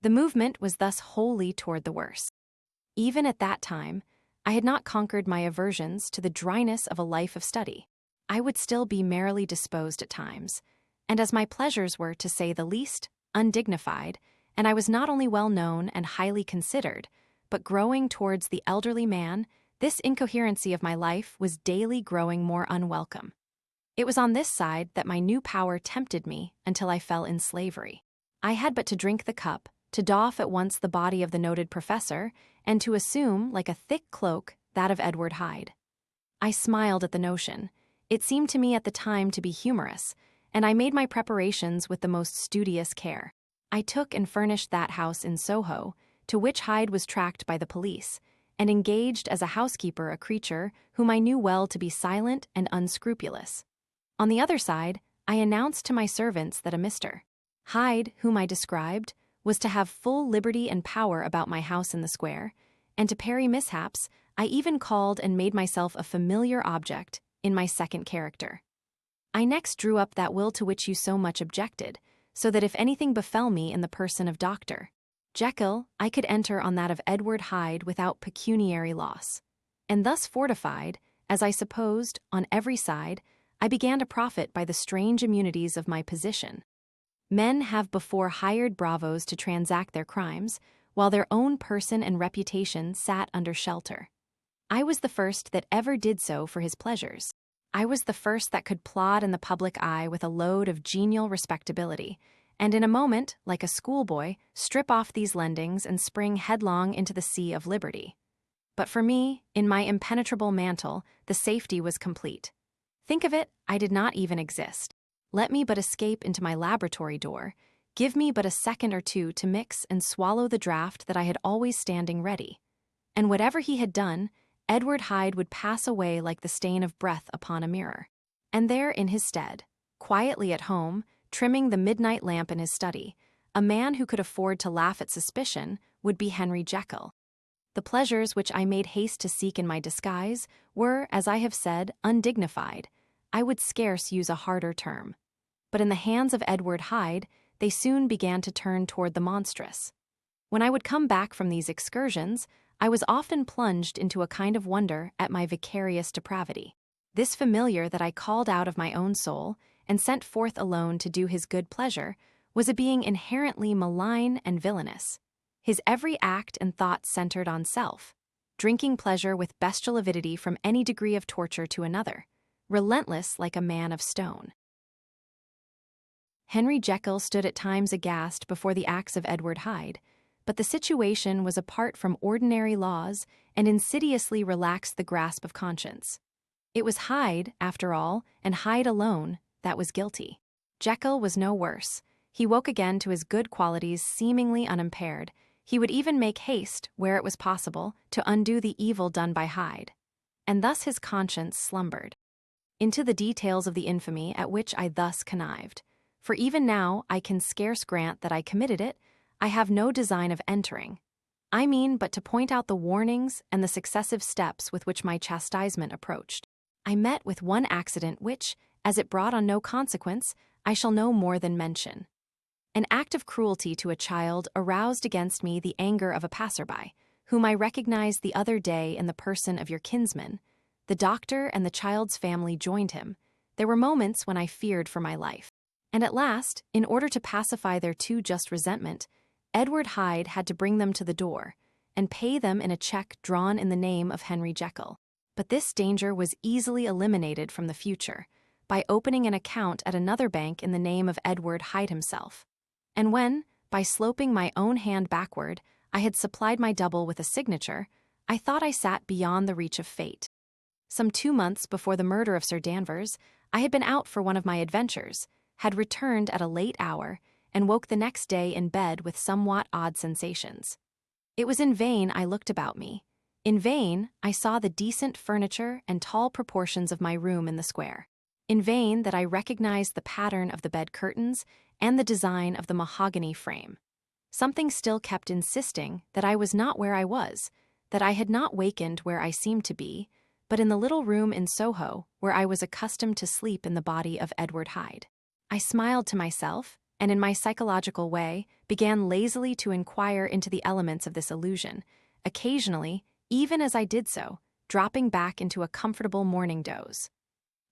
The movement was thus wholly toward the worse. Even at that time, I had not conquered my aversions to the dryness of a life of study. I would still be merrily disposed at times, and as my pleasures were, to say the least, undignified, and I was not only well known and highly considered, but growing towards the elderly man, this incoherency of my life was daily growing more unwelcome. It was on this side that my new power tempted me until I fell in slavery. I had but to drink the cup, to doff at once the body of the noted professor, and to assume, like a thick cloak, that of Edward Hyde. I smiled at the notion. It seemed to me at the time to be humorous, and I made my preparations with the most studious care. I took and furnished that house in Soho, to which Hyde was tracked by the police, and engaged as a housekeeper a creature whom I knew well to be silent and unscrupulous. On the other side, I announced to my servants that a Mr. Hyde, whom I described, was to have full liberty and power about my house in the square, and to parry mishaps, I even called and made myself a familiar object in my second character. I next drew up that will to which you so much objected, so that if anything befell me in the person of Dr. Jekyll, I could enter on that of Edward Hyde without pecuniary loss. And thus fortified, as I supposed, on every side, I began to profit by the strange immunities of my position. Men have before hired bravos to transact their crimes, while their own person and reputation sat under shelter. I was the first that ever did so for his pleasures. I was the first that could plod in the public eye with a load of genial respectability, and in a moment, like a schoolboy, strip off these lendings and spring headlong into the sea of liberty. But for me, in my impenetrable mantle, the safety was complete. Think of it, I did not even exist. Let me but escape into my laboratory door, give me but a second or two to mix and swallow the draught that I had always standing ready. And whatever he had done, Edward Hyde would pass away like the stain of breath upon a mirror. And there in his stead, quietly at home, trimming the midnight lamp in his study, a man who could afford to laugh at suspicion would be Henry Jekyll. The pleasures which I made haste to seek in my disguise were, as I have said, undignified. I would scarce use a harder term. But in the hands of Edward Hyde, they soon began to turn toward the monstrous. When I would come back from these excursions, I was often plunged into a kind of wonder at my vicarious depravity. This familiar that I called out of my own soul, and sent forth alone to do his good pleasure, was a being inherently malign and villainous. His every act and thought centered on self, drinking pleasure with bestial avidity from any degree of torture to another, relentless like a man of stone. Henry Jekyll stood at times aghast before the acts of Edward Hyde, but the situation was apart from ordinary laws and insidiously relaxed the grasp of conscience. It was Hyde, after all, and Hyde alone, that was guilty. Jekyll was no worse. He woke again to his good qualities seemingly unimpaired. He would even make haste, where it was possible, to undo the evil done by Hyde. And thus his conscience slumbered. Into the details of the infamy at which I thus connived. For even now I can scarce grant that I committed it, I have no design of entering. I mean but to point out the warnings and the successive steps with which my chastisement approached. I met with one accident which, as it brought on no consequence, I shall no more than mention. An act of cruelty to a child aroused against me the anger of a passerby, whom I recognized the other day in the person of your kinsman. The doctor and the child's family joined him. There were moments when I feared for my life. And at last, in order to pacify their too just resentment, Edward Hyde had to bring them to the door and pay them in a check drawn in the name of Henry Jekyll. But this danger was easily eliminated from the future by opening an account at another bank in the name of Edward Hyde himself. And when, by sloping my own hand backward, I had supplied my double with a signature, I thought I sat beyond the reach of fate. Some 2 months before the murder of Sir Danvers, I had been out for one of my adventures, had returned at a late hour, and woke the next day in bed with somewhat odd sensations. It was in vain I looked about me. In vain I saw the decent furniture and tall proportions of my room in the square. In vain that I recognized the pattern of the bed curtains and the design of the mahogany frame. Something still kept insisting that I was not where I was, that I had not wakened where I seemed to be, but in the little room in Soho where I was accustomed to sleep in the body of Edward Hyde. I smiled to myself, and in my psychological way began lazily to inquire into the elements of this illusion, occasionally, even as I did so, dropping back into a comfortable morning doze.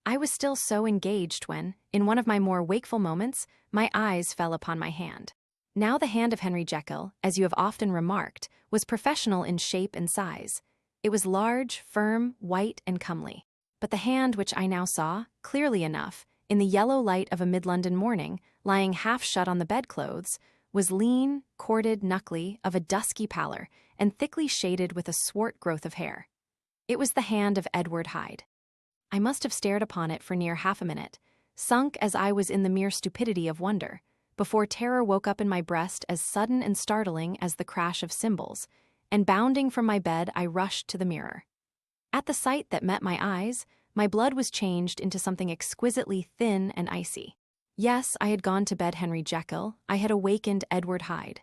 I was still so engaged when, in one of my more wakeful moments, my eyes fell upon my hand. Now the hand of Henry Jekyll, as you have often remarked, was professional in shape and size. It was large, firm, white, and comely. But the hand which I now saw, clearly enough, in the yellow light of a mid-London morning, lying half shut on the bedclothes, was lean, corded, knuckly, of a dusky pallor, and thickly shaded with a swart growth of hair. It was the hand of Edward Hyde. I must have stared upon it for near half a minute, sunk as I was in the mere stupidity of wonder, before terror woke up in my breast as sudden and startling as the crash of cymbals, and bounding from my bed I rushed to the mirror. At the sight that met my eyes, my blood was changed into something exquisitely thin and icy. Yes, I had gone to bed Henry Jekyll, I had awakened Edward Hyde.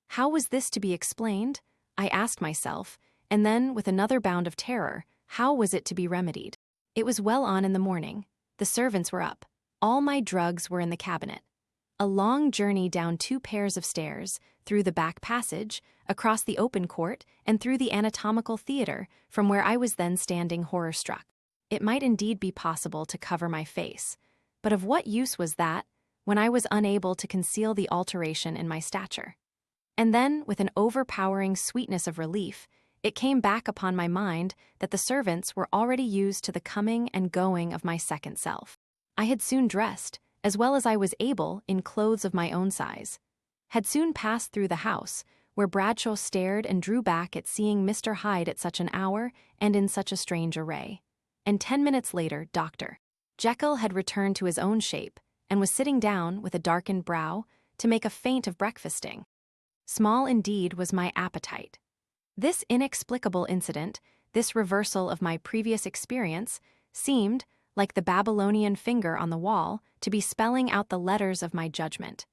How was this to be explained? I asked myself, and then, with another bound of terror, how was it to be remedied? It was well on in the morning. The servants were up. All my drugs were in the cabinet. A long journey down 2 pairs of stairs, through the back passage, across the open court, and through the anatomical theater, from where I was then standing horror-struck. It might indeed be possible to cover my face, but of what use was that when I was unable to conceal the alteration in my stature? And then, with an overpowering sweetness of relief, it came back upon my mind that the servants were already used to the coming and going of my second self. I had soon dressed, as well as I was able, in clothes of my own size, had soon passed through the house, where Bradshaw stared and drew back at seeing Mr. Hyde at such an hour and in such a strange array. And 10 minutes later, Dr. Jekyll had returned to his own shape, and was sitting down, with a darkened brow, to make a feint of breakfasting. Small indeed was my appetite. This inexplicable incident, this reversal of my previous experience, seemed, like the Babylonian finger on the wall, to be spelling out the letters of my judgment.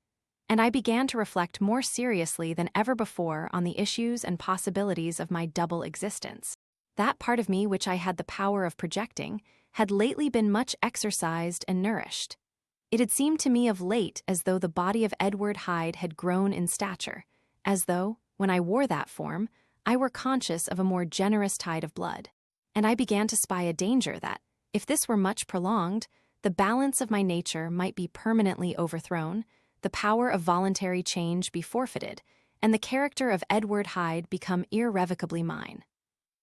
And I began to reflect more seriously than ever before on the issues and possibilities of my double existence. That part of me which I had the power of projecting had lately been much exercised and nourished. It had seemed to me of late as though the body of Edward Hyde had grown in stature, as though, when I wore that form, I were conscious of a more generous tide of blood. And I began to spy a danger that, if this were much prolonged, the balance of my nature might be permanently overthrown, the power of voluntary change be forfeited, and the character of Edward Hyde become irrevocably mine.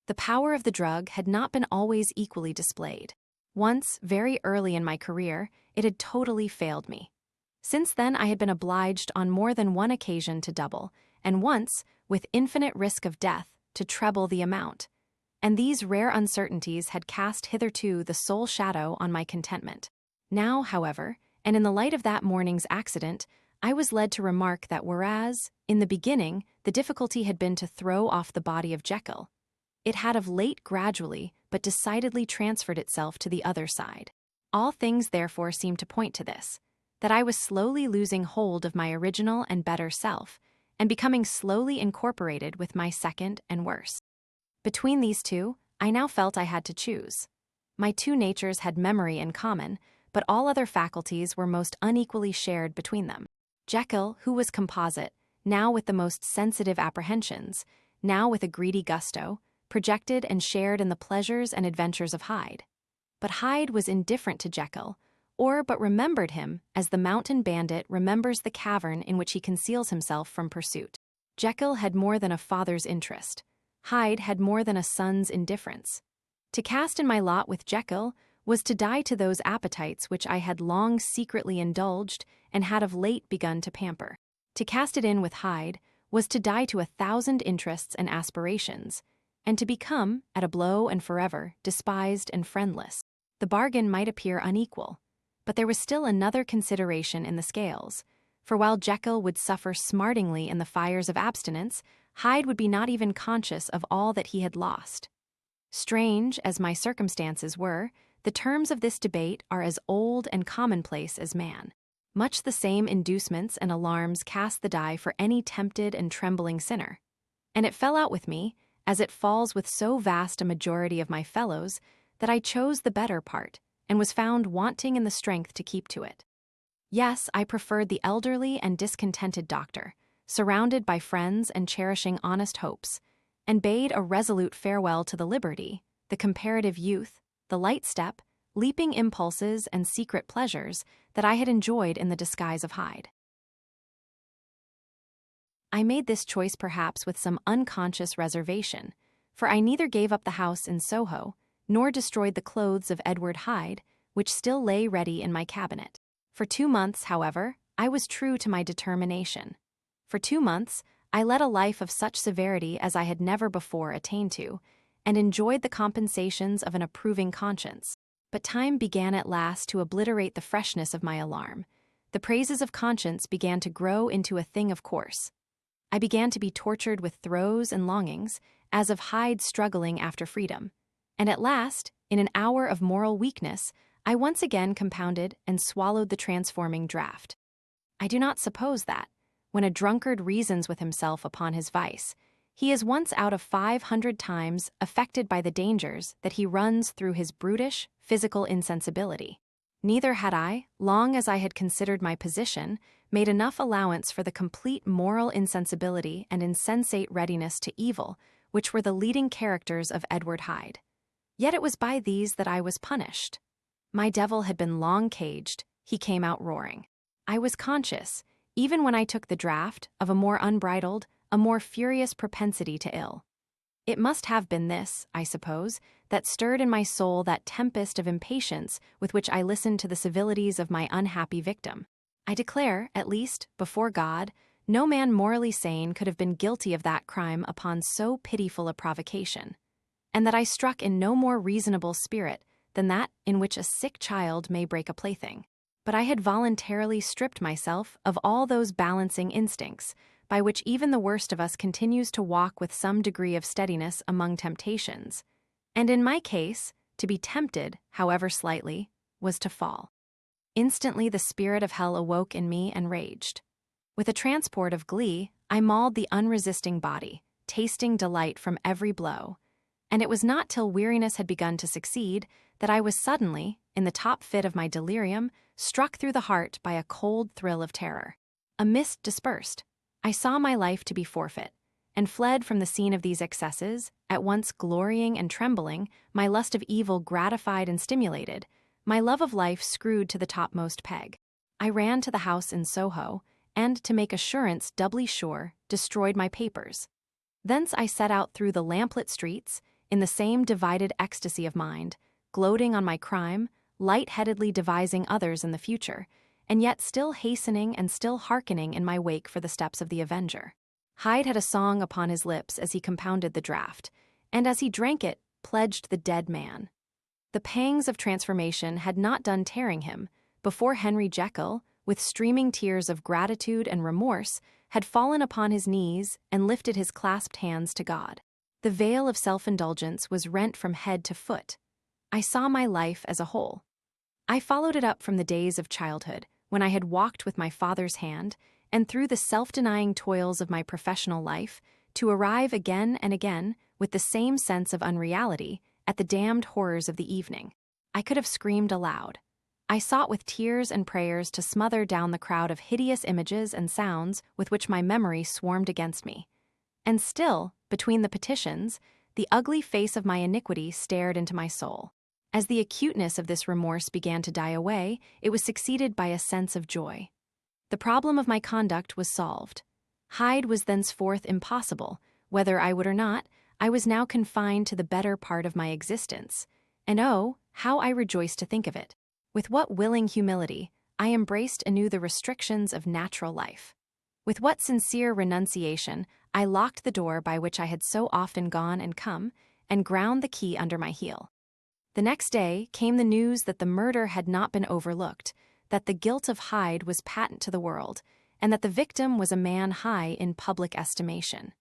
The power of the drug had not been always equally displayed. Once, very early in my career, it had totally failed me. Since then I had been obliged on more than one occasion to double, and once, with infinite risk of death, to treble the amount. And these rare uncertainties had cast hitherto the sole shadow on my contentment. Now, however, And in the light of that morning's accident, I was led to remark that whereas, in the beginning, the difficulty had been to throw off the body of Jekyll, it had of late gradually but decidedly transferred itself to the other side. All things therefore seemed to point to this, that I was slowly losing hold of my original and better self, and becoming slowly incorporated with my second and worse. Between these two, I now felt I had to choose. My two natures had memory in common, but all other faculties were most unequally shared between them. Jekyll, who was composite, now with the most sensitive apprehensions, now with a greedy gusto, projected and shared in the pleasures and adventures of Hyde. But Hyde was indifferent to Jekyll, or but remembered him as the mountain bandit remembers the cavern in which he conceals himself from pursuit. Jekyll had more than a father's interest. Hyde had more than a son's indifference. To cast in my lot with Jekyll was to die to those appetites which I had long secretly indulged and had of late begun to pamper. To cast it in with Hyde was to die to 1,000 interests and aspirations, and to become, at a blow and forever, despised and friendless. The bargain might appear unequal, but there was still another consideration in the scales, for while Jekyll would suffer smartingly in the fires of abstinence, Hyde would be not even conscious of all that he had lost. Strange as my circumstances were, the terms of this debate are as old and commonplace as man. Much the same inducements and alarms cast the die for any tempted and trembling sinner. And it fell out with me, as it falls with so vast a majority of my fellows, that I chose the better part, and was found wanting in the strength to keep to it. Yes, I preferred the elderly and discontented doctor, surrounded by friends and cherishing honest hopes, and bade a resolute farewell to the liberty, the comparative youth, the light step, leaping impulses and secret pleasures that I had enjoyed in the disguise of Hyde. I made this choice perhaps with some unconscious reservation, for I neither gave up the house in Soho, nor destroyed the clothes of Edward Hyde, which still lay ready in my cabinet. For 2 months, however, I was true to my determination. For 2 months, I led a life of such severity as I had never before attained to, and enjoyed the compensations of an approving conscience. But time began at last to obliterate the freshness of my alarm. The praises of conscience began to grow into a thing of course. I began to be tortured with throes and longings, as of Hyde struggling after freedom. And at last, in an hour of moral weakness, I once again compounded and swallowed the transforming draught. I do not suppose that, when a drunkard reasons with himself upon his vice, he is once out of 500 times affected by the dangers that he runs through his brutish, physical insensibility. Neither had I, long as I had considered my position, made enough allowance for the complete moral insensibility and insensate readiness to evil, which were the leading characters of Edward Hyde. Yet it was by these that I was punished. My devil had been long caged, he came out roaring. I was conscious, even when I took the draught, of a more unbridled, a more furious propensity to ill. It must have been this, I suppose, that stirred in my soul that tempest of impatience with which I listened to the civilities of my unhappy victim. I declare, at least, before God, no man morally sane could have been guilty of that crime upon so pitiful a provocation, and that I struck in no more reasonable spirit than that in which a sick child may break a plaything. But I had voluntarily stripped myself of all those balancing instincts, by which even the worst of us continues to walk with some degree of steadiness among temptations, and in my case, to be tempted, however slightly, was to fall. Instantly the spirit of hell awoke in me and raged. With a transport of glee, I mauled the unresisting body, tasting delight from every blow, and it was not till weariness had begun to succeed that I was suddenly, in the top fit of my delirium, struck through the heart by a cold thrill of terror. A mist dispersed. I saw my life to be forfeit, and fled from the scene of these excesses, at once glorying and trembling, my lust of evil gratified and stimulated, my love of life screwed to the topmost peg. I ran to the house in Soho, and, to make assurance doubly sure, destroyed my papers. Thence I set out through the lamplit streets, in the same divided ecstasy of mind, gloating on my crime, light-headedly devising others in the future, and yet still hastening and still hearkening in my wake for the steps of the avenger. Hyde had a song upon his lips as he compounded the draught, and as he drank it, pledged the dead man. The pangs of transformation had not done tearing him, before Henry Jekyll, with streaming tears of gratitude and remorse, had fallen upon his knees and lifted his clasped hands to God. The veil of self-indulgence was rent from head to foot. I saw my life as a whole. I followed it up from the days of childhood, when I had walked with my father's hand, and through the self-denying toils of my professional life, to arrive again and again, with the same sense of unreality, at the damned horrors of the evening. I could have screamed aloud. I sought with tears and prayers to smother down the crowd of hideous images and sounds with which my memory swarmed against me. And still, between the petitions, the ugly face of my iniquity stared into my soul. As the acuteness of this remorse began to die away, it was succeeded by a sense of joy. The problem of my conduct was solved. Hyde was thenceforth impossible. Whether I would or not, I was now confined to the better part of my existence. And oh, how I rejoiced to think of it! With what willing humility I embraced anew the restrictions of natural life. With what sincere renunciation I locked the door by which I had so often gone and come, and ground the key under my heel. The next day came the news that the murder had not been overlooked, that the guilt of Hyde was patent to the world, and that the victim was a man high in public estimation.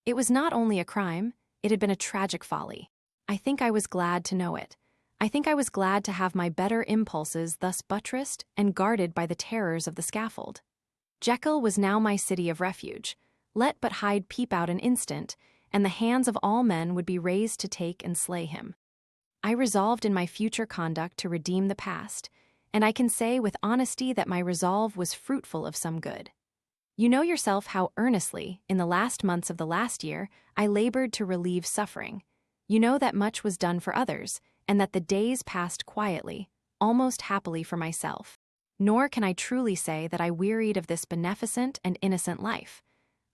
It was not only a crime, it had been a tragic folly. I think I was glad to know it. I think I was glad to have my better impulses thus buttressed and guarded by the terrors of the scaffold. Jekyll was now my city of refuge. Let but Hyde peep out an instant, and the hands of all men would be raised to take and slay him. I resolved in my future conduct to redeem the past, and I can say with honesty that my resolve was fruitful of some good. You know yourself how earnestly, in the last months of the last year, I labored to relieve suffering. You know that much was done for others, and that the days passed quietly, almost happily for myself. Nor can I truly say that I wearied of this beneficent and innocent life.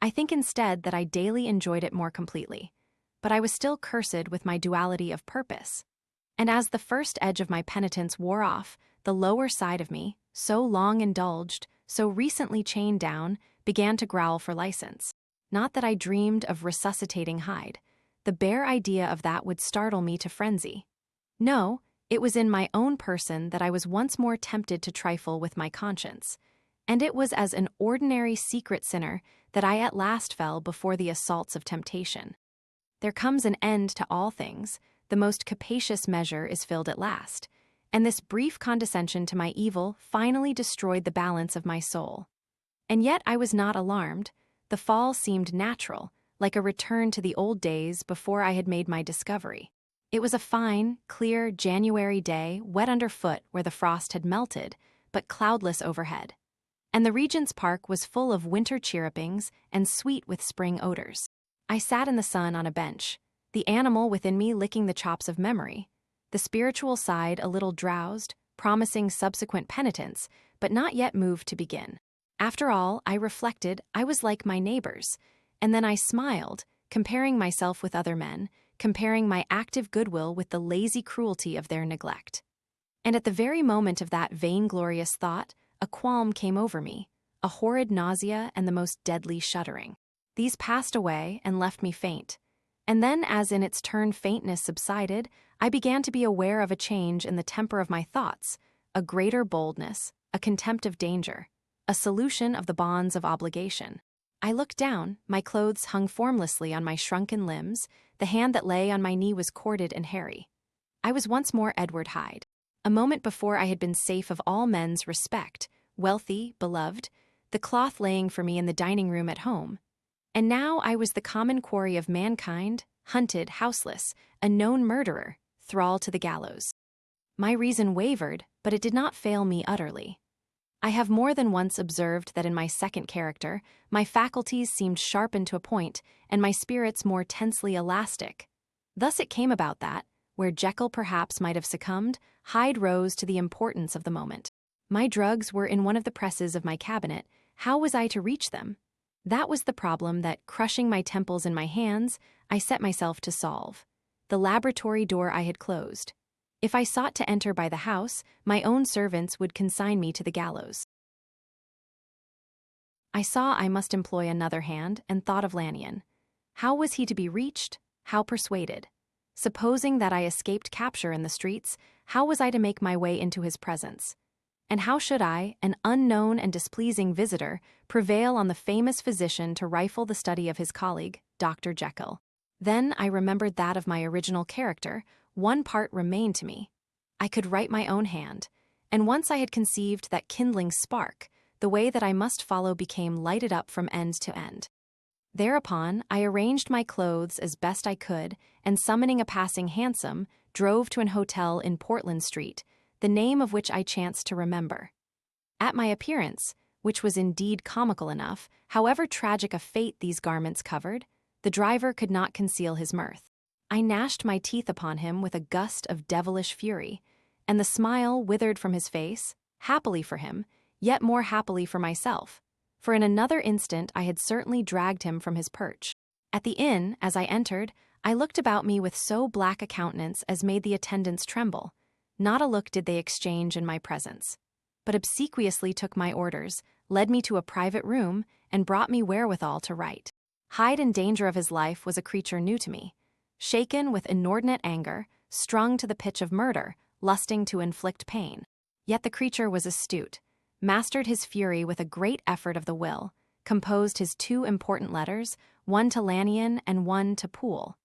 I think instead that I daily enjoyed it more completely. But I was still cursed with my duality of purpose. And as the first edge of my penitence wore off, the lower side of me, so long indulged, so recently chained down, began to growl for license. Not that I dreamed of resuscitating Hyde. The bare idea of that would startle me to frenzy. No, it was in my own person that I was once more tempted to trifle with my conscience, and it was as an ordinary secret sinner that I at last fell before the assaults of temptation. There comes an end to all things, the most capacious measure is filled at last, and this brief condescension to my evil finally destroyed the balance of my soul. And yet I was not alarmed. The fall seemed natural, like a return to the old days before I had made my discovery. It was a fine, clear January day, wet underfoot where the frost had melted, but cloudless overhead. And the Regent's Park was full of winter chirrupings and sweet with spring odors. I sat in the sun on a bench, the animal within me licking the chops of memory, the spiritual side a little drowsed, promising subsequent penitence, but not yet moved to begin. After all, I reflected, I was like my neighbors, and then I smiled, comparing myself with other men, comparing my active goodwill with the lazy cruelty of their neglect. And at the very moment of that vainglorious thought, a qualm came over me, a horrid nausea and the most deadly shuddering. These passed away and left me faint. And then, as in its turn faintness subsided, I began to be aware of a change in the temper of my thoughts, a greater boldness, a contempt of danger, a solution of the bonds of obligation. I looked down, my clothes hung formlessly on my shrunken limbs, the hand that lay on my knee was corded and hairy. I was once more Edward Hyde. A moment before I had been safe of all men's respect, wealthy, beloved, the cloth laying for me in the dining room at home. And now I was the common quarry of mankind, hunted, houseless, a known murderer, thrall to the gallows. My reason wavered, but it did not fail me utterly. I have more than once observed that in my second character, my faculties seemed sharpened to a point, and my spirits more tensely elastic. Thus it came about that, where Jekyll perhaps might have succumbed, Hyde rose to the importance of the moment. My drugs were in one of the presses of my cabinet. How was I to reach them? That was the problem that, crushing my temples in my hands, I set myself to solve. The laboratory door I had closed. If I sought to enter by the house, my own servants would consign me to the gallows. I saw I must employ another hand, and thought of Lanyon. How was he to be reached? How persuaded? Supposing that I escaped capture in the streets, how was I to make my way into his presence? And how should I, an unknown and displeasing visitor, prevail on the famous physician to rifle the study of his colleague, Dr. Jekyll? Then I remembered that of my original character. One part remained to me. I could write my own hand, and once I had conceived that kindling spark, the way that I must follow became lighted up from end to end. Thereupon, I arranged my clothes as best I could, and summoning a passing hansom, drove to an hotel in Portland Street, the name of which I chanced to remember. At my appearance, which was indeed comical enough, however tragic a fate these garments covered, the driver could not conceal his mirth. I gnashed my teeth upon him with a gust of devilish fury, and the smile withered from his face, happily for him, yet more happily for myself, for in another instant I had certainly dragged him from his perch. At the inn, as I entered, I looked about me with so black a countenance as made the attendants tremble. Not a look did they exchange in my presence, but obsequiously took my orders, led me to a private room, and brought me wherewithal to write. Hyde in danger of his life was a creature new to me. Shaken with inordinate anger, strung to the pitch of murder, lusting to inflict pain. Yet the creature was astute, mastered his fury with a great effort of the will, composed his 2 important letters, one to Lanyon and one to Poole,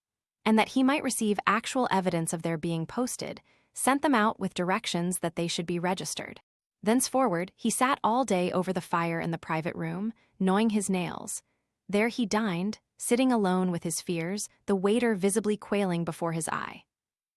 and that he might receive actual evidence of their being posted, sent them out with directions that they should be registered. Thenceforward, he sat all day over the fire in the private room, gnawing his nails. There he dined, sitting alone with his fears, the waiter visibly quailing before his eye.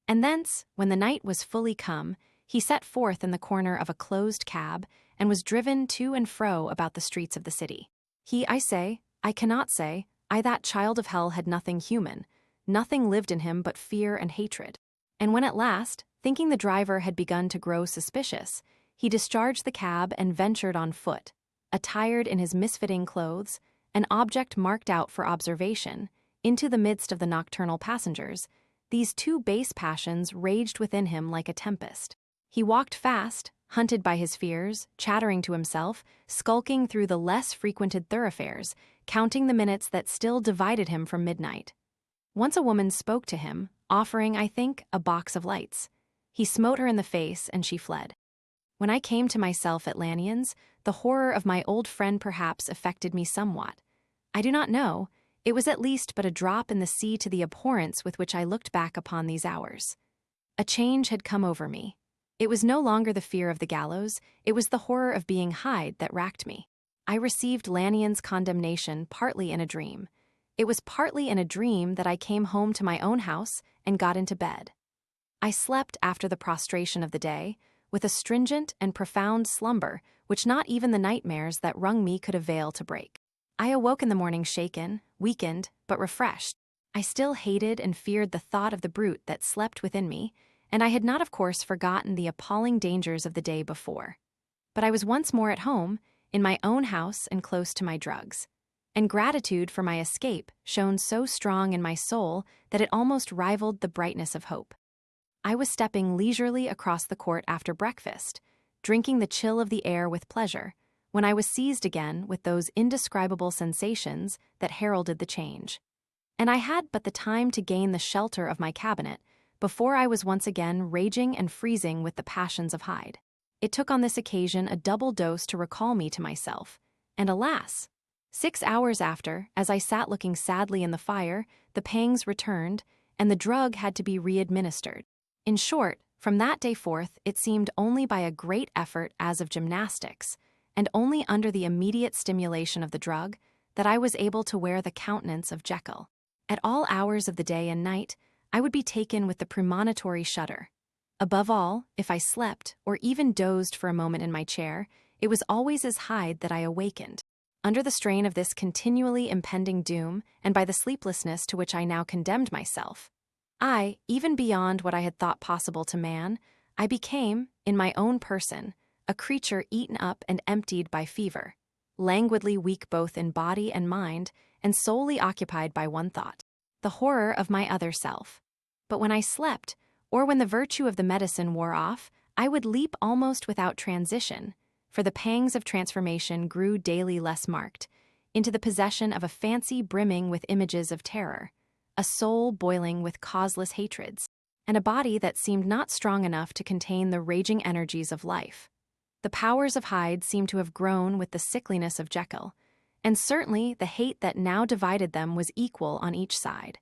And thence, when the night was fully come, he set forth in the corner of a closed cab, and was driven to and fro about the streets of the city. He, I cannot say, that child of hell had nothing human, nothing lived in him but fear and hatred. And when at last, thinking the driver had begun to grow suspicious, he discharged the cab and ventured on foot, attired in his misfitting clothes, an object marked out for observation, into the midst of the nocturnal passengers, these 2 base passions raged within him like a tempest. He walked fast, hunted by his fears, chattering to himself, skulking through the less frequented thoroughfares, counting the minutes that still divided him from midnight. Once a woman spoke to him, offering, I think, a box of lights. He smote her in the face, and she fled. When I came to myself at Lanyon's, the horror of my old friend perhaps affected me somewhat. I do not know, it was at least but a drop in the sea to the abhorrence with which I looked back upon these hours. A change had come over me. It was no longer the fear of the gallows, it was the horror of being Hyde that racked me. I received Lanyon's condemnation partly in a dream. It was partly in a dream that I came home to my own house and got into bed. I slept after the prostration of the day, with a stringent and profound slumber which not even the nightmares that wrung me could avail to break. I awoke in the morning shaken, weakened, but refreshed. I still hated and feared the thought of the brute that slept within me, and I had not of course forgotten the appalling dangers of the day before. But I was once more at home, in my own house and close to my drugs, and gratitude for my escape shone so strong in my soul that it almost rivaled the brightness of hope. I was stepping leisurely across the court after breakfast, drinking the chill of the air with pleasure, when I was seized again with those indescribable sensations that heralded the change. And I had but the time to gain the shelter of my cabinet before I was once again raging and freezing with the passions of Hyde. It took on this occasion a double dose to recall me to myself, and alas! 6 hours after, as I sat looking sadly in the fire, the pangs returned, and the drug had to be re-administered. In short, from that day forth, it seemed only by a great effort as of gymnastics, and only under the immediate stimulation of the drug, that I was able to wear the countenance of Jekyll. At all hours of the day and night, I would be taken with the premonitory shudder. Above all, if I slept, or even dozed for a moment in my chair, it was always as Hyde that I awakened. Under the strain of this continually impending doom, and by the sleeplessness to which I now condemned myself, even beyond what I had thought possible to man, I became, in my own person, a creature eaten up and emptied by fever, languidly weak both in body and mind, and solely occupied by one thought, the horror of my other self. But when I slept, or when the virtue of the medicine wore off, I would leap almost without transition, for the pangs of transformation grew daily less marked, into the possession of a fancy brimming with images of terror, a soul boiling with causeless hatreds, and a body that seemed not strong enough to contain the raging energies of life. The powers of Hyde seemed to have grown with the sickliness of Jekyll, and certainly the hate that now divided them was equal on each side.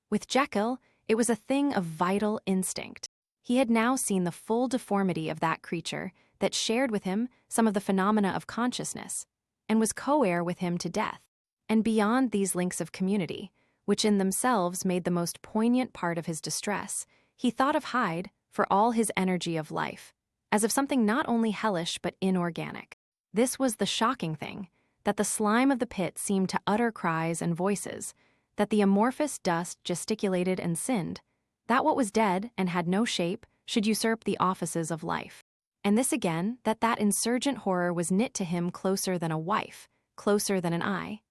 With Jekyll, it was a thing of vital instinct. He had now seen the full deformity of that creature that shared with him some of the phenomena of consciousness, and was co-heir with him to death. And beyond these links of community, which in themselves made the most poignant part of his distress, he thought of Hyde, for all his energy of life, as of something not only hellish but inorganic. This was the shocking thing, that the slime of the pit seemed to utter cries and voices, that the amorphous dust gesticulated and sinned, that what was dead and had no shape should usurp the offices of life. And this again, that insurgent horror was knit to him closer than a wife, closer than an eye,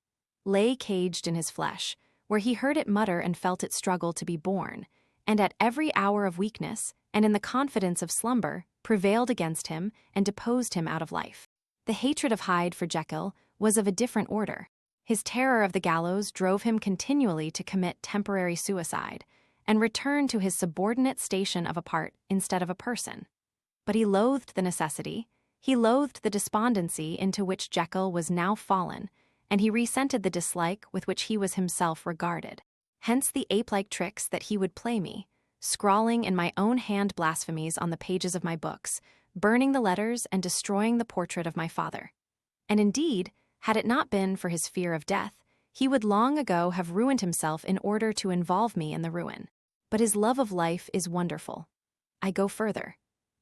lay caged in his flesh, where he heard it mutter and felt it struggle to be born, and at every hour of weakness, and in the confidence of slumber, prevailed against him and deposed him out of life. The hatred of Hyde for Jekyll was of a different order. His terror of the gallows drove him continually to commit temporary suicide, and return to his subordinate station of a part instead of a person. But he loathed the necessity, he loathed the despondency into which Jekyll was now fallen, and he resented the dislike with which he was himself regarded. Hence the ape-like tricks that he would play me, scrawling in my own hand blasphemies on the pages of my books, burning the letters and destroying the portrait of my father. And indeed, had it not been for his fear of death, he would long ago have ruined himself in order to involve me in the ruin. But his love of life is wonderful. I go further.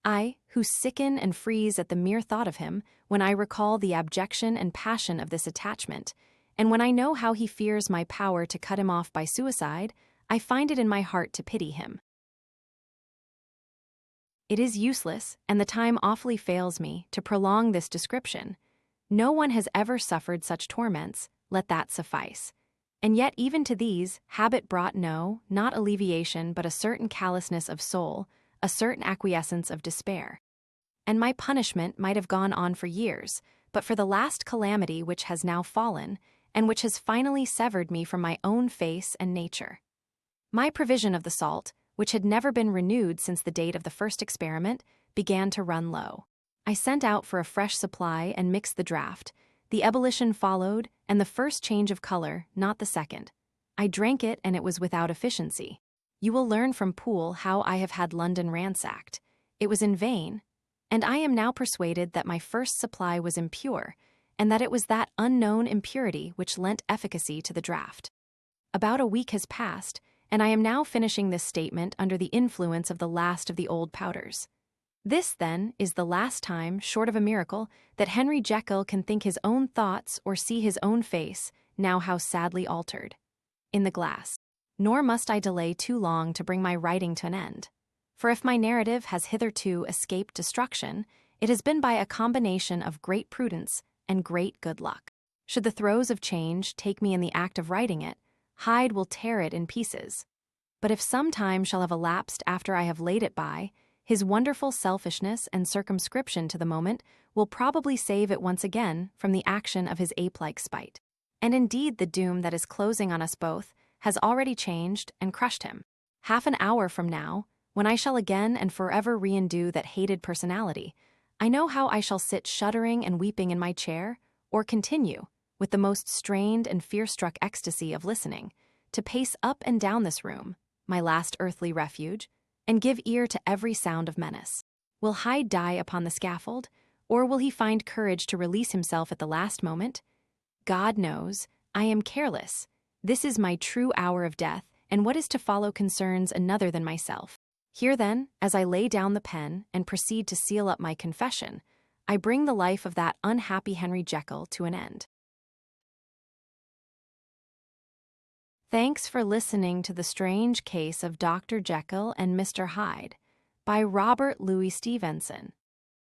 I, who sicken and freeze at the mere thought of him, when I recall the abjection and passion of this attachment, and when I know how he fears my power to cut him off by suicide, I find it in my heart to pity him. It is useless, and the time awfully fails me, to prolong this description. No one has ever suffered such torments, let that suffice. And yet even to these, habit brought not alleviation but a certain callousness of soul, a certain acquiescence of despair. And my punishment might have gone on for years, but for the last calamity which has now fallen, and which has finally severed me from my own face and nature. My provision of the salt, which had never been renewed since the date of the first experiment, began to run low. I sent out for a fresh supply and mixed the draught. The ebullition followed, and the first change of color, not the second. I drank it, and it was without efficiency. You will learn from Poole how I have had London ransacked. It was in vain, and I am now persuaded that my first supply was impure, and that it was that unknown impurity which lent efficacy to the draught. About a week has passed, and I am now finishing this statement under the influence of the last of the old powders. This, then, is the last time, short of a miracle, that Henry Jekyll can think his own thoughts or see his own face, now how sadly altered, in the glass. Nor must I delay too long to bring my writing to an end. For if my narrative has hitherto escaped destruction, it has been by a combination of great prudence and great good luck. Should the throes of change take me in the act of writing it, Hyde will tear it in pieces. But if some time shall have elapsed after I have laid it by, his wonderful selfishness and circumscription to the moment will probably save it once again from the action of his ape-like spite. And indeed the doom that is closing on us both has already changed and crushed him. Half an hour from now, when I shall again and forever re-endue that hated personality, I know how I shall sit shuddering and weeping in my chair, or continue, with the most strained and fear-struck ecstasy of listening, to pace up and down this room, my last earthly refuge, and give ear to every sound of menace. Will Hyde die upon the scaffold, or will he find courage to release himself at the last moment? God knows, I am careless. This is my true hour of death, and what is to follow concerns another than myself. Here then, as I lay down the pen and proceed to seal up my confession, I bring the life of that unhappy Henry Jekyll to an end. Thanks for listening to The Strange Case of Dr. Jekyll and Mr. Hyde by Robert Louis Stevenson.